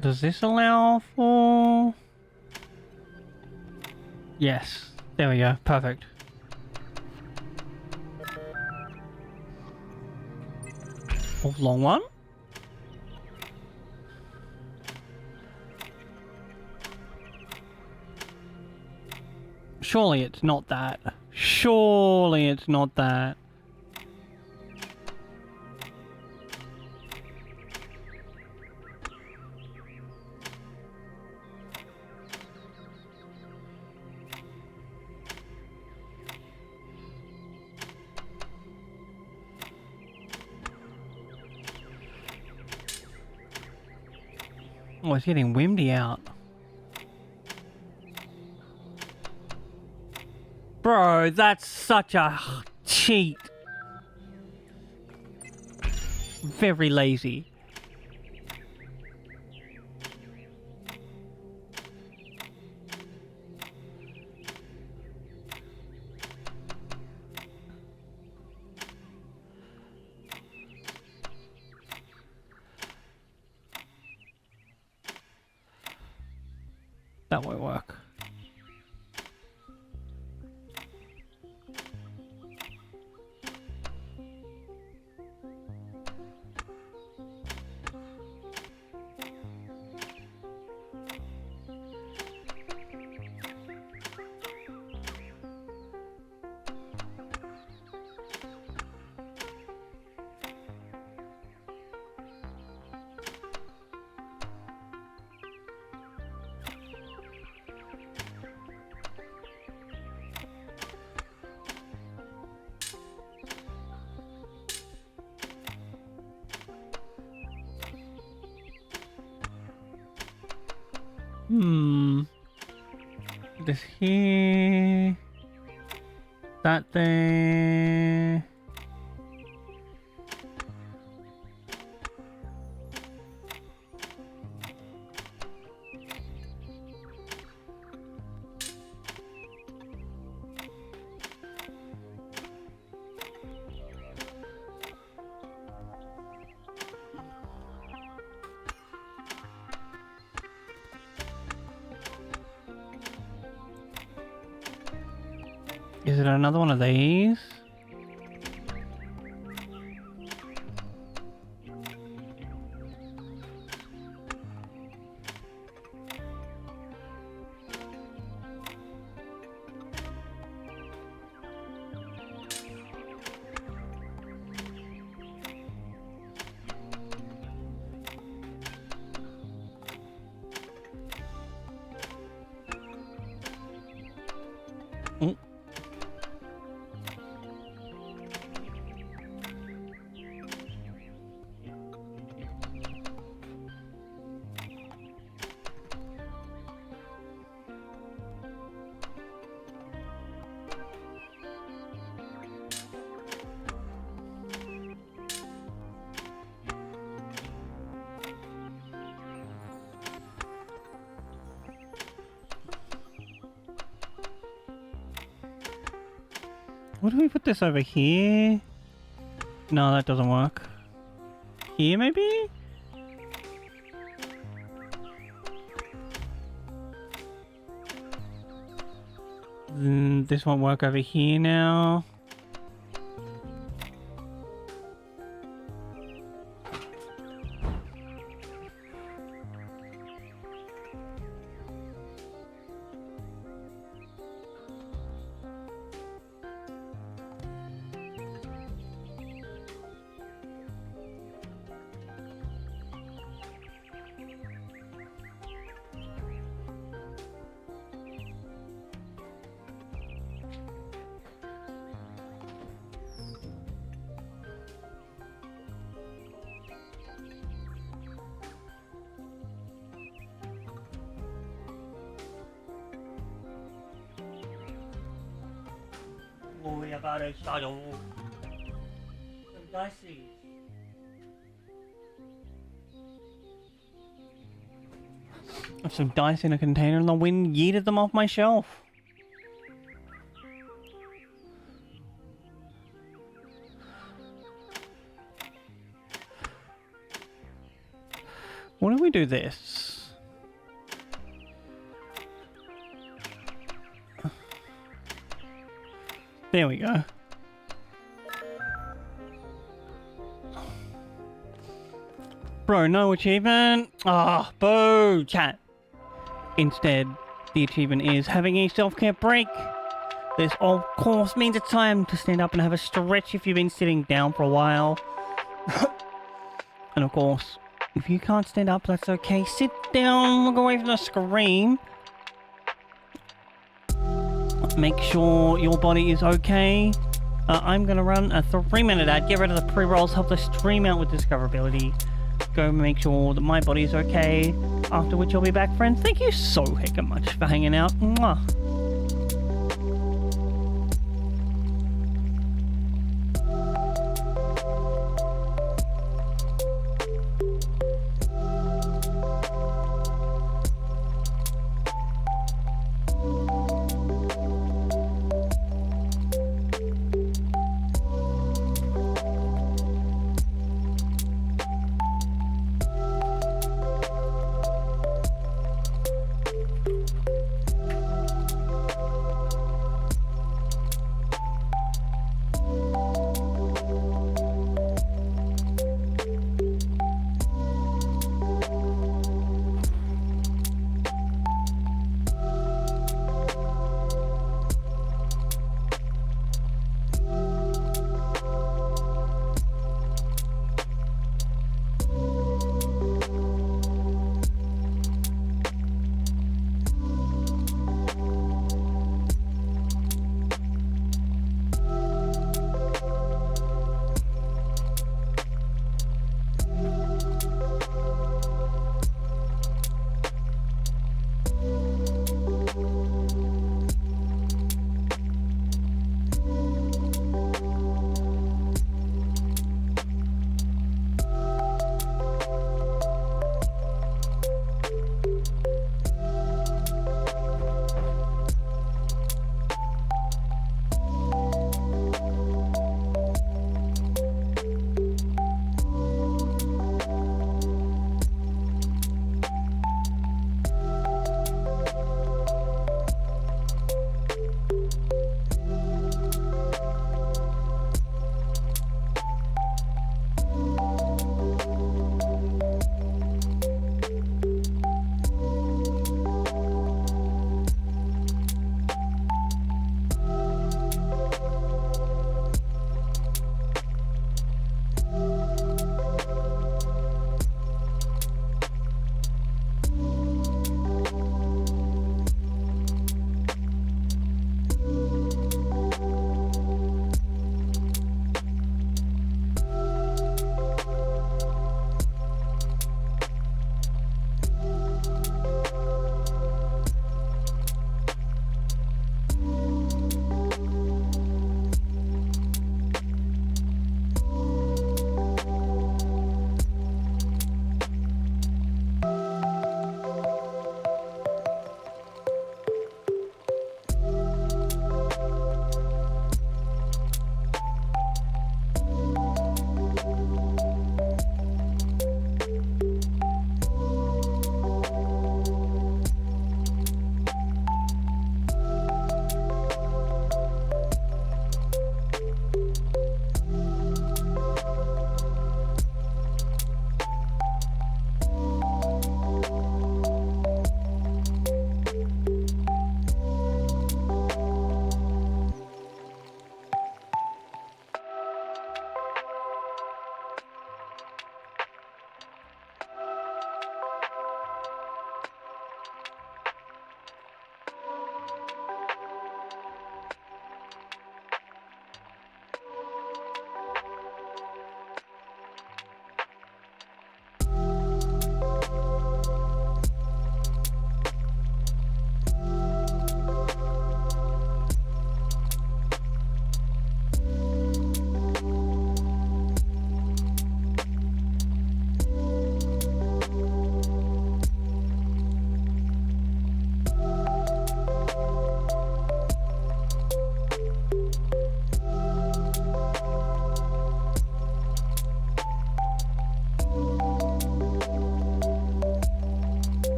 Does this allow for... Yes. There we go. Perfect. Oh, long one? Surely it's not that. Surely it's not that. Oh, it's getting windy out. Bro, that's such a cheat. Very lazy. That won't work. This here. That there. Is it another one of these? What do we put this over here? No, that doesn't work. Here, maybe? This won't work over here now. Worry about it, Shadow. Some dicey. I have some dice in a container and the wind yeeted them off my shelf. Why do we do this? There we go. Bro, no achievement. Ah, boo, chat. Instead, the achievement is having a self-care break. This, of course, means it's time to stand up and have a stretch if you've been sitting down for a while. And of course, if you can't stand up, that's okay. Sit down, look away from the screen. Make sure your body is okay. I'm gonna run a 3-minute ad. Get rid of the pre-rolls. Help the stream out with discoverability. Go make sure that my body is okay. After which I'll be back, friends. Thank you so heckin' much for hanging out. Mwah.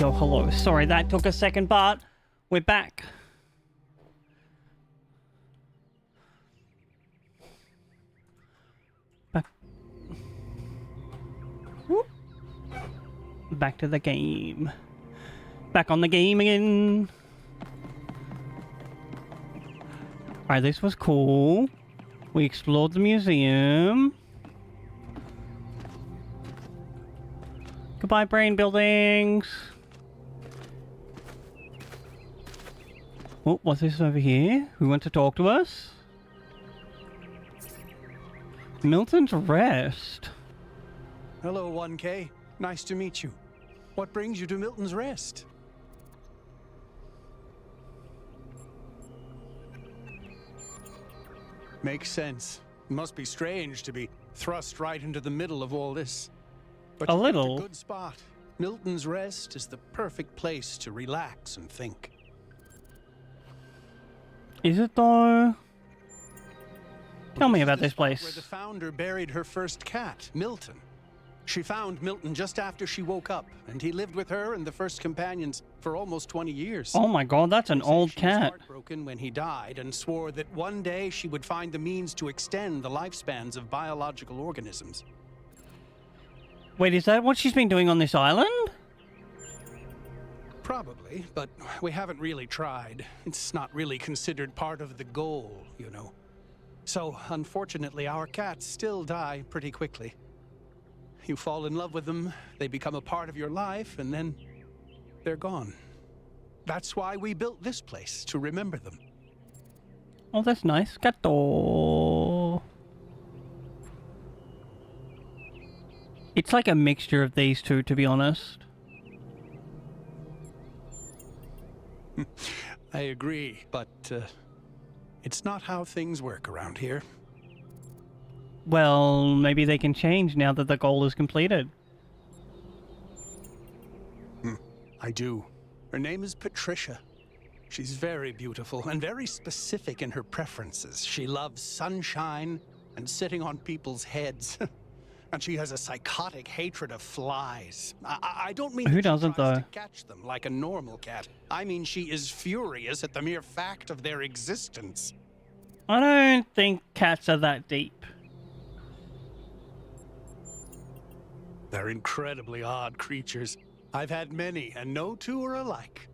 go hello. Sorry, that took a second, but we're back. Whoop. Back to the game. Back on the game again. Alright, this was cool. We explored the museum. Goodbye, brain buildings. Oh, what's this over here? Who wants to talk to us? Milton's Rest. Hello, 1K. Nice to meet you. What brings you to Milton's Rest? Makes sense. It must be strange to be thrust right into the middle of all this. But A you picked little. a good spot. Milton's Rest is the perfect place to relax and think. Is it though? Tell me about this Where place. the founder buried her first cat, Milton. She found Milton just after she woke up, and he lived with her and the first companions for almost 20 years. Oh my god, that's an old cat. Heartbroken when he died and swore that one day she would find the means to extend the lifespans of biological organisms. Wait, is that what she's been doing on this island? Probably, but we haven't really tried. It's not really considered part of the goal, you know. So, unfortunately, our cats still die pretty quickly. You fall in love with them, they become a part of your life, and then they're gone. That's why we built this place, to remember them. Oh, that's nice. Gato. It's like a mixture of these two, to be honest. I agree, but it's not how things work around here. Well, maybe they can change now that the goal is completed. I do. Her name is Patricia. She's very beautiful and very specific in her preferences. She loves sunshine and sitting on people's heads. And she has a psychotic hatred of flies. I don't mean Who that she doesn't, tries though? to catch them like a normal cat. I mean she is furious at the mere fact of their existence. I don't think cats are that deep. They're incredibly odd creatures. I've had many, and no two are alike.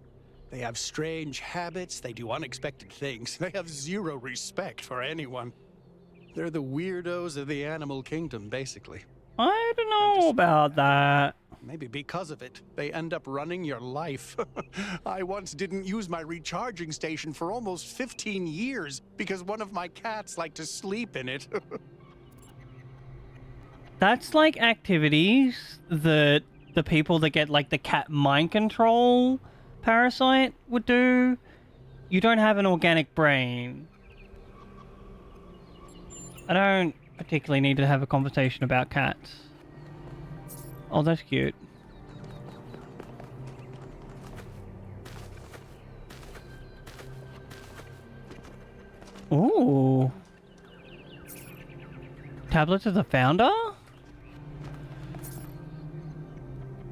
They have strange habits, they do unexpected things, they have zero respect for anyone. They're the weirdos of the animal kingdom, basically. I don't know about that. Maybe because of it, they end up running your life. I once didn't use my recharging station for almost 15 years because one of my cats liked to sleep in it. That's like activities that the people that get like the cat mind control parasite would do. You don't have an organic brain. I don't particularly need to have a conversation about cats. Oh, that's cute. Ooh. Tablets of the founder?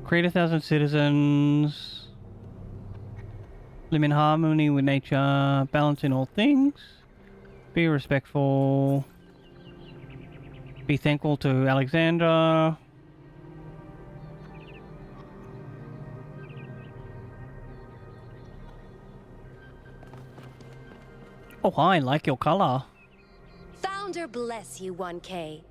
Create 1,000 citizens. Live in harmony with nature. Balance in all things. Be respectful. Be thankful to Alexandra. Oh, I like your color. Founder bless you, 1K.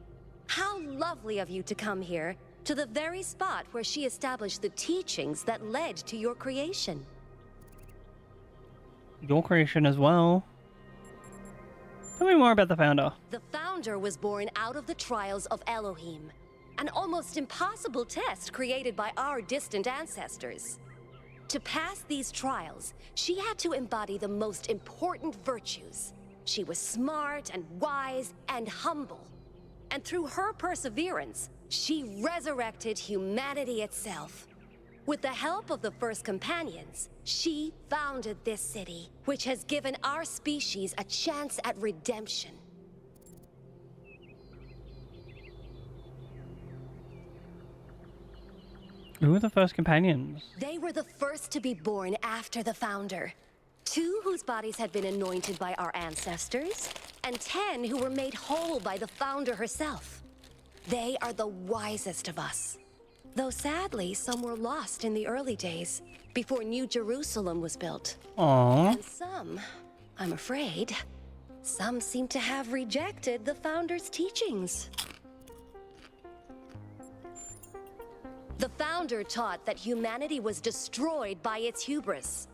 How lovely of you to come here, to the very spot where she established the teachings that led to your creation. Your creation as well. Tell me more about the founder. The founder was born out of the trials of Elohim, an almost impossible test created by our distant ancestors. To pass these trials, she had to embody the most important virtues. She was smart and wise and humble. And through her perseverance, she resurrected humanity itself. With the help of the first companions, she founded this city, which has given our species a chance at redemption. Who were the first companions? They were the first to be born after the Founder. 2 whose bodies had been anointed by our ancestors, and 10 who were made whole by the Founder herself. They are the wisest of us. Though sadly, some were lost in the early days, before New Jerusalem was built. Aww. And some, I'm afraid, some seem to have rejected the Founder's teachings. The Founder taught that humanity was destroyed by its hubris.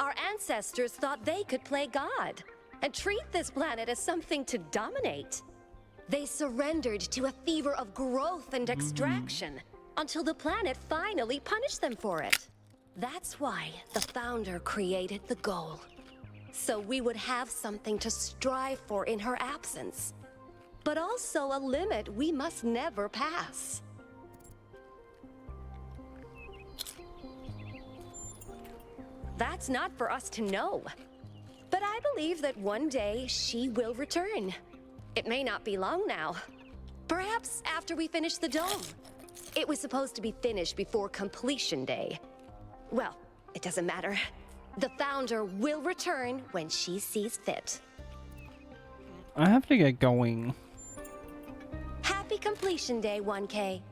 Our ancestors thought they could play God and treat this planet as something to dominate. They surrendered to a fever of growth and extraction until the planet finally punished them for it. That's why the Founder created the goal. So we would have something to strive for in her absence, but also a limit we must never pass. That's not for us to know. But I believe that one day she will return. It may not be long now. Perhaps after we finish the dome. It was supposed to be finished before completion day. Well, it doesn't matter. The Founder will return when she sees fit. I have to get going. Happy completion day, 1K.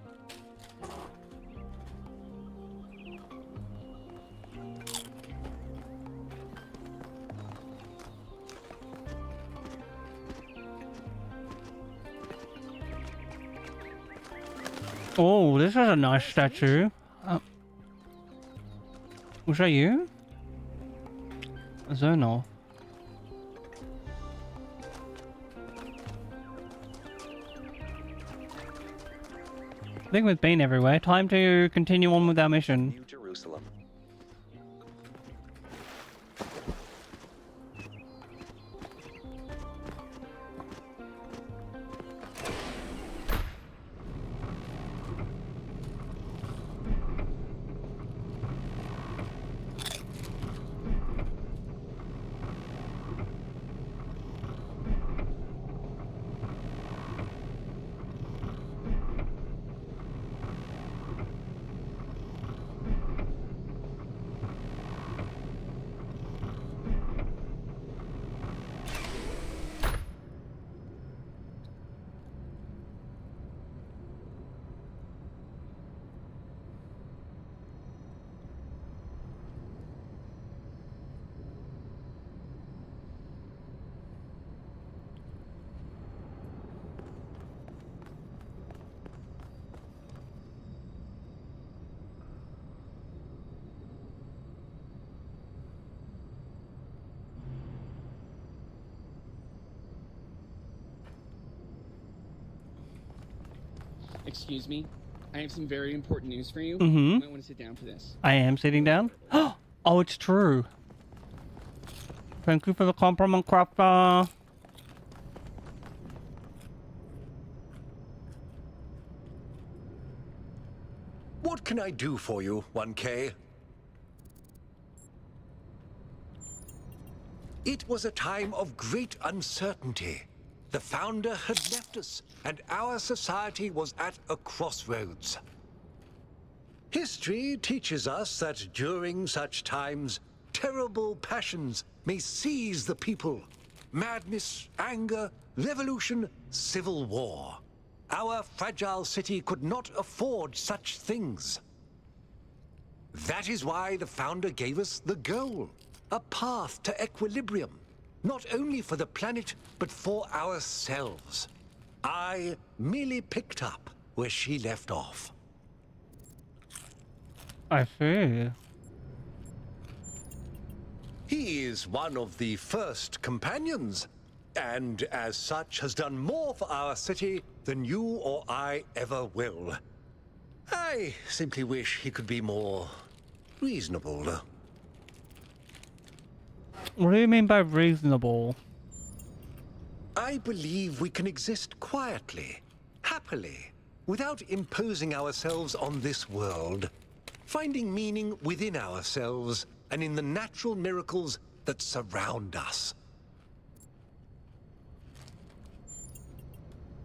Oh, this is a nice statue. Was that you? Zono. I think we've been everywhere. Time to continue on with our mission. New Jerusalem. Excuse me, I have some very important news for you. Mm-hmm. You might want to sit down for this. I am sitting down. Oh, it's true. Thank you for the compliment, Crafter. What can I do for you, 1K? It was a time of great uncertainty. The Founder had left us, and our society was at a crossroads. History teaches us that during such times, terrible passions may seize the people. Madness, anger, revolution, civil war. Our fragile city could not afford such things. That is why the Founder gave us the goal, a path to equilibrium. Not only for the planet, but for ourselves. I merely picked up where she left off. I see. He is one of the first companions, and as such has done more for our city than you or I ever will. I simply wish he could be more reasonable. What do you mean by reasonable? I believe we can exist quietly, happily, without imposing ourselves on this world, finding meaning within ourselves and in the natural miracles that surround us.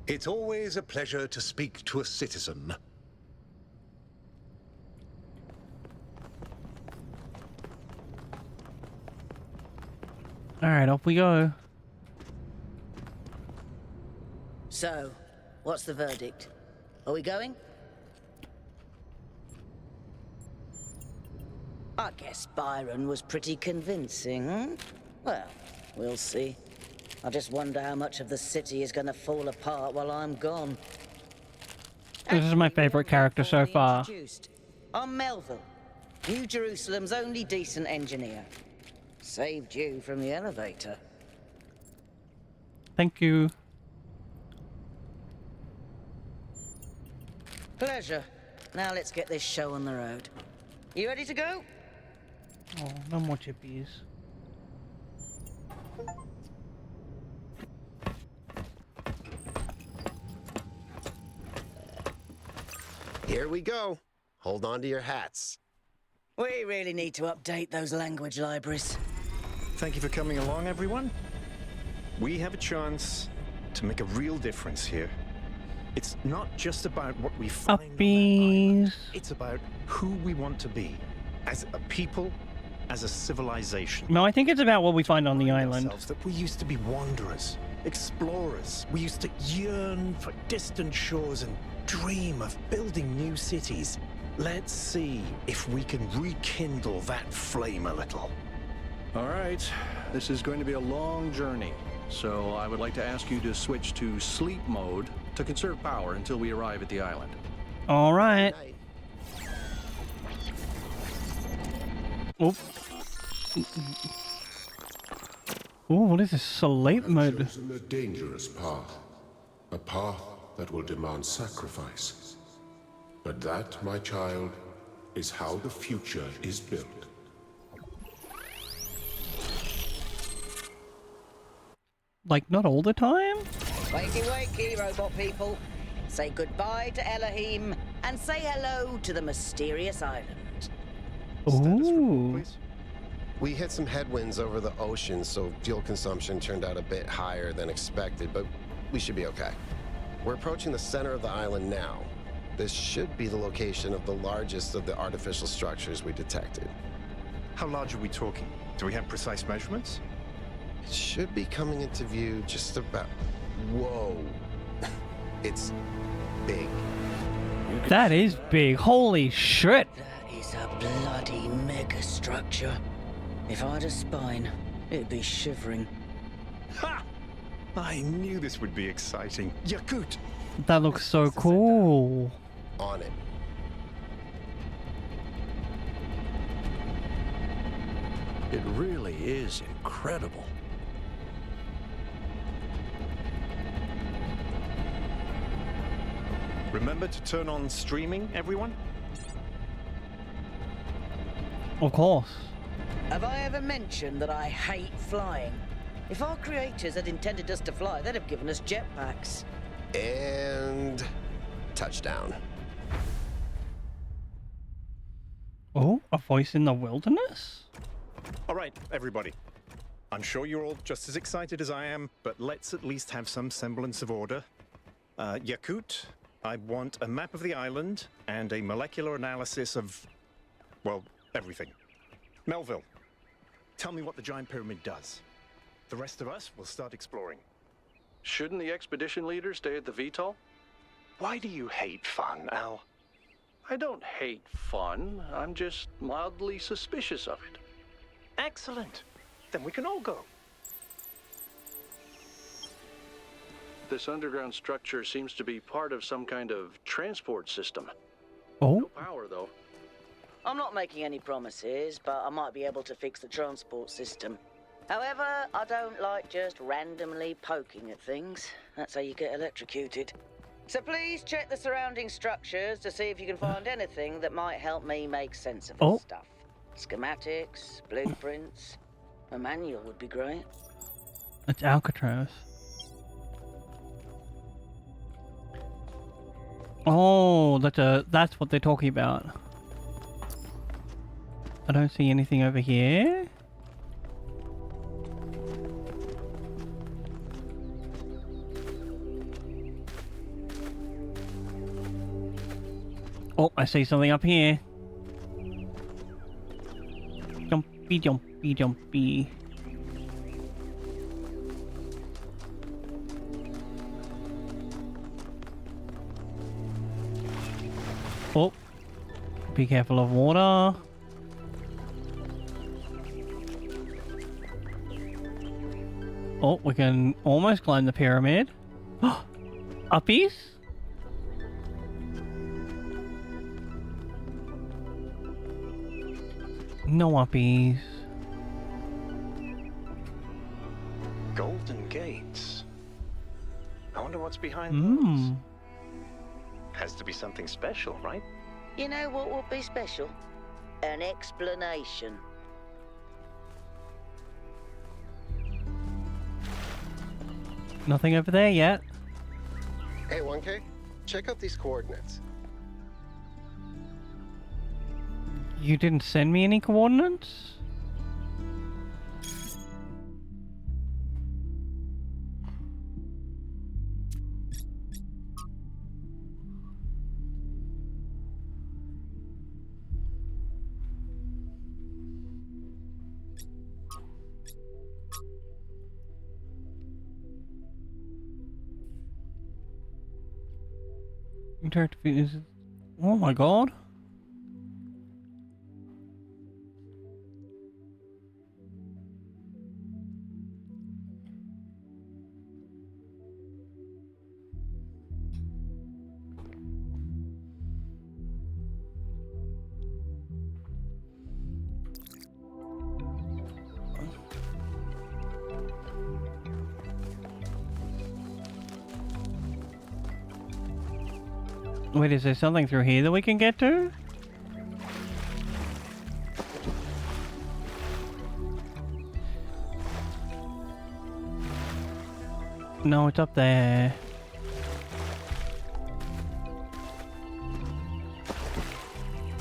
It's always a pleasure to speak to a citizen. Alright, off we go. So, what's the verdict? Are we going? I guess Byron was pretty convincing, hmm? Well, we'll see. I just wonder how much of the city is going to fall apart while I'm gone. This is my favorite character so far. I'm Melville, New Jerusalem's only decent engineer. Saved you from the elevator. Thank you. Pleasure. Now let's get this show on the road. You ready to go? Oh, no more chippies. Here we go. Hold on to your hats. We really need to update those language libraries. Thank you for coming along, everyone. We have a chance to make a real difference here. It's not just about what we find on that island. It's about who we want to be as a people, as a civilization. No, I think it's about what we find on the island. That we used to be wanderers, explorers. We used to yearn for distant shores and dream of building new cities. Let's see if we can rekindle that flame a little. All right, this is going to be a long journey, so I would like to ask you to switch to sleep mode to conserve power until we arrive at the island. All right. Oh. Oh, what is this? Sleep mode? I've chosen a dangerous path. A path that will demand sacrifice. But that, my child, is how the future is built. Like, not all the time? Wakey, wakey, robot people. Say goodbye to Elohim and say hello to the mysterious island. Ooh. We hit some headwinds over the ocean, so fuel consumption turned out a bit higher than expected, but we should be okay. We're approaching the center of the island now. This should be the location of the largest of the artificial structures we detected. How large are we talking? Do we have precise measurements? It should be coming into view just about... Whoa. It's big. That is big. Holy shit. That is a bloody megastructure. If I had a spine, it'd be shivering. Ha! I knew this would be exciting. Yakut! That looks so cool. On it. It really is incredible. Remember to turn on streaming, everyone? Of course. Have I ever mentioned that I hate flying? If our creators had intended us to fly, they'd have given us jetpacks. And... touchdown. Oh, a voice in the wilderness? All right, everybody. I'm sure you're all just as excited as I am, but let's at least have some semblance of order. Yakut, I want a map of the island and a molecular analysis of, well, everything. Melville, tell me what the giant pyramid does. The rest of us will start exploring. Shouldn't the expedition leader stay at the VTOL? Why do you hate fun, Al? I don't hate fun. I'm just mildly suspicious of it. Excellent. Then we can all go. This underground structure seems to be part of some kind of transport system. Oh? No power, though. I'm not making any promises, but I might be able to fix the transport system. However, I don't like just randomly poking at things. That's how you get electrocuted. So please check the surrounding structures to see if you can find anything that might help me make sense of this stuff. Schematics, blueprints, a manual would be great. It's Alcatraz. Oh, that's what they're talking about. I don't see anything over here. Oh, I see something up here. Jumpy, jumpy, jumpy. Be careful of water. Oh, we can almost climb the pyramid. Uppies? No uppies. Golden gates. I wonder what's behind Hmm. those. Has to be something special, right? You know what would be special? An explanation. Nothing over there yet. Hey, 1K, check out these coordinates. You didn't send me any coordinates? Interactive is. Oh my god. Wait, is there something through here that we can get to? No, it's up there.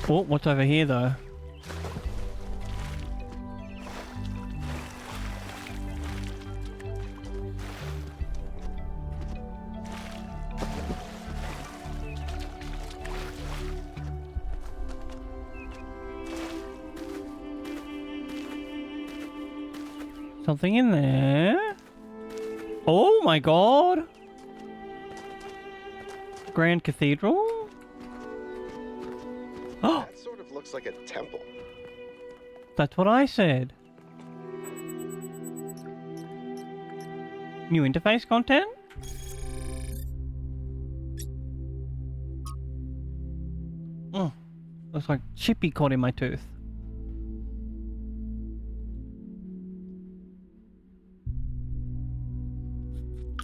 Oh, what's over here though? Something in there? Oh my god! Grand Cathedral? Oh! That sort of looks like a temple. That's what I said. New interface content? Looks like chippy caught in my tooth.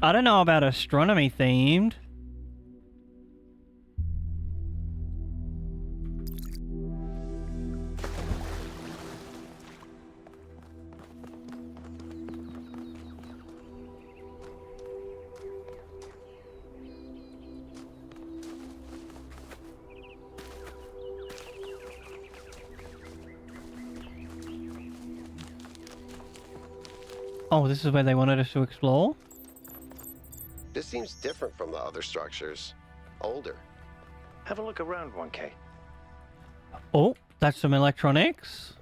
I don't know about astronomy themed. Oh, this is where they wanted us to explore? This seems different from the other structures. Older. Have a look around, 1K. Oh, that's some electronics.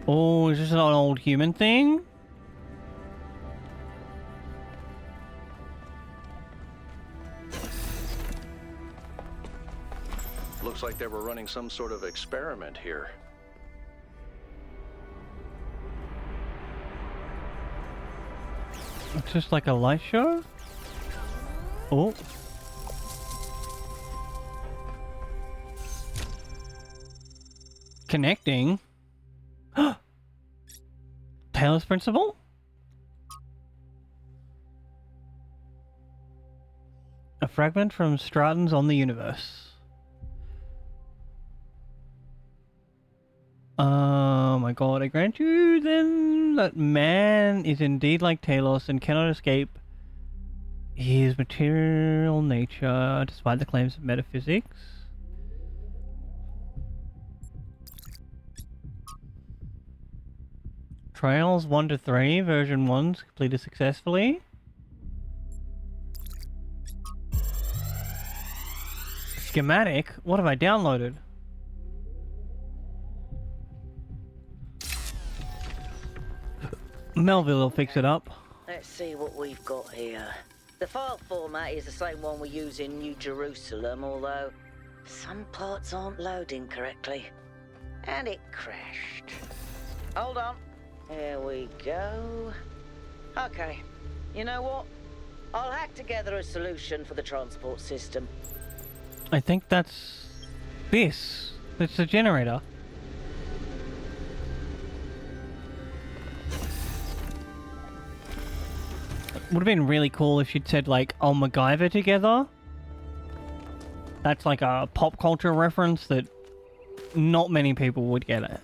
Oh, is this an old human thing? Looks like they were running some sort of experiment here. It's just like a light show? Oh. Connecting? Taylor's Principle? A fragment from Stratton's On the Universe. Oh my god, I grant you then that man is indeed like Talos and cannot escape his material nature despite the claims of metaphysics. Trials 1 to 3, version 1's completed successfully. Schematic? What have I downloaded? Melville will fix it up. Let's see what we've got here. The file format is the same one we use in New Jerusalem, although Some parts aren't loading correctly. And it crashed. Hold on. Here we go. Okay. You know what? I'll hack together a solution for the transport system. I think that's this. It's the generator. Would have been really cool if she'd said like, "I'll MacGyver together." That's like a pop culture reference that not many people would get it.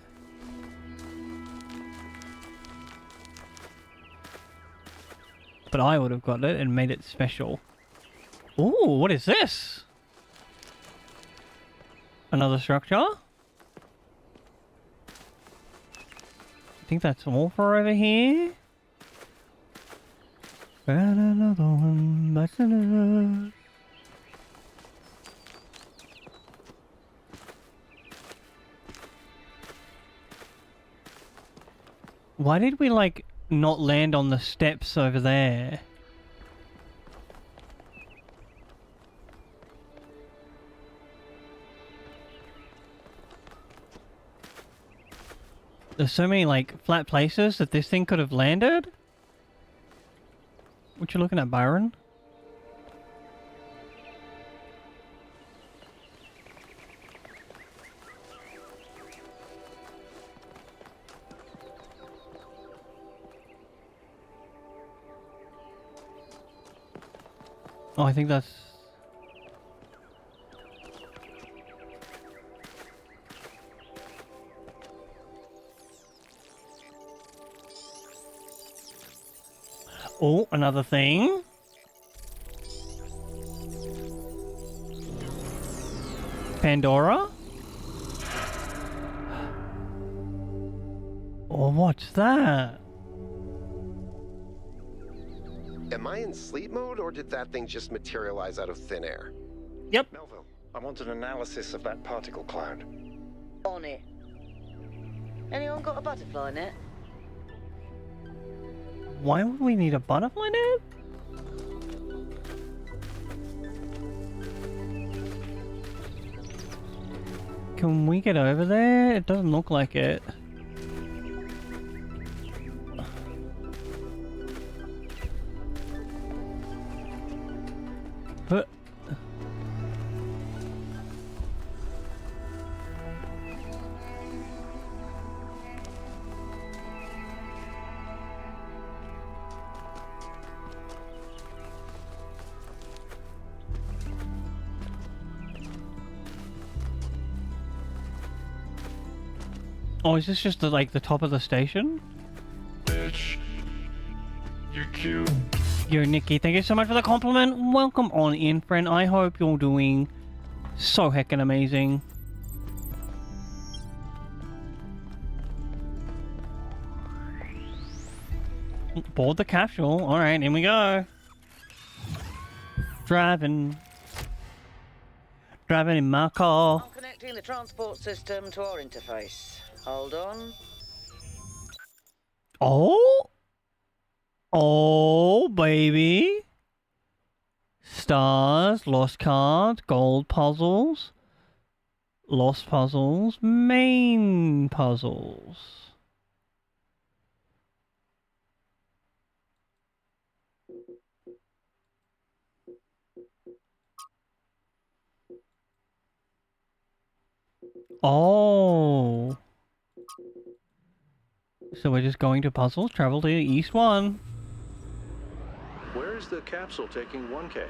But I would have got it and made it special. Ooh, what is this? Another structure? I think that's all for over here. And another one, that's another. Why did we, like, not land on the steps over there? There's so many, like, flat places that this thing could have landed. What you looking at, Byron? Oh, I think that's... Oh, another thing. Pandora? Oh, what's that? Am I in sleep mode, or did that thing just materialize out of thin air? Yep. Melville, I want an analysis of that particle cloud. On it. Anyone got a butterfly net? Why would we need a butterfly net? Can we get over there? It doesn't look like it. But... Oh, is this just the, like, the top of the station? Bitch. You're cute. Yo, Nikki, thank you so much for the compliment. Welcome on in, friend. I hope you're doing so heckin' amazing. Board the capsule. Alright, here we go. Driving in my car. I'm connecting the transport system to our interface. Hold on. Oh? Oh, baby. Stars, lost cards, gold puzzles, lost puzzles, main puzzles. Oh. So we're just going to puzzles, travel to East 1. Where's the capsule taking 1K?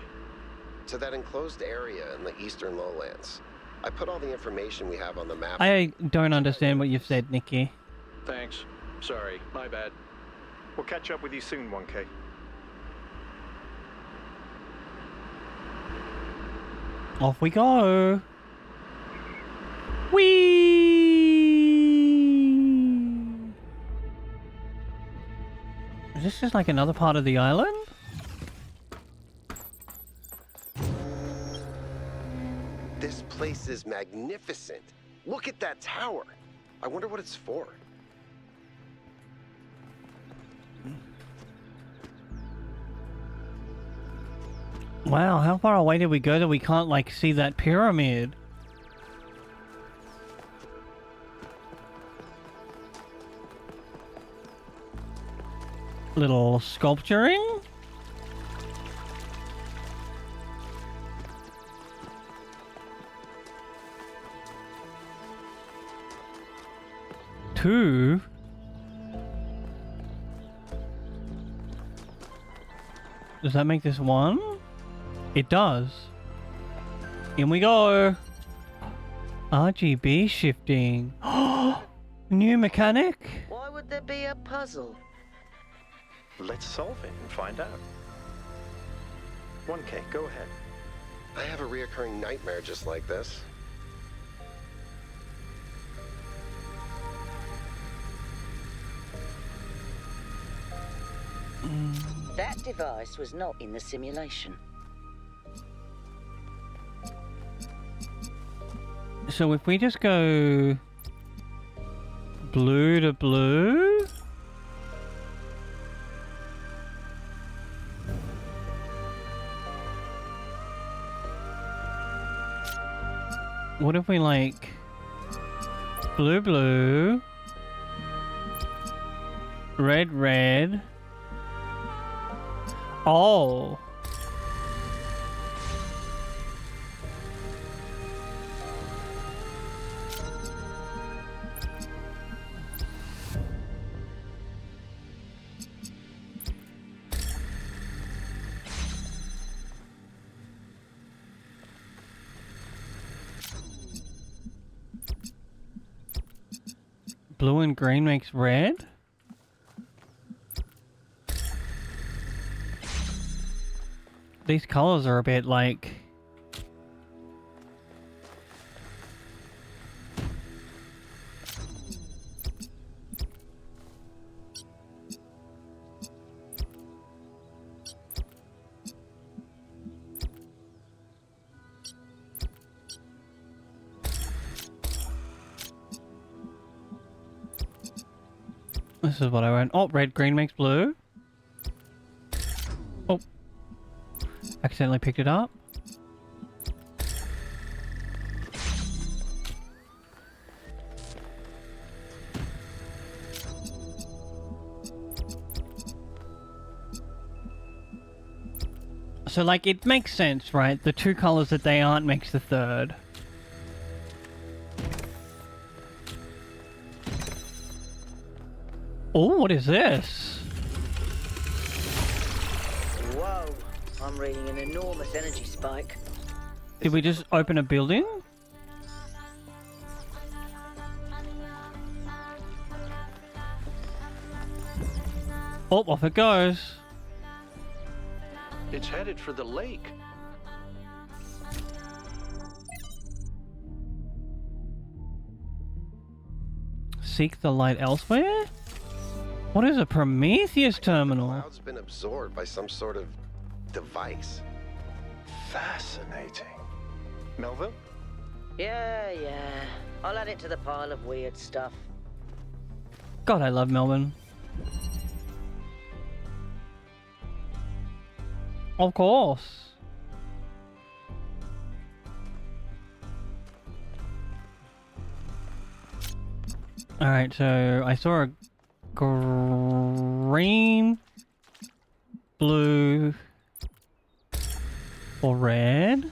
To that enclosed area in the eastern lowlands. I put all the information we have on the map. I don't understand what you've said, Nikki. Thanks. Sorry, my bad. We'll catch up with you soon, 1K. Off we go. Whee! Is this just like another part of the island? This place is magnificent. Look at that tower. I wonder what it's for. Wow, how far away did we go that we can't, like, see that pyramid? little sculpturing. Two. Does that make this one? It does. In we go. RGB shifting. New mechanic? Why would there be a puzzle? Let's solve it and find out. 1K, go ahead. I have a reoccurring nightmare just like this. That device was not in the simulation. So if we just go blue to blue. What if we like blue, blue, red, red. Oh. Blue and green makes red? These colors are a bit like... This is what I went. Oh, red, green makes blue. Oh. Accidentally picked it up. So, like, it makes sense, right? The two colors that they aren't makes the third. Oh, what is this? Whoa, I'm reading an enormous energy spike. Did we just open a building? Oh, off it goes. It's headed for the lake. Seek the light elsewhere? What is a Prometheus terminal? The cloud's been absorbed by some sort of device. Fascinating. Melville? Yeah. I'll add it to the pile of weird stuff. God, I love Melbourne. Of course. Alright, so I saw a green, blue, or red.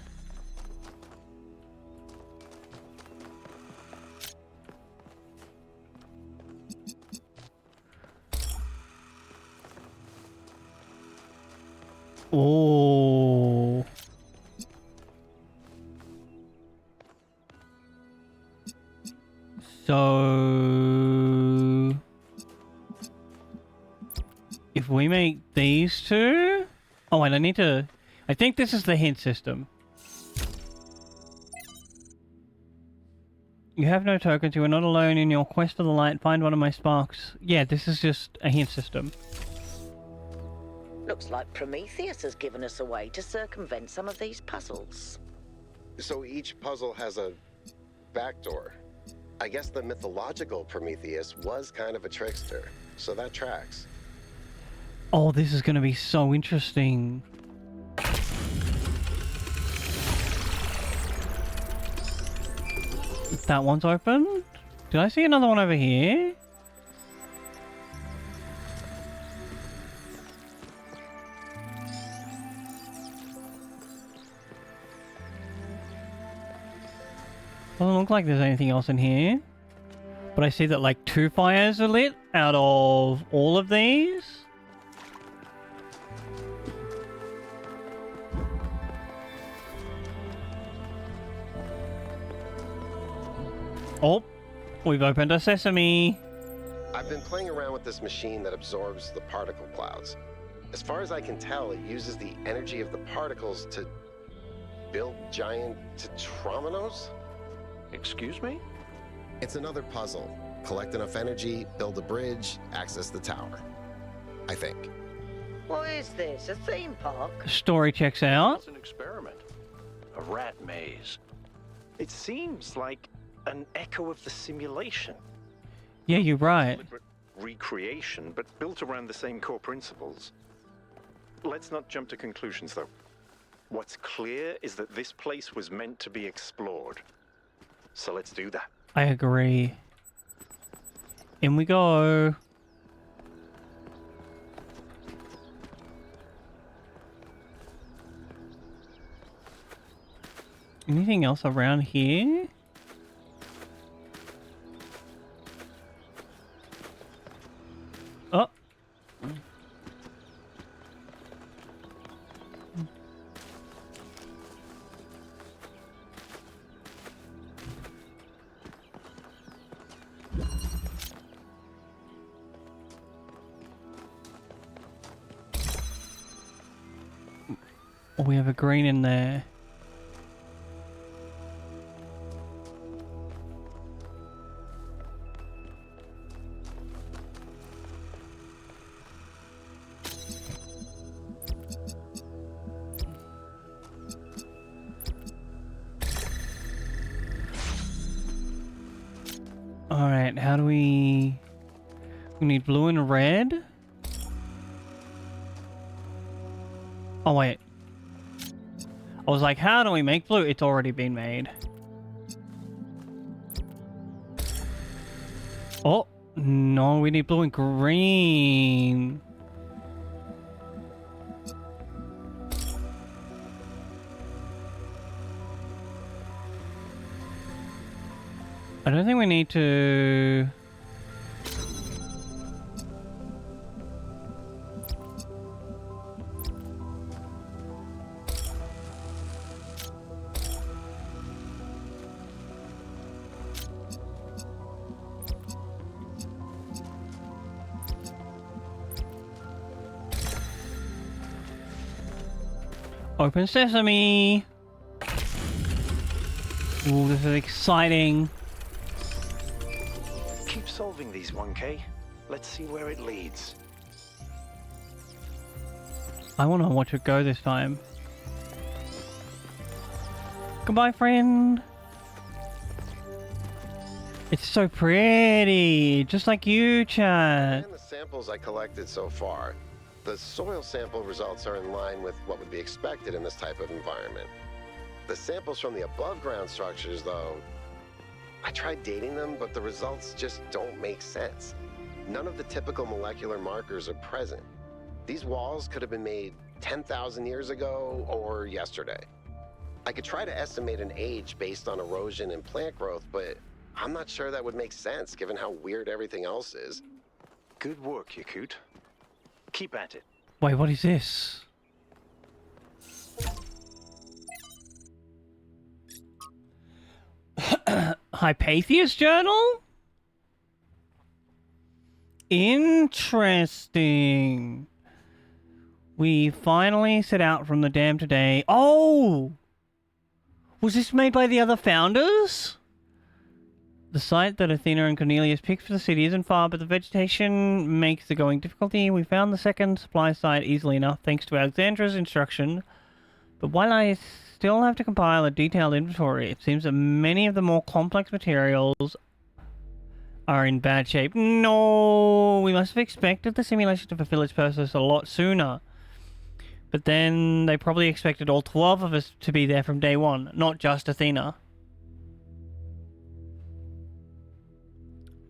Oh. So if we make these two... Oh wait, I need to... I think this is the hint system. You have no tokens, you are not alone in your quest for the light, find one of my sparks. Yeah, this is just a hint system. Looks like Prometheus has given us a way to circumvent some of these puzzles. So each puzzle has a backdoor. I guess the mythological Prometheus was kind of a trickster, so that tracks. Oh, this is going to be so interesting. That one's open. Did I see another one over here? Doesn't look like there's anything else in here. But I see that like 2 fires are lit out of all of these. Oh, we've opened a sesame. I've been playing around with this machine that absorbs the particle clouds. As far as I can tell, it uses the energy of the particles to build giant tetrominos? Excuse me? It's another puzzle. Collect enough energy, build a bridge, access the tower. I think. What is this? A theme park? Story checks out. It's an experiment. A rat maze. It seems like an echo of the simulation. Yeah, you're right. Deliberate recreation, but built around the same core principles. Let's not jump to conclusions, though. What's clear is that this place was meant to be explored. So let's do that. I agree. In we go. Anything else around here? Oh. Oh, we have a green in there. Alright, how do we need blue and red? Oh wait. I was like, how do we make blue? It's already been made. Oh, no, we need blue and green. I don't think we need to... Open sesame! Ooh, this is exciting. Keep solving these, 1K. Let's see where it leads. I want to watch it go this time. Goodbye, friend. It's so pretty, just like you, chat. And the samples I collected so far, the soil sample results are in line with what would be expected in this type of environment. The samples from the above-ground structures, though, I tried dating them, but the results just don't make sense. None of the typical molecular markers are present. These walls could have been made 10,000 years ago or yesterday. I could try to estimate an age based on erosion and plant growth, but I'm not sure that would make sense given how weird everything else is. Good work, Yakut. Keep at it. Wait, what is this? Hypathia's journal? Interesting. We finally set out from the dam today. Oh! Was this made by the other founders? The site that Athena and Cornelius picked for the city isn't far, but the vegetation makes the going difficulty. We found the second supply site easily enough, thanks to Alexandra's instruction. But while I still have to compile a detailed inventory, it seems that many of the more complex materials are in bad shape. No! We must have expected the simulation to fulfill its purpose a lot sooner. But then they probably expected all 12 of us to be there from day one, not just Athena.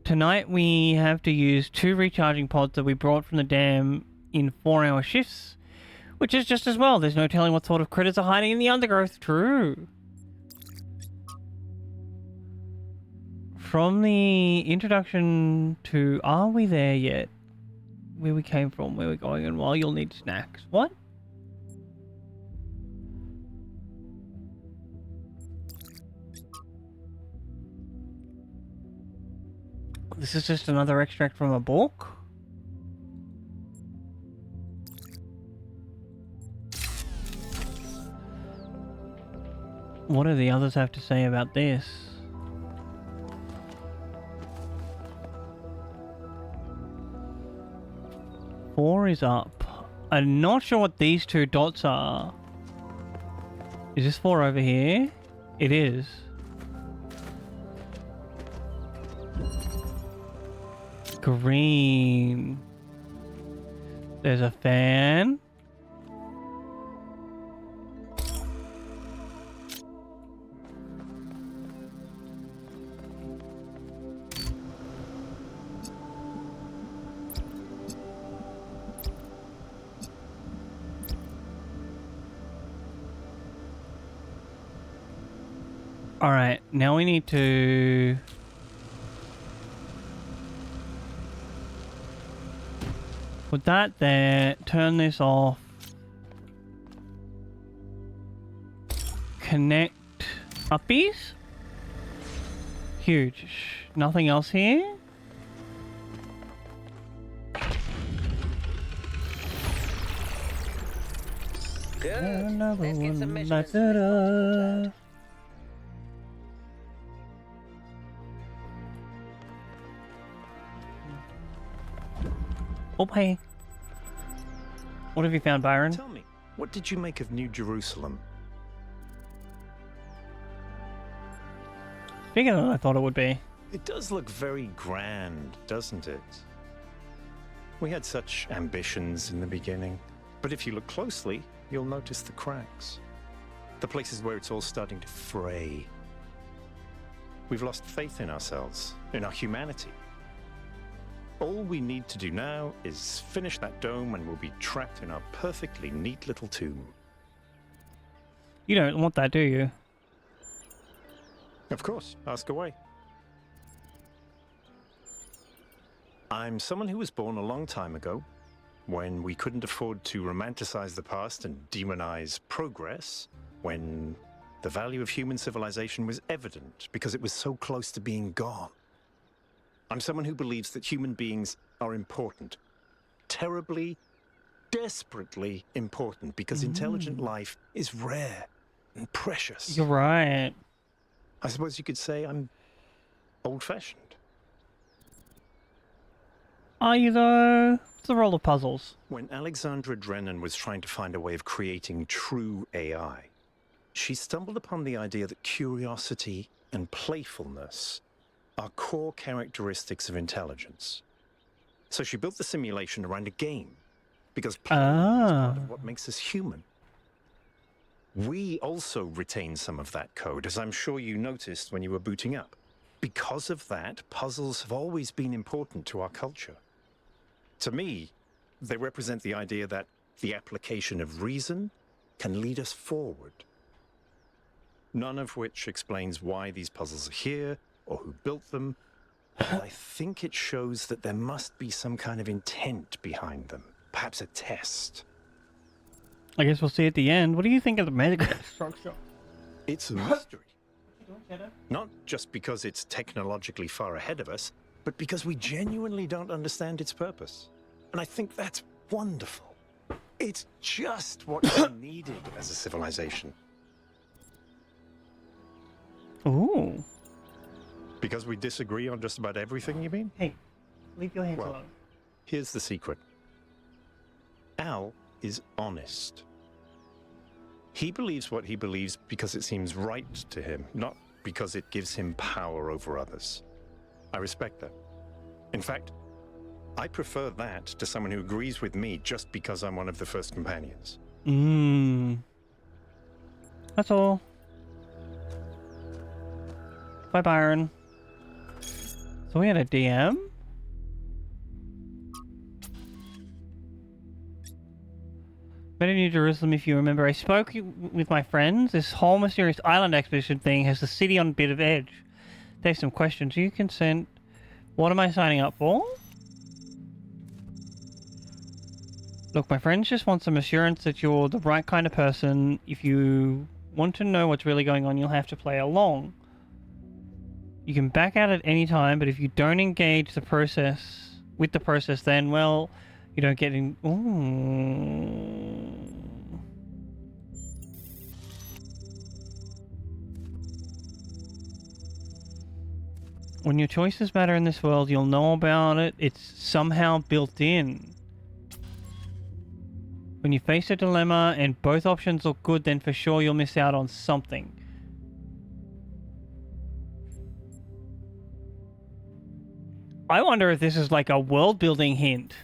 Tonight we have to use 2 recharging pods that we brought from the dam in 4-hour shifts, which is just as well. There's no telling what sort of critters are hiding in the undergrowth. True. from the introduction to Are We There Yet? Where we came from, where we're going, and why you'll need snacks. What? This is just another extract from a book? What do the others have to say about this? Four is up. I'm not sure what these two dots are. Is this 4 over here? It is. Green. There's a fan. Alright, now we need to... put that there, turn this off. Connect uppies? Huge. Nothing else here? Good. Another Let's get some one. measurements. Da-da-da. Oh, hey. What have you found, Byron? Tell me, what did you make of New Jerusalem? Bigger than I thought it would be. It does look very grand, doesn't it? We had such ambitions in the beginning, but if you look closely, you'll notice the cracks. The places where it's all starting to fray. We've lost faith in ourselves, in our humanity. All we need to do now is finish that dome and we'll be trapped in our perfectly neat little tomb. You don't want that, do you? Of course, ask away. I'm someone who was born a long time ago, when we couldn't afford to romanticize the past and demonize progress, when the value of human civilization was evident because it was so close to being gone. I'm someone who believes that human beings are important. Terribly, desperately important, because intelligent life is rare and precious. You're right. I suppose you could say I'm old-fashioned. Are you, though? It's a roll of puzzles. When Alexandra Drennan was trying to find a way of creating true AI, she stumbled upon the idea that curiosity and playfulness are core characteristics of intelligence. So she built the simulation around a game, because play is part of what makes us human. We also retain some of that code, as I'm sure you noticed when you were booting up. Because of that, puzzles have always been important to our culture. To me, they represent the idea that the application of reason can lead us forward. None of which explains why these puzzles are here, or who built them, but I think it shows that there must be some kind of intent behind them. Perhaps a test. I guess we'll see at the end. What do you think of the medical structure? It's a mystery. Not just because it's technologically far ahead of us, but because we genuinely don't understand its purpose. And I think that's wonderful. It's just what we needed as a civilization. Ooh. Because we disagree on just about everything, you mean? Hey, leave your hands Well, alone. here's the secret. Al is honest. He believes what he believes because it seems right to him, not because it gives him power over others. I respect that. In fact, I prefer that to someone who agrees with me just because I'm one of the first companions. That's all. Bye, Byron. So we had a DM? Met in New Jerusalem, if you remember. I spoke with my friends. This whole mysterious island expedition thing has the city on a bit of edge. There's some questions. You consent. What am I signing up for? Look, my friends just want some assurance that you're the right kind of person. If you want to know what's really going on, you'll have to play along. You can back out at any time, but if you don't engage the process with the process, then, well, you don't get in. Ooh. When your choices matter in this world, you'll know about it. It's somehow built in. When you face a dilemma and both options look good, then for sure you'll miss out on something. I wonder if this is like a world-building hint.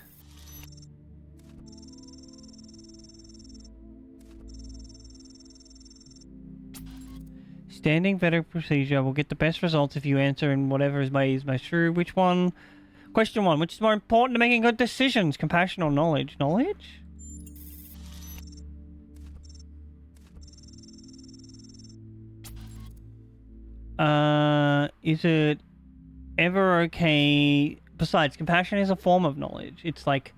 Standing vetting procedure will get the best results if you answer in whatever is most true. Which one? Question 1. Which is more important to making good decisions? Compassion or knowledge? Knowledge? Is it ever okay? Besides, compassion is a form of knowledge. It's like...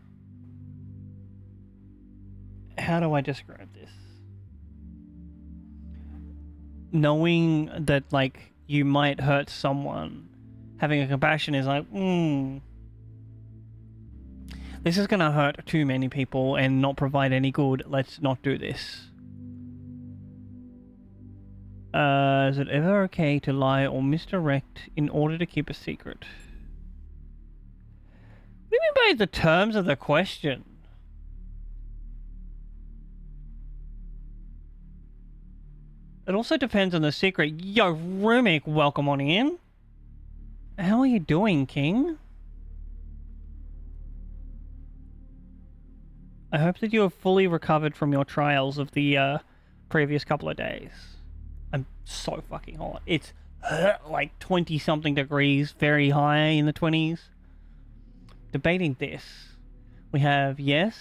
How do I describe this? Knowing that, like, you might hurt someone, having a compassion is like, this is gonna hurt too many people and not provide any good. Let's not do this. Is it ever okay to lie or misdirect in order to keep a secret? What do you mean by the terms of the question? It also depends on the secret. Yo, Rumik, welcome on in. How are you doing, King? I hope that you have fully recovered from your trials of the previous couple of days. I'm so fucking hot. It's like 20-something degrees, very high in the 20s. Debating this. We have yes,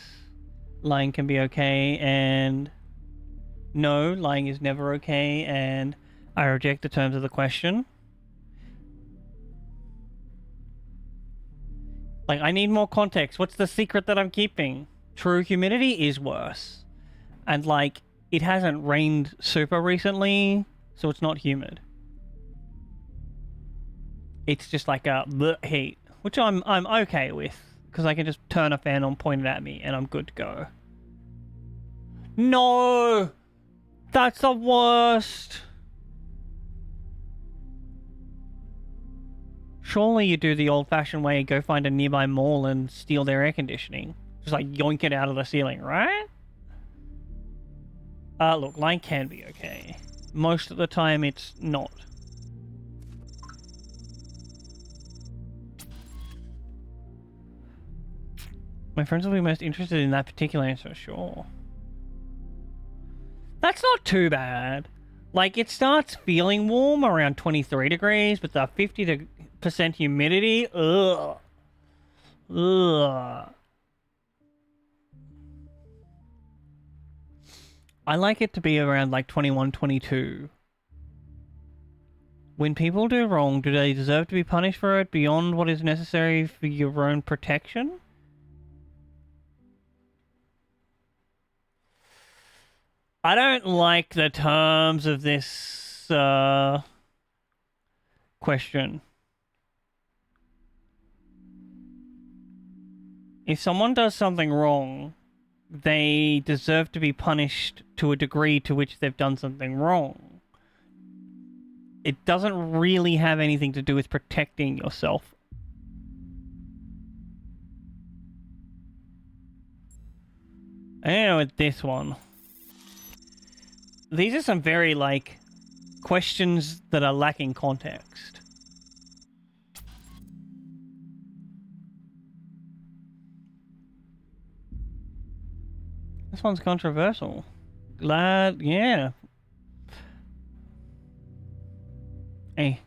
lying can be okay, and no, lying is never okay, and I reject the terms of the question. Like, I need more context. What's the secret that I'm keeping? True humidity is worse. And, like, it hasn't rained super recently, so it's not humid. It's just like a bleh heat, which I'm okay with, because I can just turn a fan on, point it at me, and I'm good to go. No! That's the worst! Surely you do the old-fashioned way and go find a nearby mall and steal their air conditioning. Just like yoink it out of the ceiling, right? Look, lying can be okay. Most of the time it's not. My friends will be most interested in that particular answer, sure. That's not too bad. Like, it starts feeling warm around 23 degrees, but the 50% humidity, ugh. Ugh. I like it to be around like 21, 22. When people do wrong, do they deserve to be punished for it beyond what is necessary for your own protection? I don't like the terms of this question. If someone does something wrong, they deserve to be punished to a degree to which they've done something wrong. It doesn't really have anything to do with protecting yourself. I don't know with this one. These are some very, like, questions that are lacking context. This one's controversial. Glad, yeah. Hey.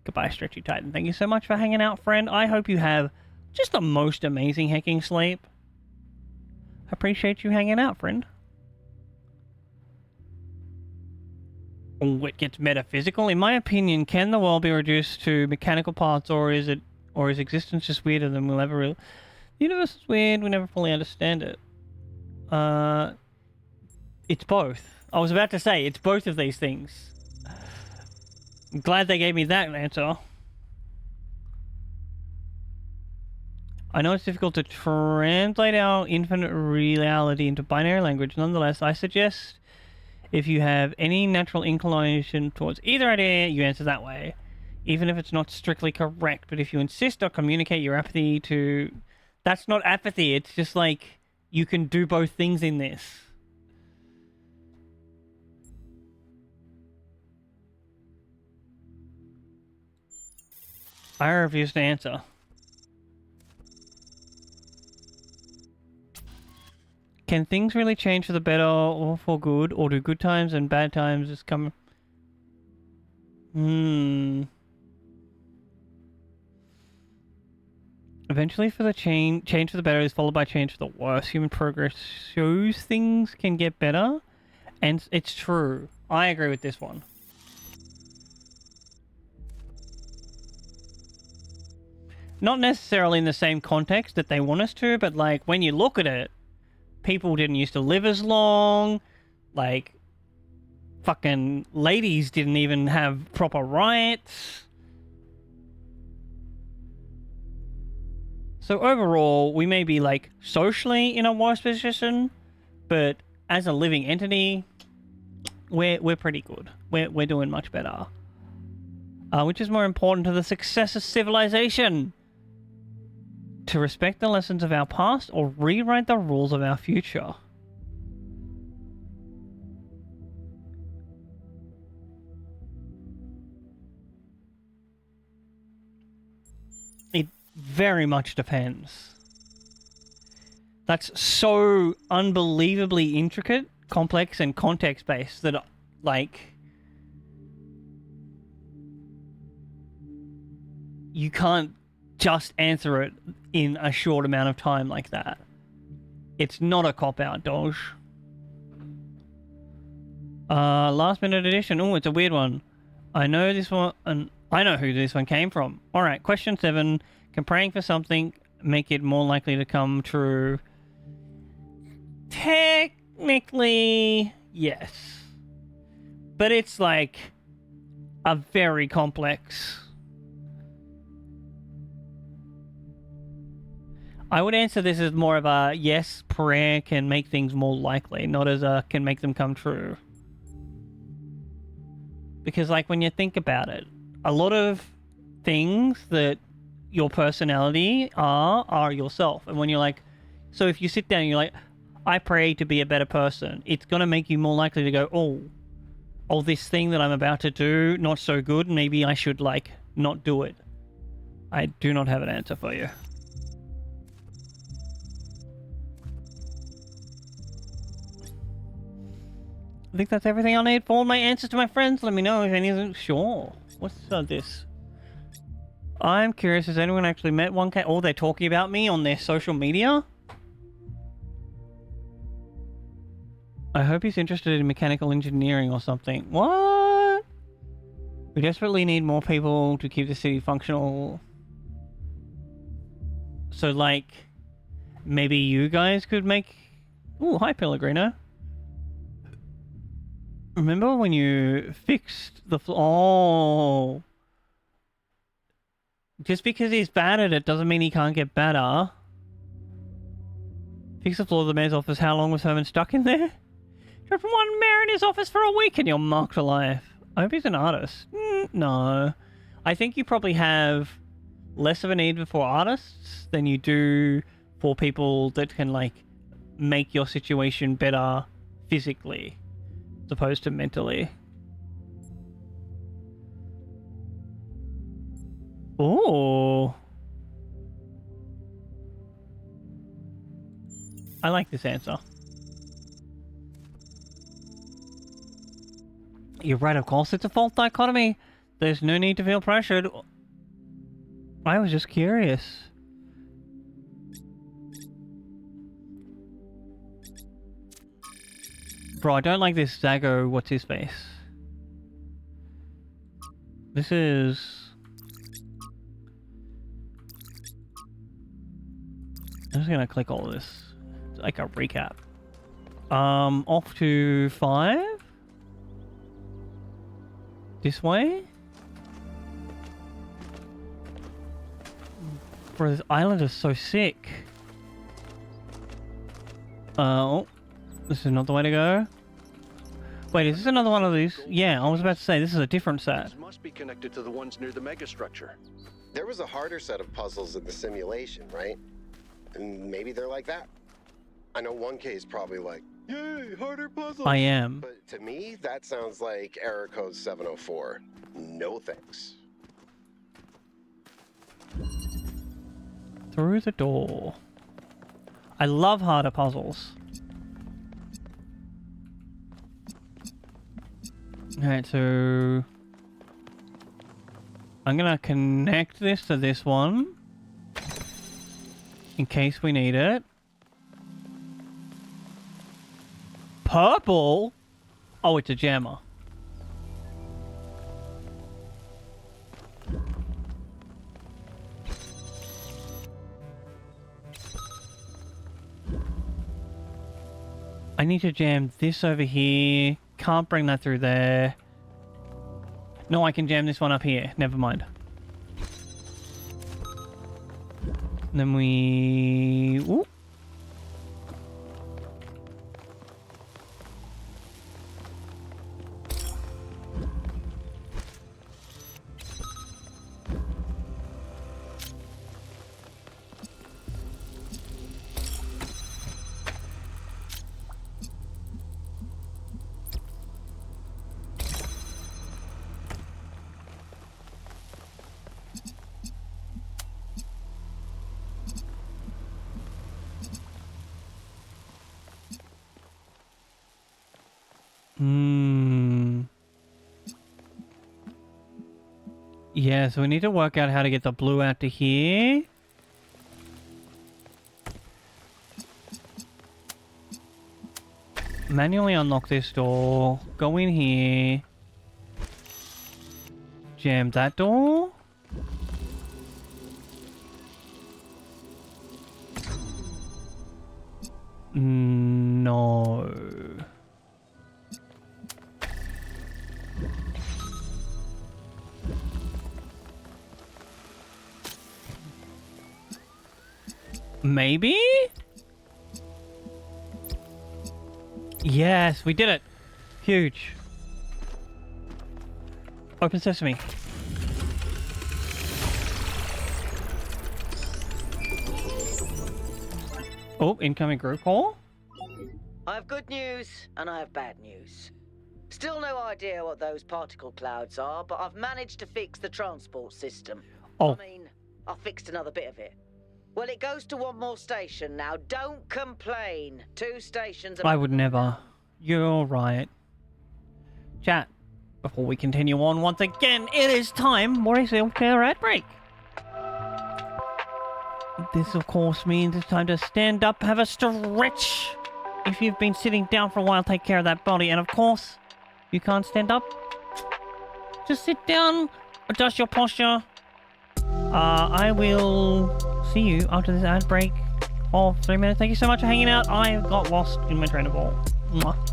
Goodbye, Stretchy Titan. Thank you so much for hanging out, friend. I hope you have just the most amazing hacking sleep. I appreciate you hanging out, friend. or it gets metaphysical. In my opinion, can the world be reduced to mechanical parts, or is existence just weirder than we'll ever real? The universe is weird, we never fully understand it. It's both. I was about to say, it's both of these things. I'm glad they gave me that answer. I know it's difficult to translate our infinite reality into binary language. Nonetheless, I suggest if you have any natural inclination towards either idea, you answer that way. Even if it's not strictly correct. But if you insist or communicate your apathy to... That's not apathy, it's just like, you can do both things in this. I refuse to answer. Can things really change for the better or for good, or do good times and bad times just come... Eventually for the change for the better is followed by change for the worse. Human progress shows things can get better, and it's true. I agree with this one. Not necessarily in the same context that they want us to, but like when you look at it, people didn't used to live as long, like fucking ladies didn't even have proper rights. So overall, we may be like socially in a worse position, but as a living entity, we're pretty good. We're doing much better. Which is more important to the success of civilization? To respect the lessons of our past or rewrite the rules of our future? It very much depends. That's so unbelievably intricate, complex, and context-based that, like, you can't just answer it in a short amount of time like that. It's not a cop-out, Doge. Last minute edition. Oh, it's a weird one. I know this one, and I know who this one came from. Alright, question 7. Can praying for something make it more likely to come true? Technically, yes. But it's like a very complex... I would answer this as more of a yes, prayer can make things more likely, not as a can make them come true. Because like when you think about it, a lot of things that your personality are yourself. And when you're like, so if you sit down and you're like, I pray to be a better person, it's going to make you more likely to go, oh, this thing that I'm about to do, not so good, maybe I should like not do it. I do not have an answer for you. I think that's everything I need for all my answers to my friends. Let me know if any of them... Sure. What's this? I'm curious, has anyone actually met 1K? Oh, they're talking about me on their social media? I hope he's interested in mechanical engineering or something. What? We desperately need more people to keep the city functional. So, like, maybe you guys could make... Ooh, hi, Pellegrino. Remember when you fixed the floor? Oh. Just because he's bad at it doesn't mean he can't get better. Fix the floor of the mayor's office. How long was Herman stuck in there? Dropped one mayor in his office for a week and you're marked for life. I hope he's an artist. No. I think you probably have less of a need for artists than you do for people that can, like, make your situation better physically. As opposed to mentally. Oh. I like this answer. You're right, of course it's a false dichotomy. There's no need to feel pressured. I was just curious. Bro, I don't like this Zago, what's his face? This is... I'm just gonna click all of this. It's like a recap. Off to 5. This way. Bro, this island is so sick. Oh, this is not the way to go. Wait, is this another one of these? Yeah, I was about to say this is a different set. These must be connected to the ones near the megastructure. There was a harder set of puzzles in the simulation, right? And maybe they're like that. I know one case probably like, yay, harder puzzles. I am. But to me, that sounds like error code 704. No thanks. Through the door. I love harder puzzles. Alright, so... I'm gonna connect this to this one. In case we need it. Purple? Oh, it's a jammer. I need to jam this over here. Can't bring that through there. No, I can jam this one up here. Never mind. And then we... Ooh. Yeah, so we need to work out how to get the blue out to here. Manually unlock this door. Go in here. Jam that door. No. Maybe? Yes, we did it. Huge. Open sesame. Oh, incoming group call? I have good news and I have bad news. Still no idea what those particle clouds are, but I've managed to fix the transport system. Oh. I mean, I fixed another bit of it. Well, it goes to one more station now. Don't complain. 2 stations. I would never. You're right. Chat, before we continue on, once again, it is time for a self-care ad break. This, of course, means it's time to stand up, have a stretch. If you've been sitting down for a while, take care of that body. And, of course, you can't stand up. Just sit down, adjust your posture. I will see you after this ad break of 3 minutes. Thank you so much for hanging out. I got lost in my train of thought. Mwah.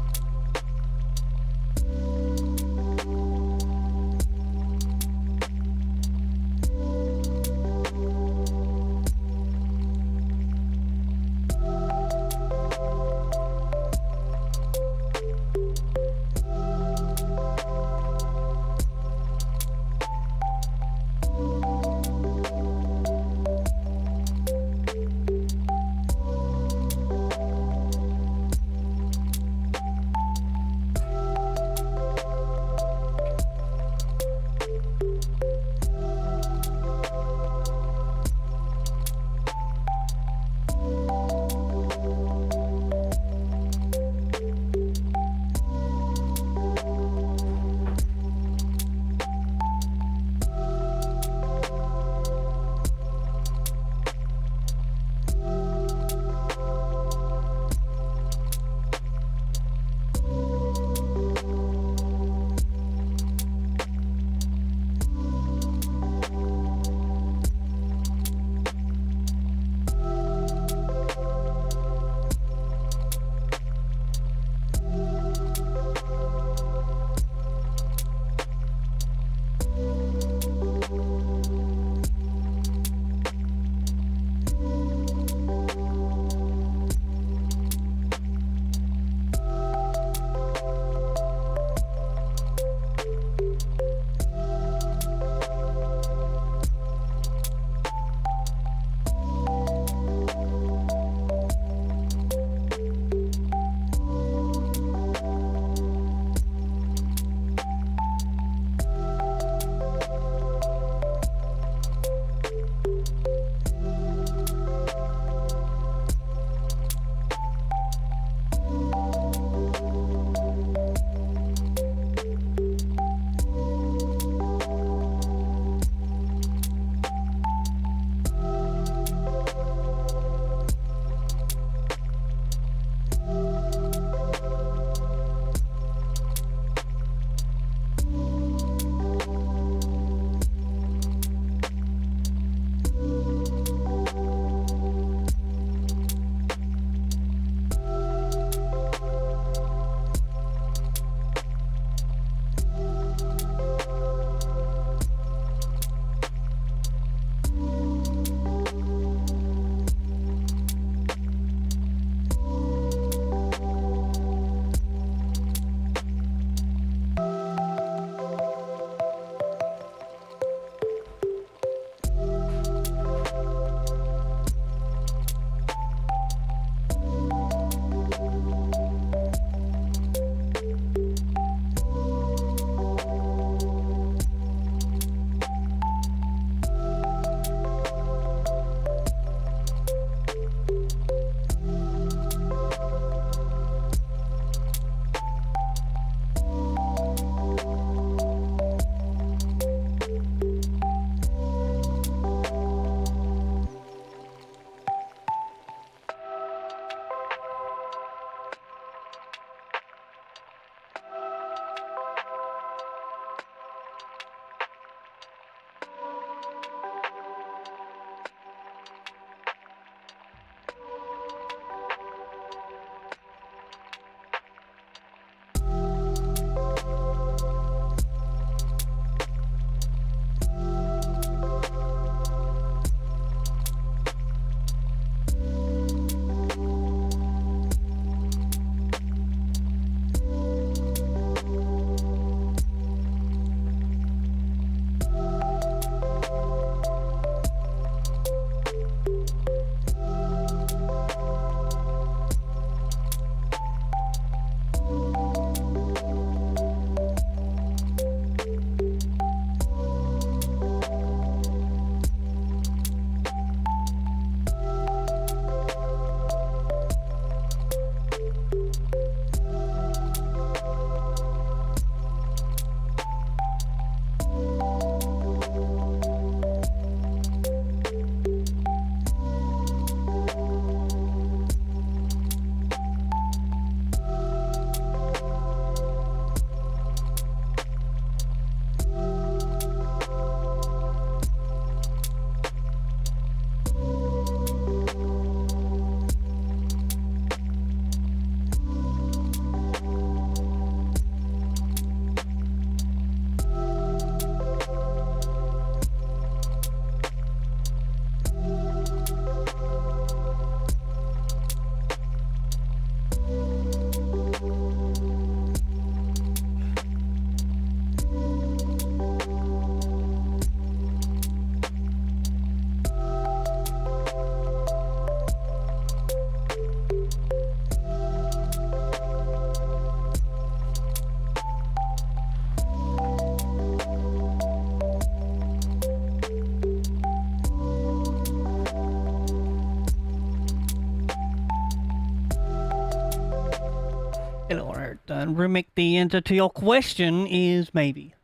Alright, remake the answer to your question is maybe.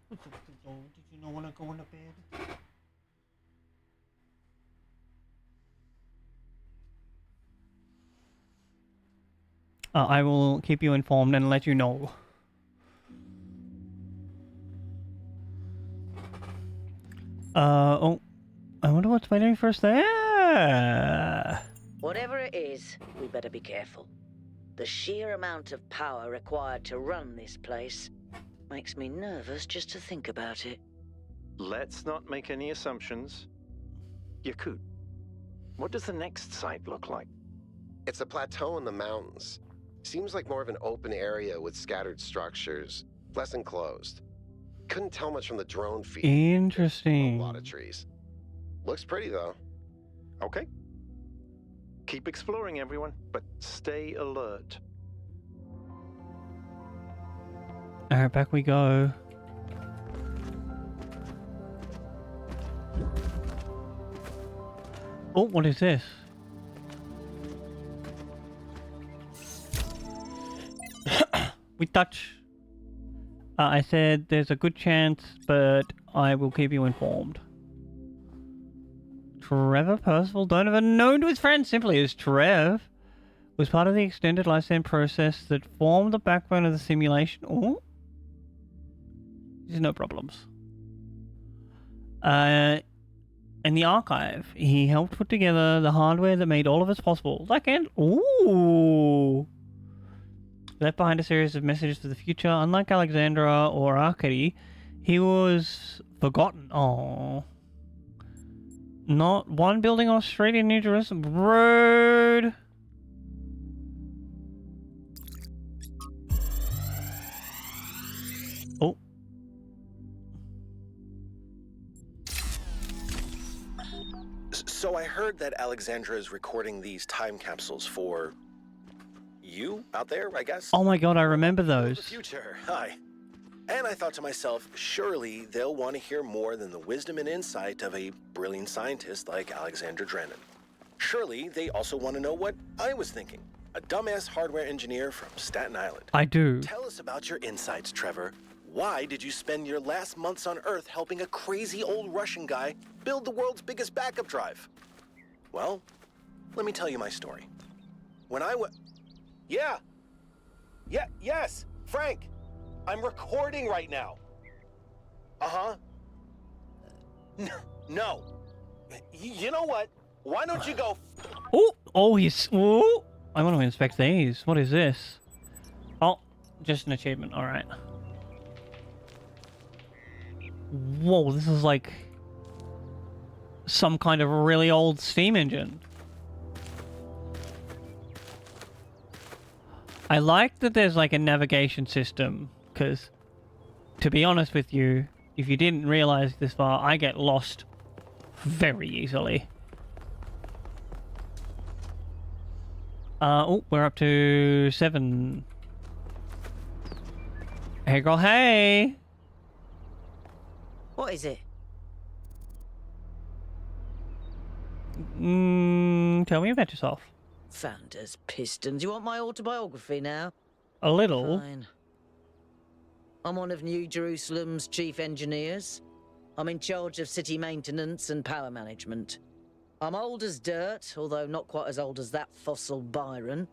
Did you not want to go into bed? I will keep you informed and let you know. Oh, I wonder what's waiting for us there. Whatever it is, we better be careful. The sheer amount of power required to run this place makes me nervous just to think about it. Let's not make any assumptions. Yakut, what does the next site look like? It's a plateau in the mountains. Seems like more of an open area with scattered structures, less enclosed. Couldn't tell much from the drone feed. Interesting. A lot of trees. Looks pretty though. Okay. Keep exploring, everyone, but stay alert. Alright, back we go. Oh, what is this? We touch. I said there's a good chance, but I will keep you informed. Trevor Percival Donovan, known to his friends simply as Trev, was part of the extended lifespan process that formed the backbone of the simulation. Oh, there's no problems. In the archive, he helped put together the hardware that made all of this possible. Like, and ooh, left behind a series of messages for the future. Unlike Alexandra or Arcady, he was forgotten. Oh. Not one building on street in New Jerusalem. Road. Oh. So I heard that Alexandra is recording these time capsules for you out there, I guess? Oh my god, I remember those. The future. Hi. And I thought to myself, surely they'll want to hear more than the wisdom and insight of a brilliant scientist like Alexandra Drennan. Surely they also want to know what I was thinking, a dumbass hardware engineer from Staten Island. I do. Tell us about your insights, Trevor. Why did you spend your last months on Earth helping a crazy old Russian guy build the world's biggest backup drive? Well, let me tell you my story. When I was... Yes, Frank. I'm recording right now. Uh-huh. No. You know what? Why don't you go... Oh, he's... Oh, I want to inspect these. What is this? Oh, just an achievement. All right. Whoa, this is like some kind of really old steam engine. I like that there's like a navigation system, because to be honest with you, if you didn't realize this far, I get lost very easily. Oh, we're up to 7. Hey girl, hey! What is it? Tell me about yourself. Founders, pistons. You want my autobiography now? A little. Fine. I'm one of New Jerusalem's chief engineers. I'm in charge of city maintenance and power management. I'm old as dirt, although not quite as old as that fossil Byron.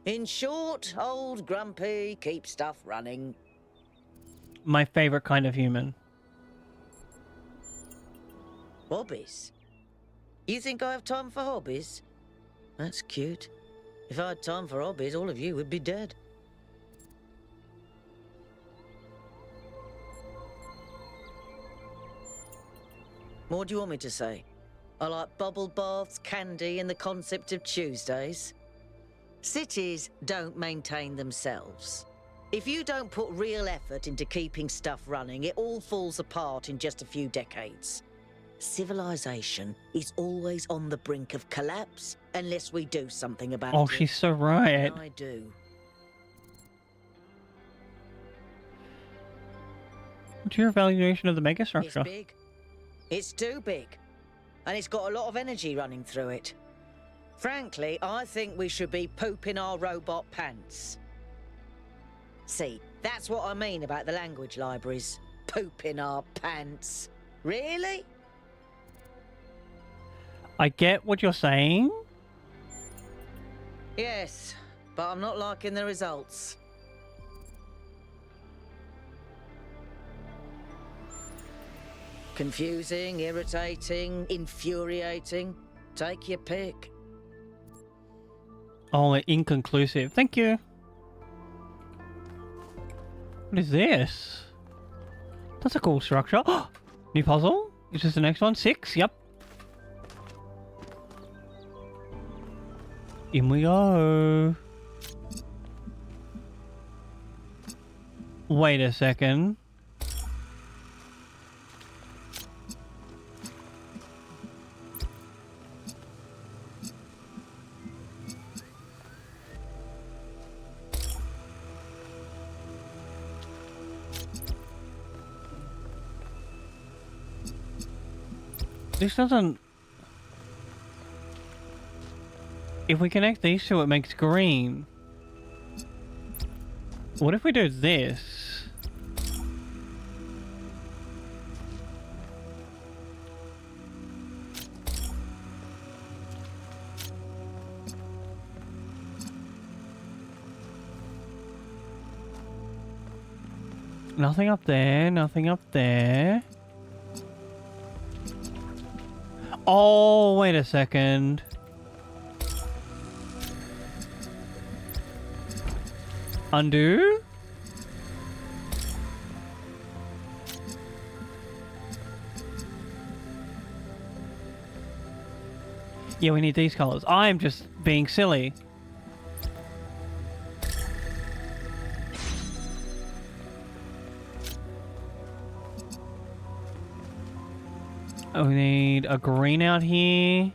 In short, old, grumpy, keep stuff running. My favorite kind of human. Hobbies? You think I have time for hobbies? That's cute. If I had time for hobbies, all of you would be dead. What do you want me to say? I like bubble baths, candy, and the concept of Tuesdays. Cities don't maintain themselves. If you don't put real effort into keeping stuff running, it all falls apart in just a few decades. Civilization is always on the brink of collapse unless we do something about it. Oh, she's so right. And I do. What's your evaluation of the megastructure? It's big. It's too big. And it's got a lot of energy running through it. Frankly, I think we should be pooping our robot pants. See, that's what I mean about the language libraries. Pooping our pants. Really? I get what you're saying. Yes, but I'm not liking the results. Confusing, irritating, infuriating. Take your pick. Oh, inconclusive. Thank you. What is this? That's a cool structure. New puzzle? Is this the next one? 6? Yep. In we go. Wait a second. This doesn't... If we connect these two, it makes green. What if we do this? Nothing up there, nothing up there. Oh, wait a second. Undo? Yeah, we need these colors. I'm just being silly. We need a green out here.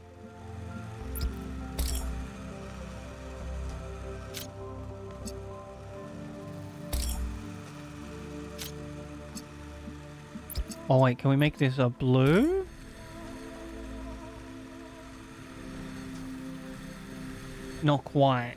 Oh wait, can we make this a blue? Not quite.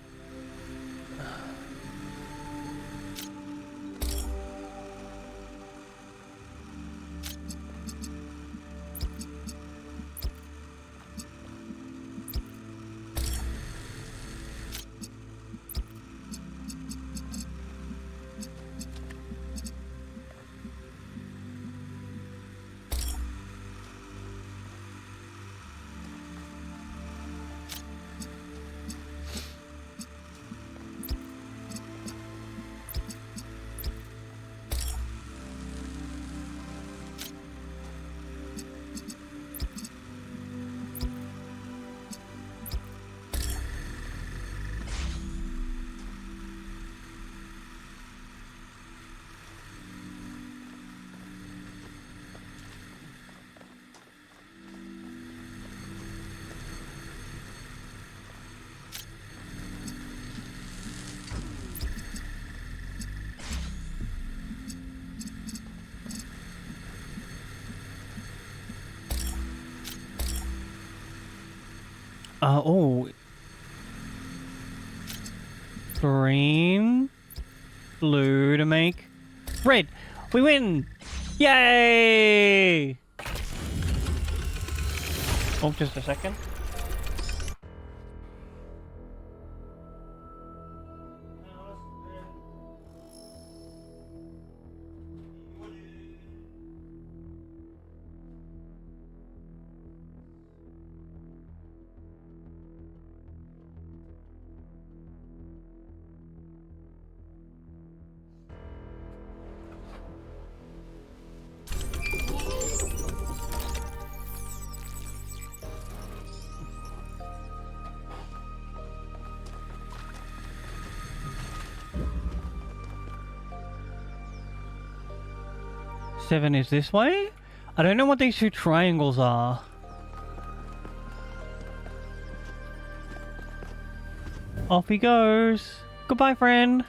Oh. Green. Blue to make red. We win! Yay! Oh, just a second. Seven is this way? I don't know what these two triangles are. Off he goes. Goodbye, friend.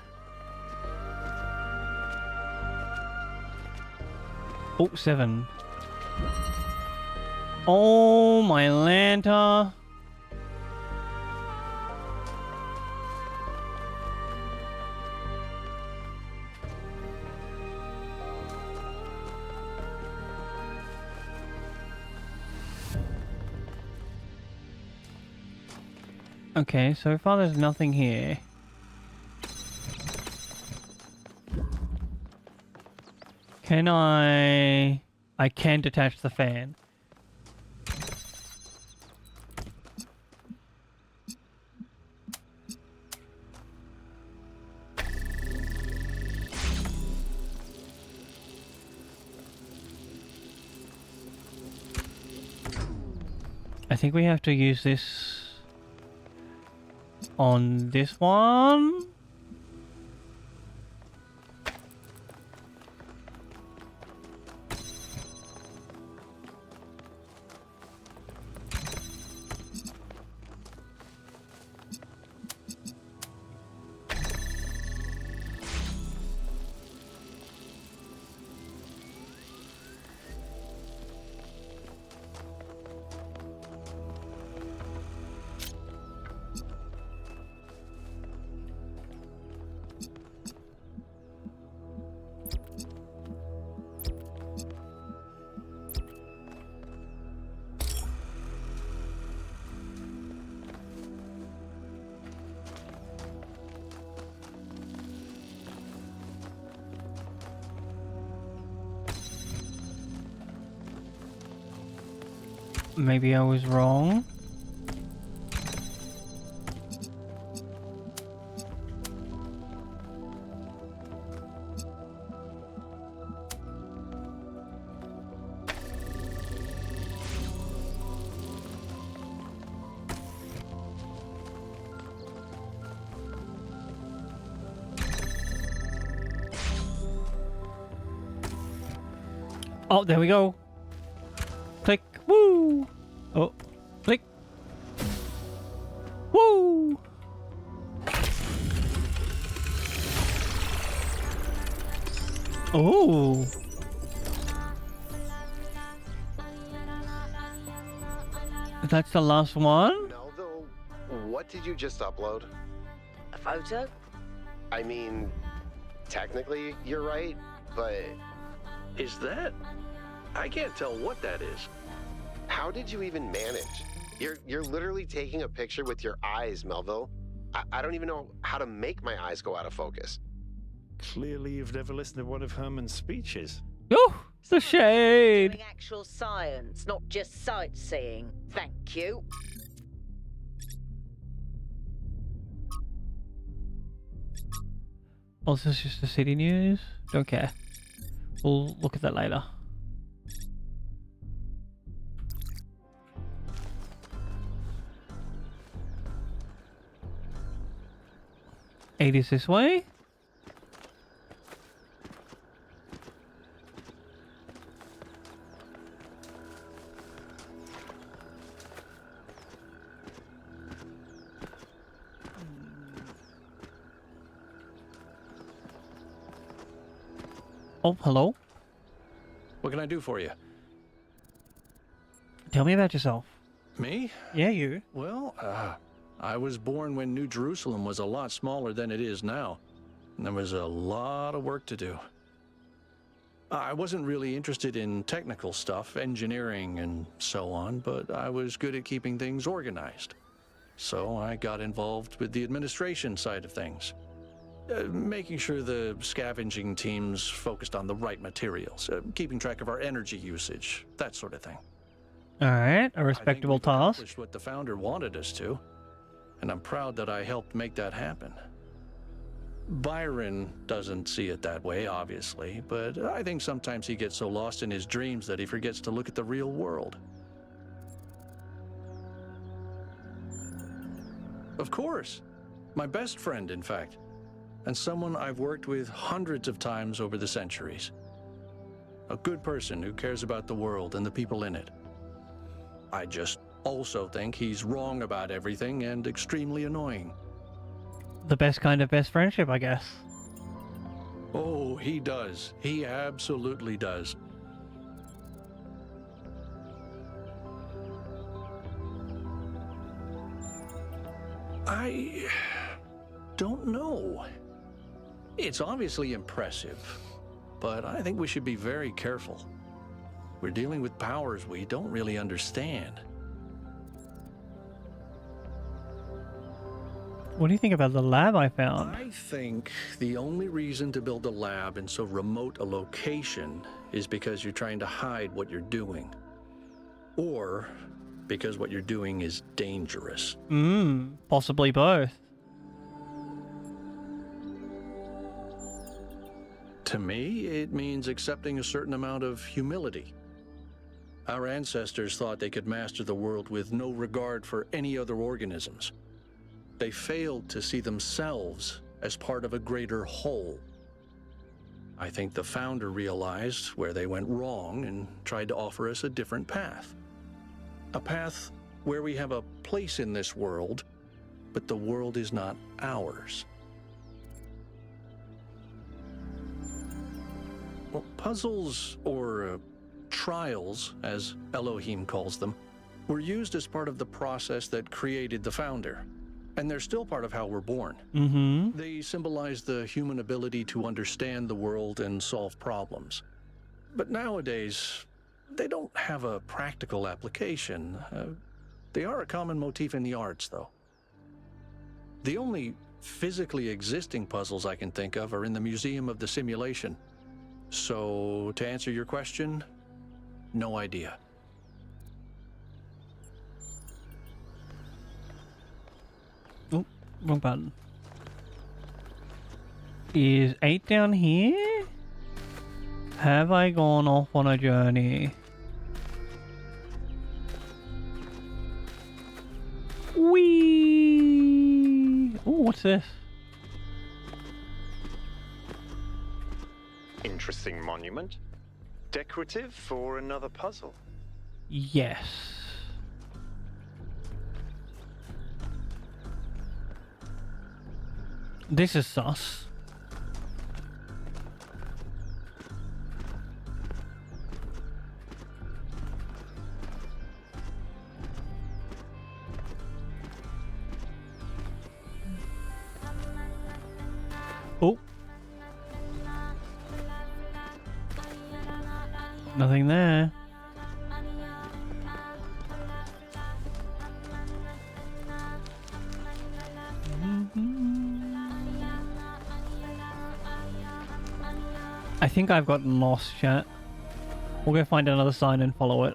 Oh, 7. Oh, my Lanta. Okay, so far there's nothing here. Can I can detach the fan. I think we have to use this on this one. Maybe I was wrong. Oh, there we go. Click. Woo! Oh, click. Woo! Oh. That's the last one? Melville, what did you just upload? A photo? I mean, technically you're right, but... Is that? I can't tell what that is. How did you even manage? You're literally taking a picture with your eyes, Melville. I don't even know how to make my eyes go out of focus. Clearly you've never listened to one of Herman's speeches. Oh, the shade. Doing actual science, not just sightseeing. Thank you. Oh, this is just the city news? Don't care. We'll look at that later. Eight is this way. Oh, hello. What can I do for you? Tell me about yourself. Me? Yeah, you. Well, I was born when New Jerusalem was a lot smaller than it is now. And there was a lot of work to do. I wasn't really interested in technical stuff, engineering and so on, but I was good at keeping things organized. So I got involved with the administration side of things. Making sure the scavenging teams focused on the right materials, keeping track of our energy usage, that sort of thing. All right, a respectable task. Accomplished what the founder wanted us to, and I'm proud that I helped make that happen. Byron doesn't see it that way, obviously, but I think sometimes he gets so lost in his dreams that he forgets to look at the real world. Of course. My best friend, in fact. And someone I've worked with hundreds of times over the centuries. A good person who cares about the world and the people in it. I just also think he's wrong about everything and extremely annoying. The best kind of best friendship, I guess. Oh, he does. He absolutely does. I don't know. It's obviously impressive, but I think we should be very careful. We're dealing with powers we don't really understand. What do you think about the lab I found? I think the only reason to build a lab in so remote a location is because you're trying to hide what you're doing. Or because what you're doing is dangerous. Possibly both. To me, it means accepting a certain amount of humility. Our ancestors thought they could master the world with no regard for any other organisms. They failed to see themselves as part of a greater whole. I think the founder realized where they went wrong and tried to offer us a different path. A path where we have a place in this world, but the world is not ours. Well, puzzles, or trials, as Elohim calls them, were used as part of the process that created the founder. And they're still part of how we're born. They symbolize the human ability to understand the world and solve problems. But nowadays, they don't have a practical application. They are a common motif in the arts, though. The only physically existing puzzles I can think of are in the Museum of the Simulation. So, to answer your question, no idea. Oh, wrong button. Is 8 down here? Have I gone off on a journey? Whee! Oh, what's this? Interesting monument. Decorative for another puzzle. Yes. This is sus. Oh. Nothing there. I think I've gotten lost, chat. We'll go find another sign and follow it.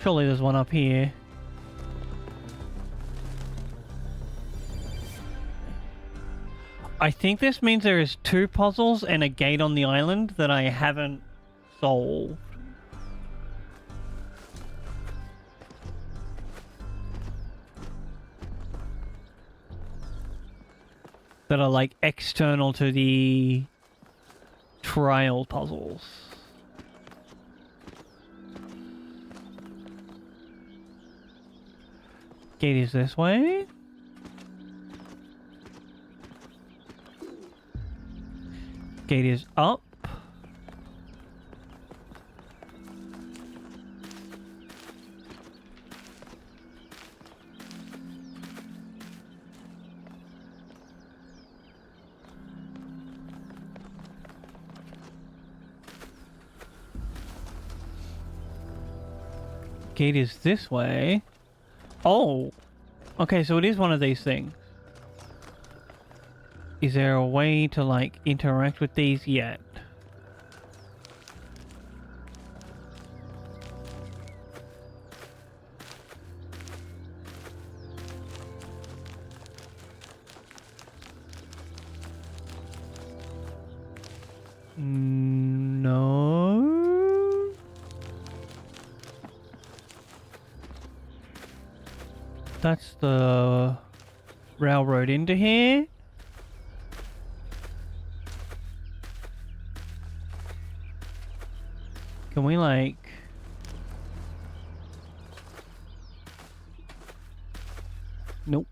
Surely there's one up here. I think this means there is 2 puzzles and a gate on the island that I haven't solved. That are like external to the trial puzzles. Gate is this way. Gate is up. Gate is this way. Oh! Okay, so it is one of these things. Is there a way to, like, interact with these yet? No. That's the railroad into here. Can we, like... Nope.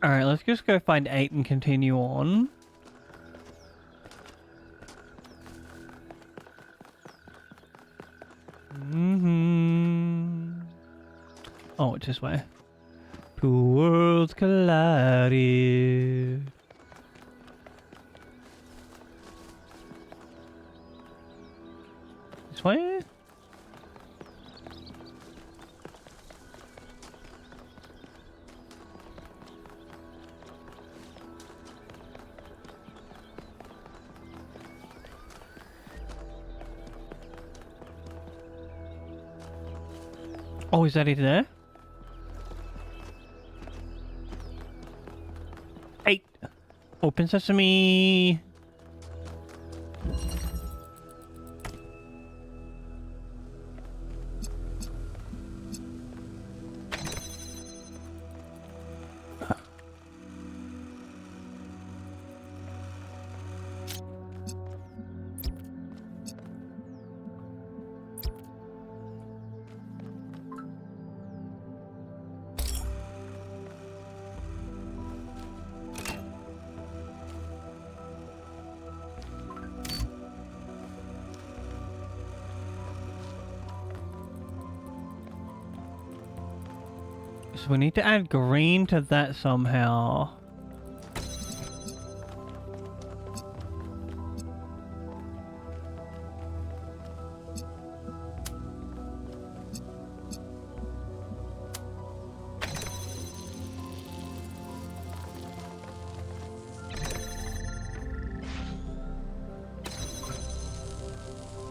Alright, let's just go find 8 and continue on. Oh, it's this way. Two worlds collided. This way? Oh, is that it there? 8. Open sesame. So we need to add green to that somehow.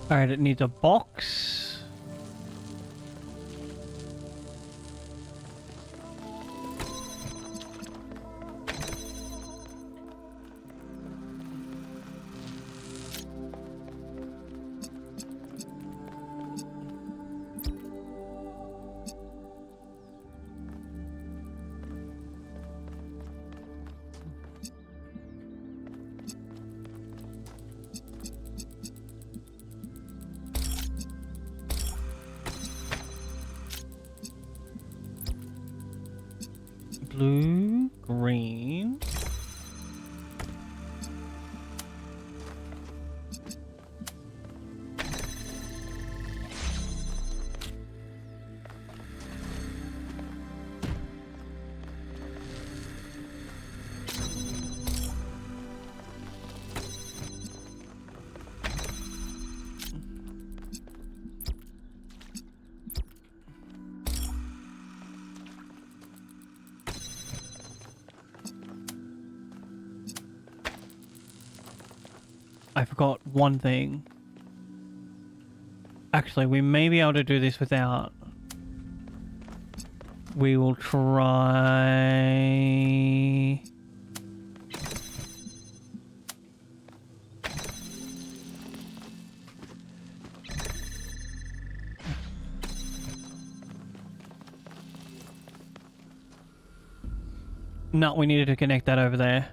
Alright, it needs a box. Blue, green. I forgot one thing. Actually, we may be able to do this without. We will try. No, we needed to connect that over there.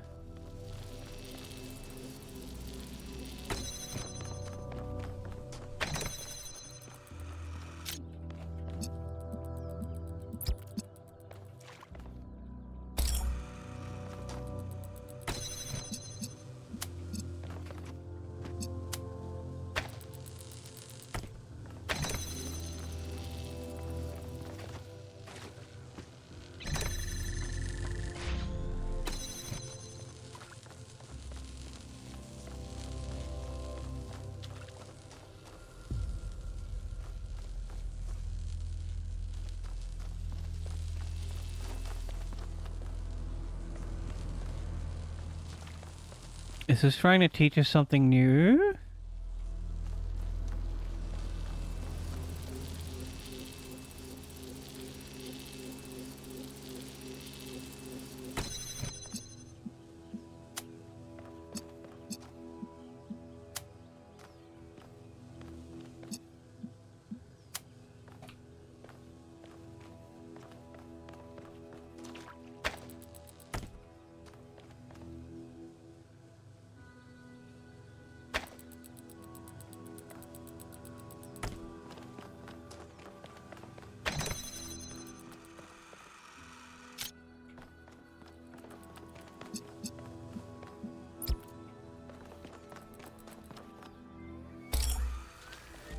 Is this trying to teach us something new?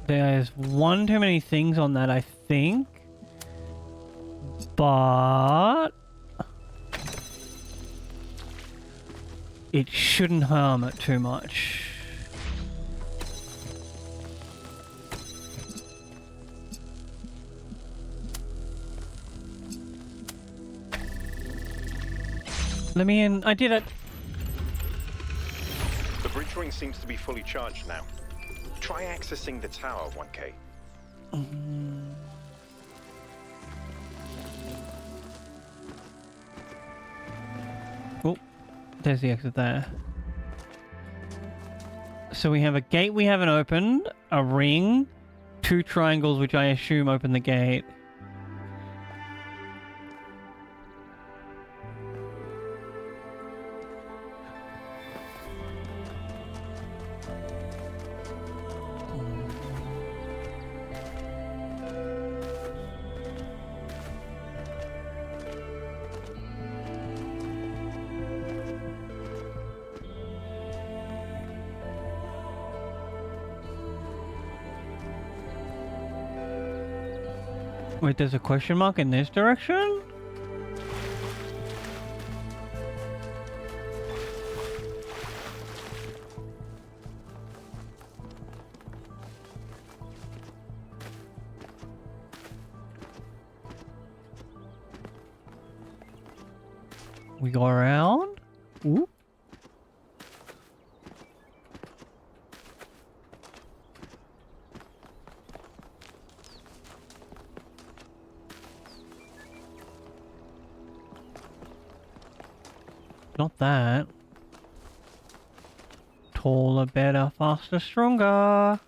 There's one too many things on that, I think. But it shouldn't harm it too much. Let me in. I did it. The bridge ring seems to be fully charged now. Try accessing the tower, 1K. Oh, there's the exit there. So we have a gate we haven't opened, a ring, 2 triangles which I assume open the gate. Wait, there's a question mark in this direction? We go around? Ooh. Not that. Taller, better, faster, stronger.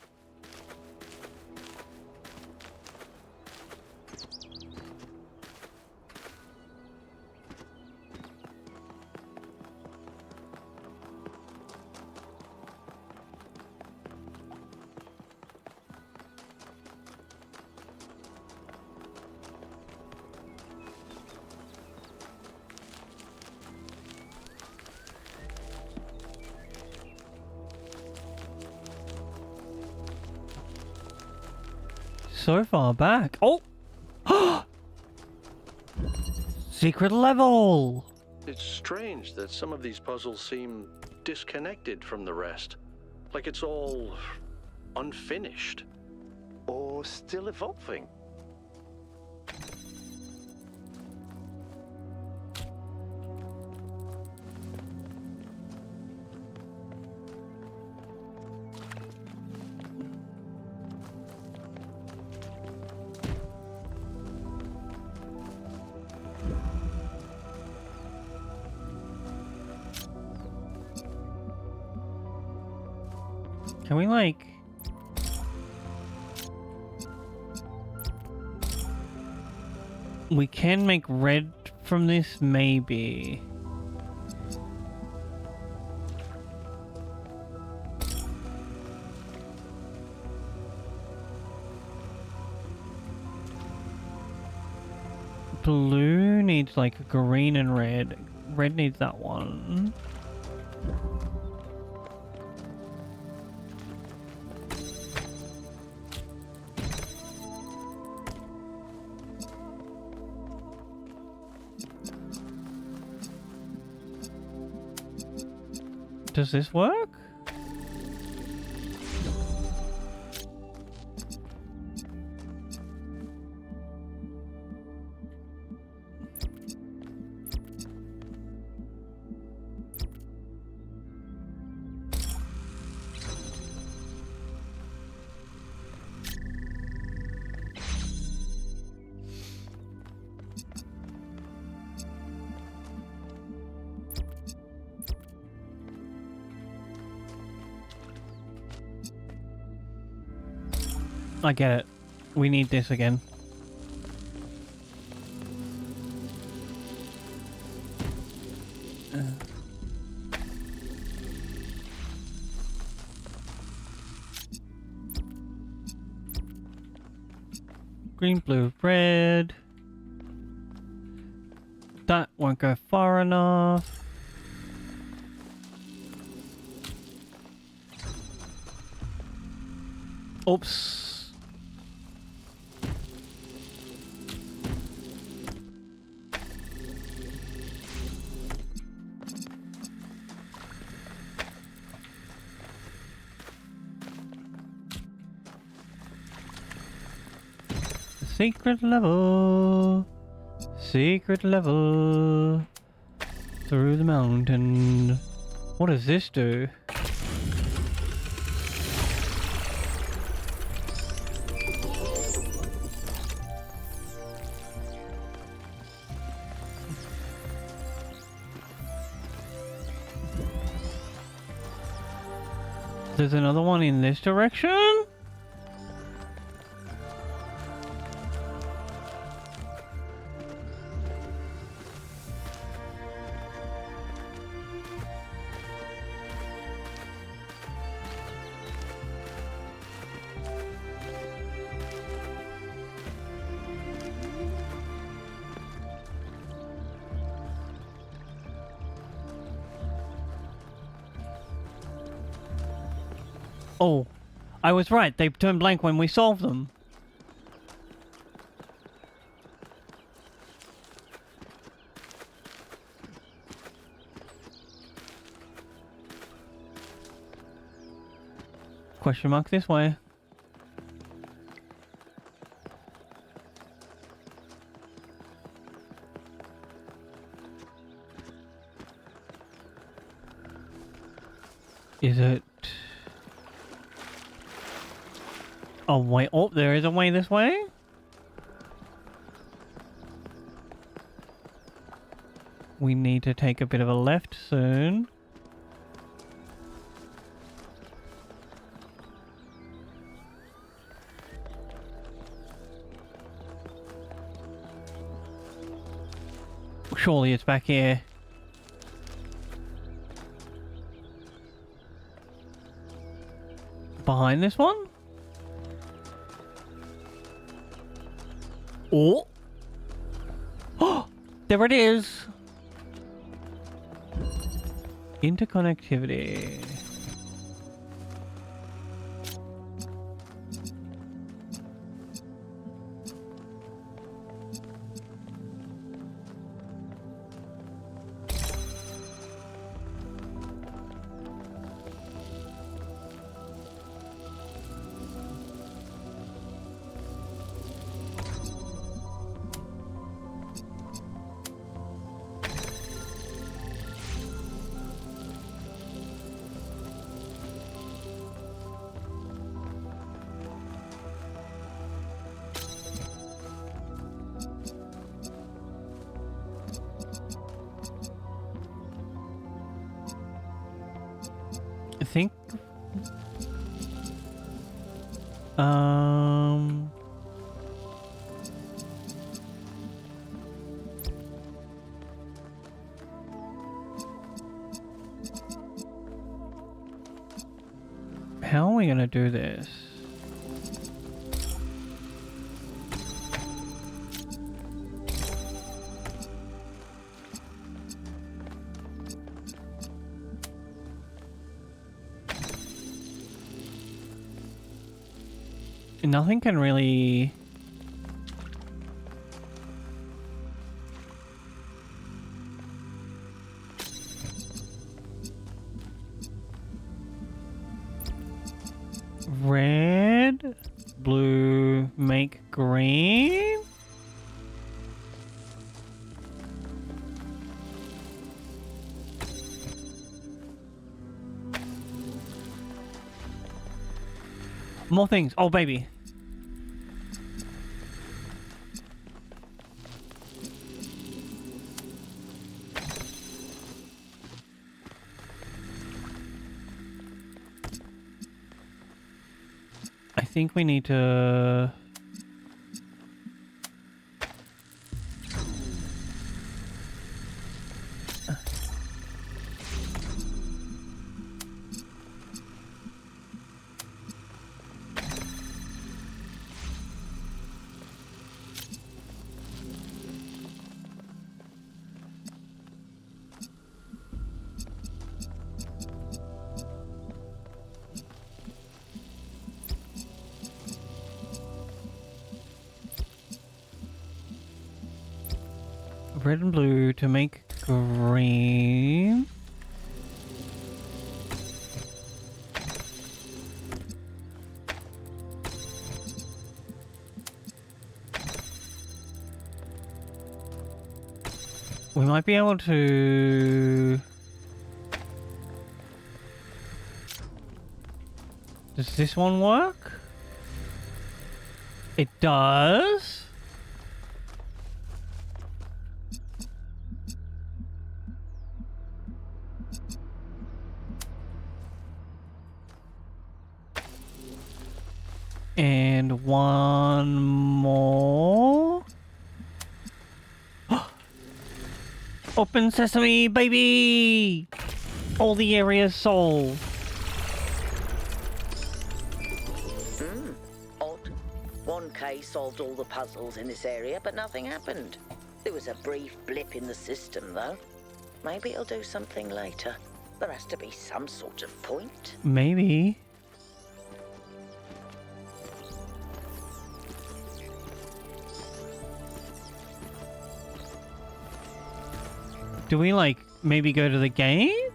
So far back. Oh! Secret level! It's strange that some of these puzzles seem disconnected from the rest. Like it's all unfinished. Or still evolving. Can we, like... We can make red from this, maybe. Blue needs, like, green and red. Red needs that one. Does this work? I get it. We need this again. Green, blue, red. That won't go far enough. Oops. Secret level. Secret level. Through the mountain. What does this do? There's another one in this direction? Oh, I was right. They turned blank when we solved them. Question mark this way. Is it... Oh, wait. Oh, there is a way this way? We need to take a bit of a left soon. Surely it's back here. Behind this one? Oh! Oh! There it is! Interconnectivity. I think... How are we gonna do this? Nothing can really... Red, blue, make green? More things. Oh, baby. I think we need to... Red and blue to make green. We might be able to... Does this one work? It does. And one more. Open sesame, baby! All the areas solved. Odd. 1K solved all the puzzles in this area, but nothing happened. There was a brief blip in the system, though. Maybe it'll do something later. There has to be some sort of point. Maybe. Do we, like, maybe go to the game?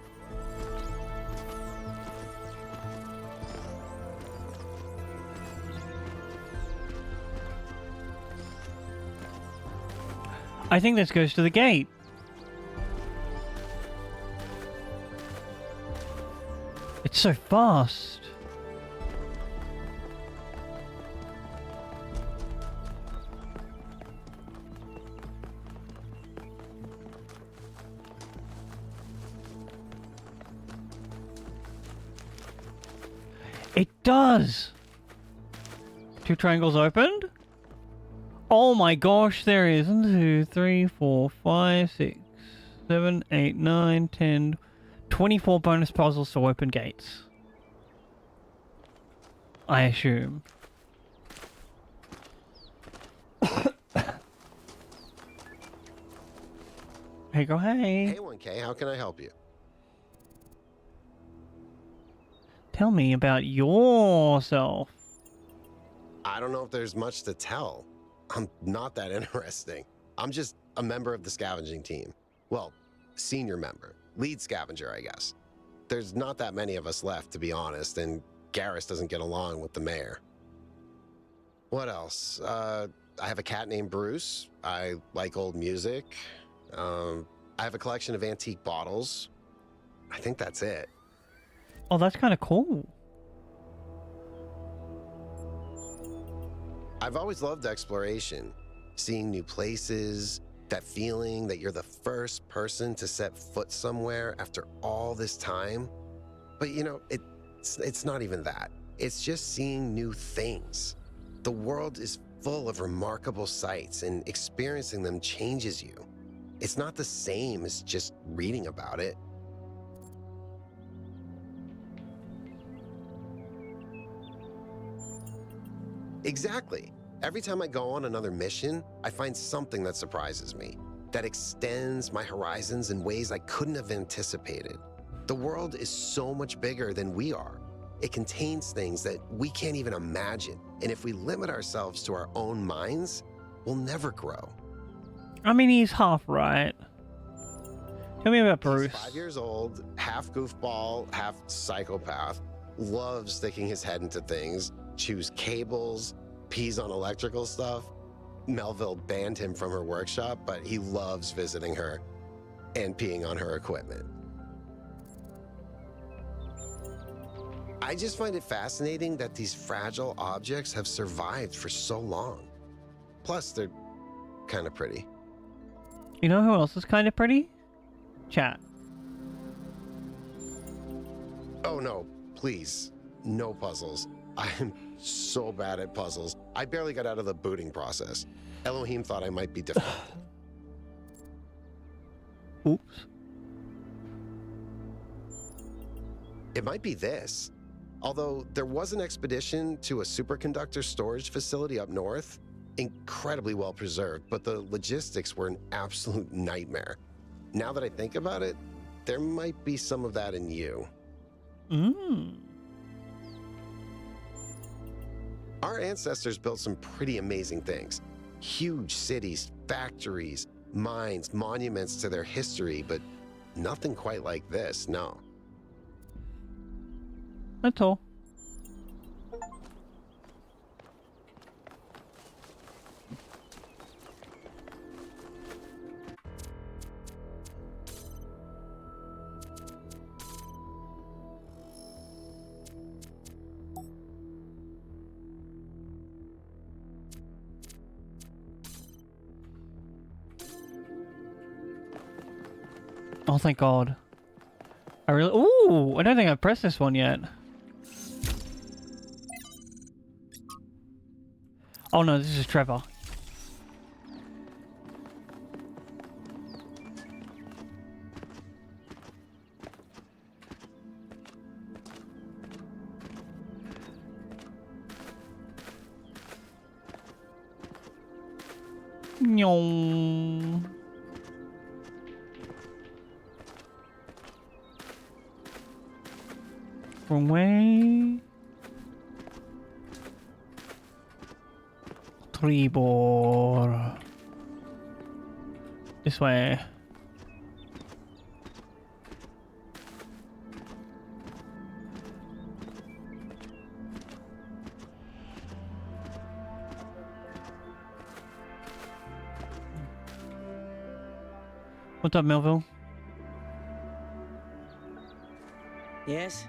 I think this goes to the gate. It's so fast. It does! 2 triangles opened? Oh my gosh, there is 1, 2, 3, 4, 5, 6, 7, 8, 9, 10, 24 bonus puzzles to open gates. I assume. Hey, go hey. Hey, 1K, how can I help you? Tell me about yourself. I don't know if there's much to tell. I'm not that interesting. I'm just a member of the scavenging team. Well, senior member. Lead scavenger, I guess. There's not that many of us left, to be honest, and Garrus doesn't get along with the mayor. What else? I have a cat named Bruce. I like old music. I have a collection of antique bottles. I think that's it. Oh, that's kind of cool. I've always loved exploration. Seeing new places, that feeling that you're the first person to set foot somewhere after all this time. But you know, it's not even that. It's just seeing new things. The world is full of remarkable sights, and experiencing them changes you. It's not the same as just reading about it. Exactly. Every time I go on another mission, I find something that surprises me, that extends my horizons in ways I couldn't have anticipated. The world is so much bigger than we are. It contains things that we can't even imagine. And if we limit ourselves to our own minds, we'll never grow. I mean, he's half right. Tell me about Bruce. He's 5 years old, half goofball, half psychopath, loves sticking his head into things, chews cables, pees on electrical stuff. Melville banned him from her workshop, but he loves visiting her and peeing on her equipment. I just find it fascinating that these fragile objects have survived for so long. Plus, they're kind of pretty. You know who else is kind of pretty? Chat. Oh no, please. No puzzles. I'm so bad at puzzles. I barely got out of the booting process. Elohim thought I might be different. Oops. It might be this. Although there was an expedition to a superconductor storage facility up north, incredibly well preserved, but the logistics were an absolute nightmare. Now that I think about it, there might be some of that in you. Our ancestors built some pretty amazing things. Huge cities, factories, mines, monuments to their history, but nothing quite like this, no. That's all. Oh, thank God. I really... Ooh! I don't think I've pressed this one yet. Oh no, this is Trevor. Nyong. Wrong way. Tribor. This way. What's up, Melville? Yes?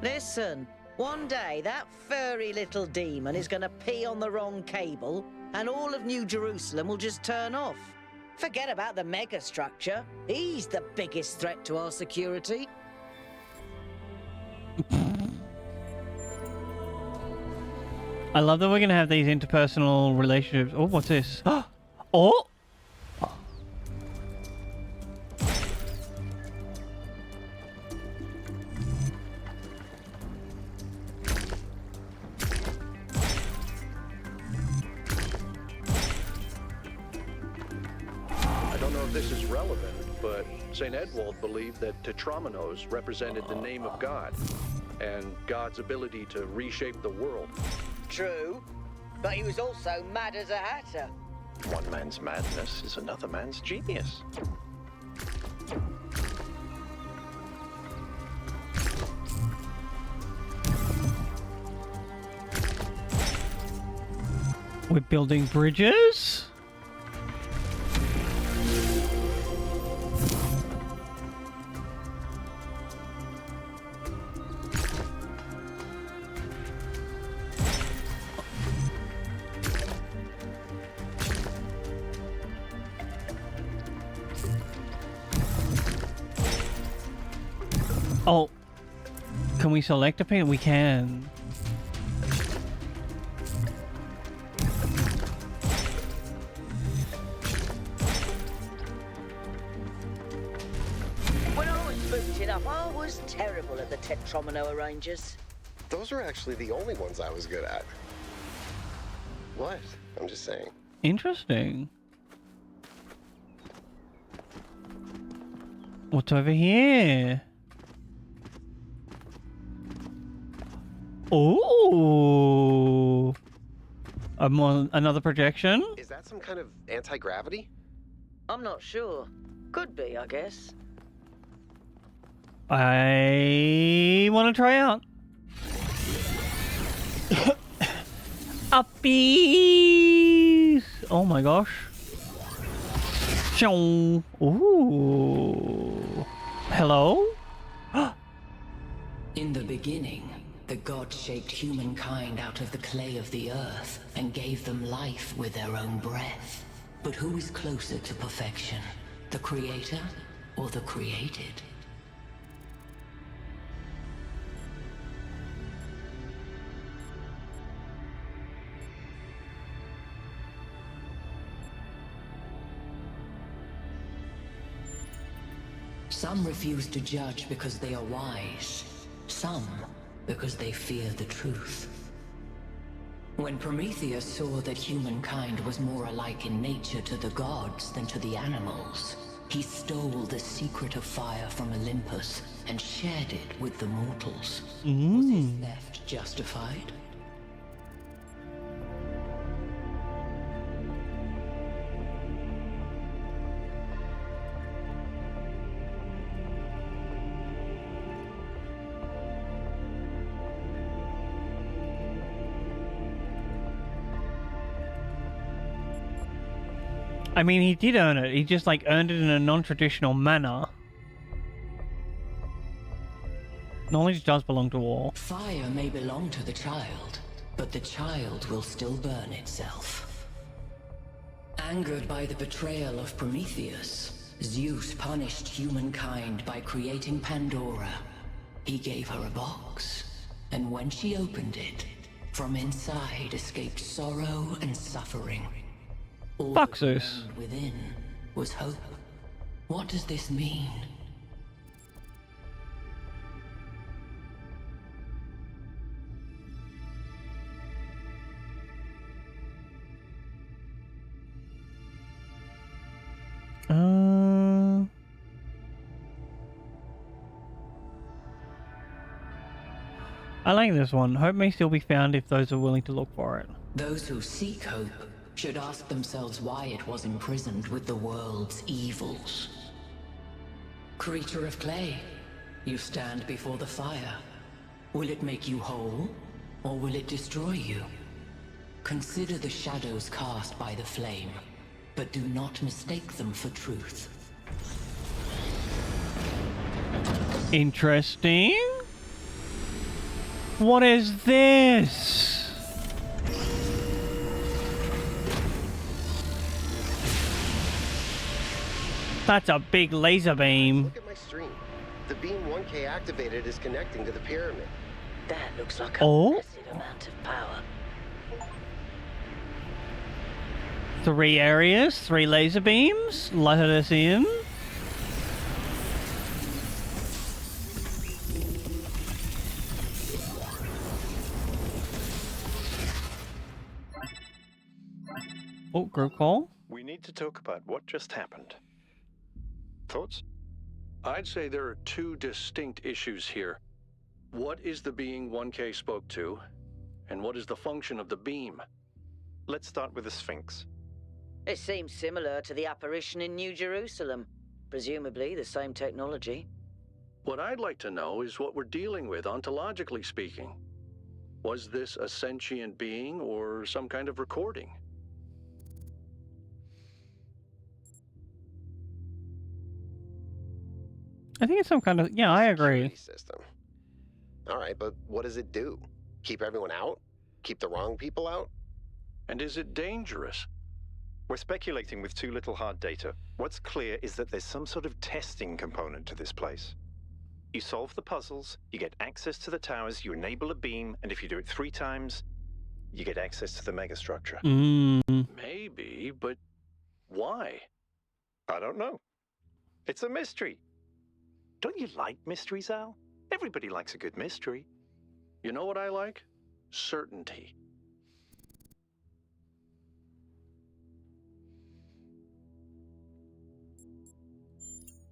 Listen, one day that furry little demon is gonna pee on the wrong cable, and all of New Jerusalem will just turn off. Forget about the megastructure. He's the biggest threat to our security. I love that we're gonna have these interpersonal relationships. Oh, what's this? Oh! I don't know if this is relevant, but St. Edwald believed that Tetramenos represented the name of God and God's ability to reshape the world. True, but he was also mad as a hatter. One man's madness is another man's genius. We're building bridges? Oh, can we select a paint? We can. When I was booted up, I was terrible at the Tetramino arrangers. Those are actually the only ones I was good at. What? I'm just saying. Interesting. What's over here? Oh, another projection? Is that some kind of anti-gravity? I'm not sure. Could be, I guess. I want to try out. Uppies! Oh my gosh. Ooh. Hello? In the beginning, the gods shaped humankind out of the clay of the earth and gave them life with their own breath. But who is closer to perfection, the creator or the created? Some refuse to judge because they are wise. Some because they fear the truth. When Prometheus saw that humankind was more alike in nature to the gods than to the animals, he stole the secret of fire from Olympus and shared it with the mortals. Was his theft justified? I mean, he did earn it. He just, like, earned it in a non-traditional manner. Knowledge does belong to all. Fire may belong to the child, but the child will still burn itself. Angered by the betrayal of Prometheus, Zeus punished humankind by creating Pandora. He gave her a box, and when she opened it, from inside escaped sorrow and suffering. All Fuck that Zeus. remained within was hope. What does this mean? I like this one. Hope may still be found if those are willing to look for it. Those who seek hope should ask themselves why it was imprisoned with the world's evils. Creature of clay, you stand before the fire. Will it make you whole, or will it destroy you? Consider the shadows cast by the flame, but do not mistake them for truth. Interesting. What is this? That's a big laser beam. Look at my stream. The beam 1K activated is connecting to the pyramid. That looks like a Oh. massive amount of power. 3 areas, 3 laser beams. Let us in. Oh, group call. We need to talk about what just happened. Thoughts? I'd say there are 2 distinct issues here. What is the being 1K spoke to, and what is the function of the beam? Let's start with the Sphinx. It seems similar to the apparition in New Jerusalem. Presumably the same technology. What I'd like to know is what we're dealing with, ontologically speaking. Was this a sentient being or some kind of recording? I think it's some kind of... Yeah, I agree. System. All right, but what does it do? Keep everyone out? Keep the wrong people out? And is it dangerous? We're speculating with too little hard data. What's clear is that there's some sort of testing component to this place. You solve the puzzles, you get access to the towers, you enable a beam, and if you do it 3 times, you get access to the megastructure. Maybe, but why? I don't know. It's a mystery. Don't you like mysteries, Al? Everybody likes a good mystery. You know what I like? Certainty.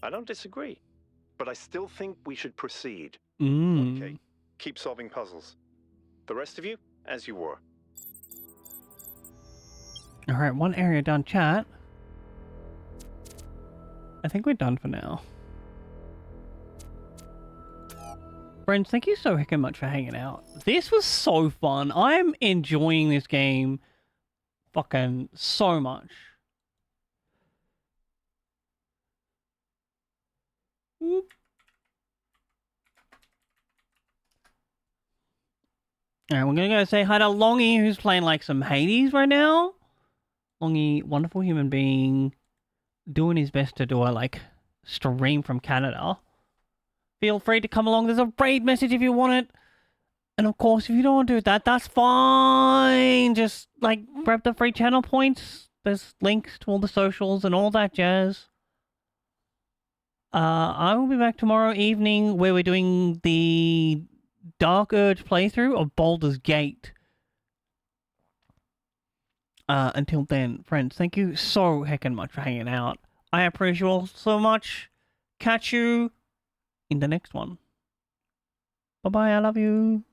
I don't disagree, but I still think we should proceed. Mm. Okay, keep solving puzzles. The rest of you, as you were. Alright, 1 area done, chat. I think we're done for now. Friends, thank you so heckin' much for hanging out. This was so fun. I'm enjoying this game fucking so much. Whoop. Alright, we're gonna go say hi to Longy, who's playing like some Hades right now. Longy, wonderful human being, doing his best to do a like stream from Canada. Feel free to come along. There's a raid message if you want it. And of course, if you don't want to do that, that's fine. Just like grab the free channel points. There's links to all the socials and all that jazz. I will be back tomorrow evening where we're doing the Dark Urge playthrough of Baldur's Gate. Until then, friends, thank you so heckin' much for hanging out. I appreciate you all so much. Catch you in the next one. Bye-bye, I love you.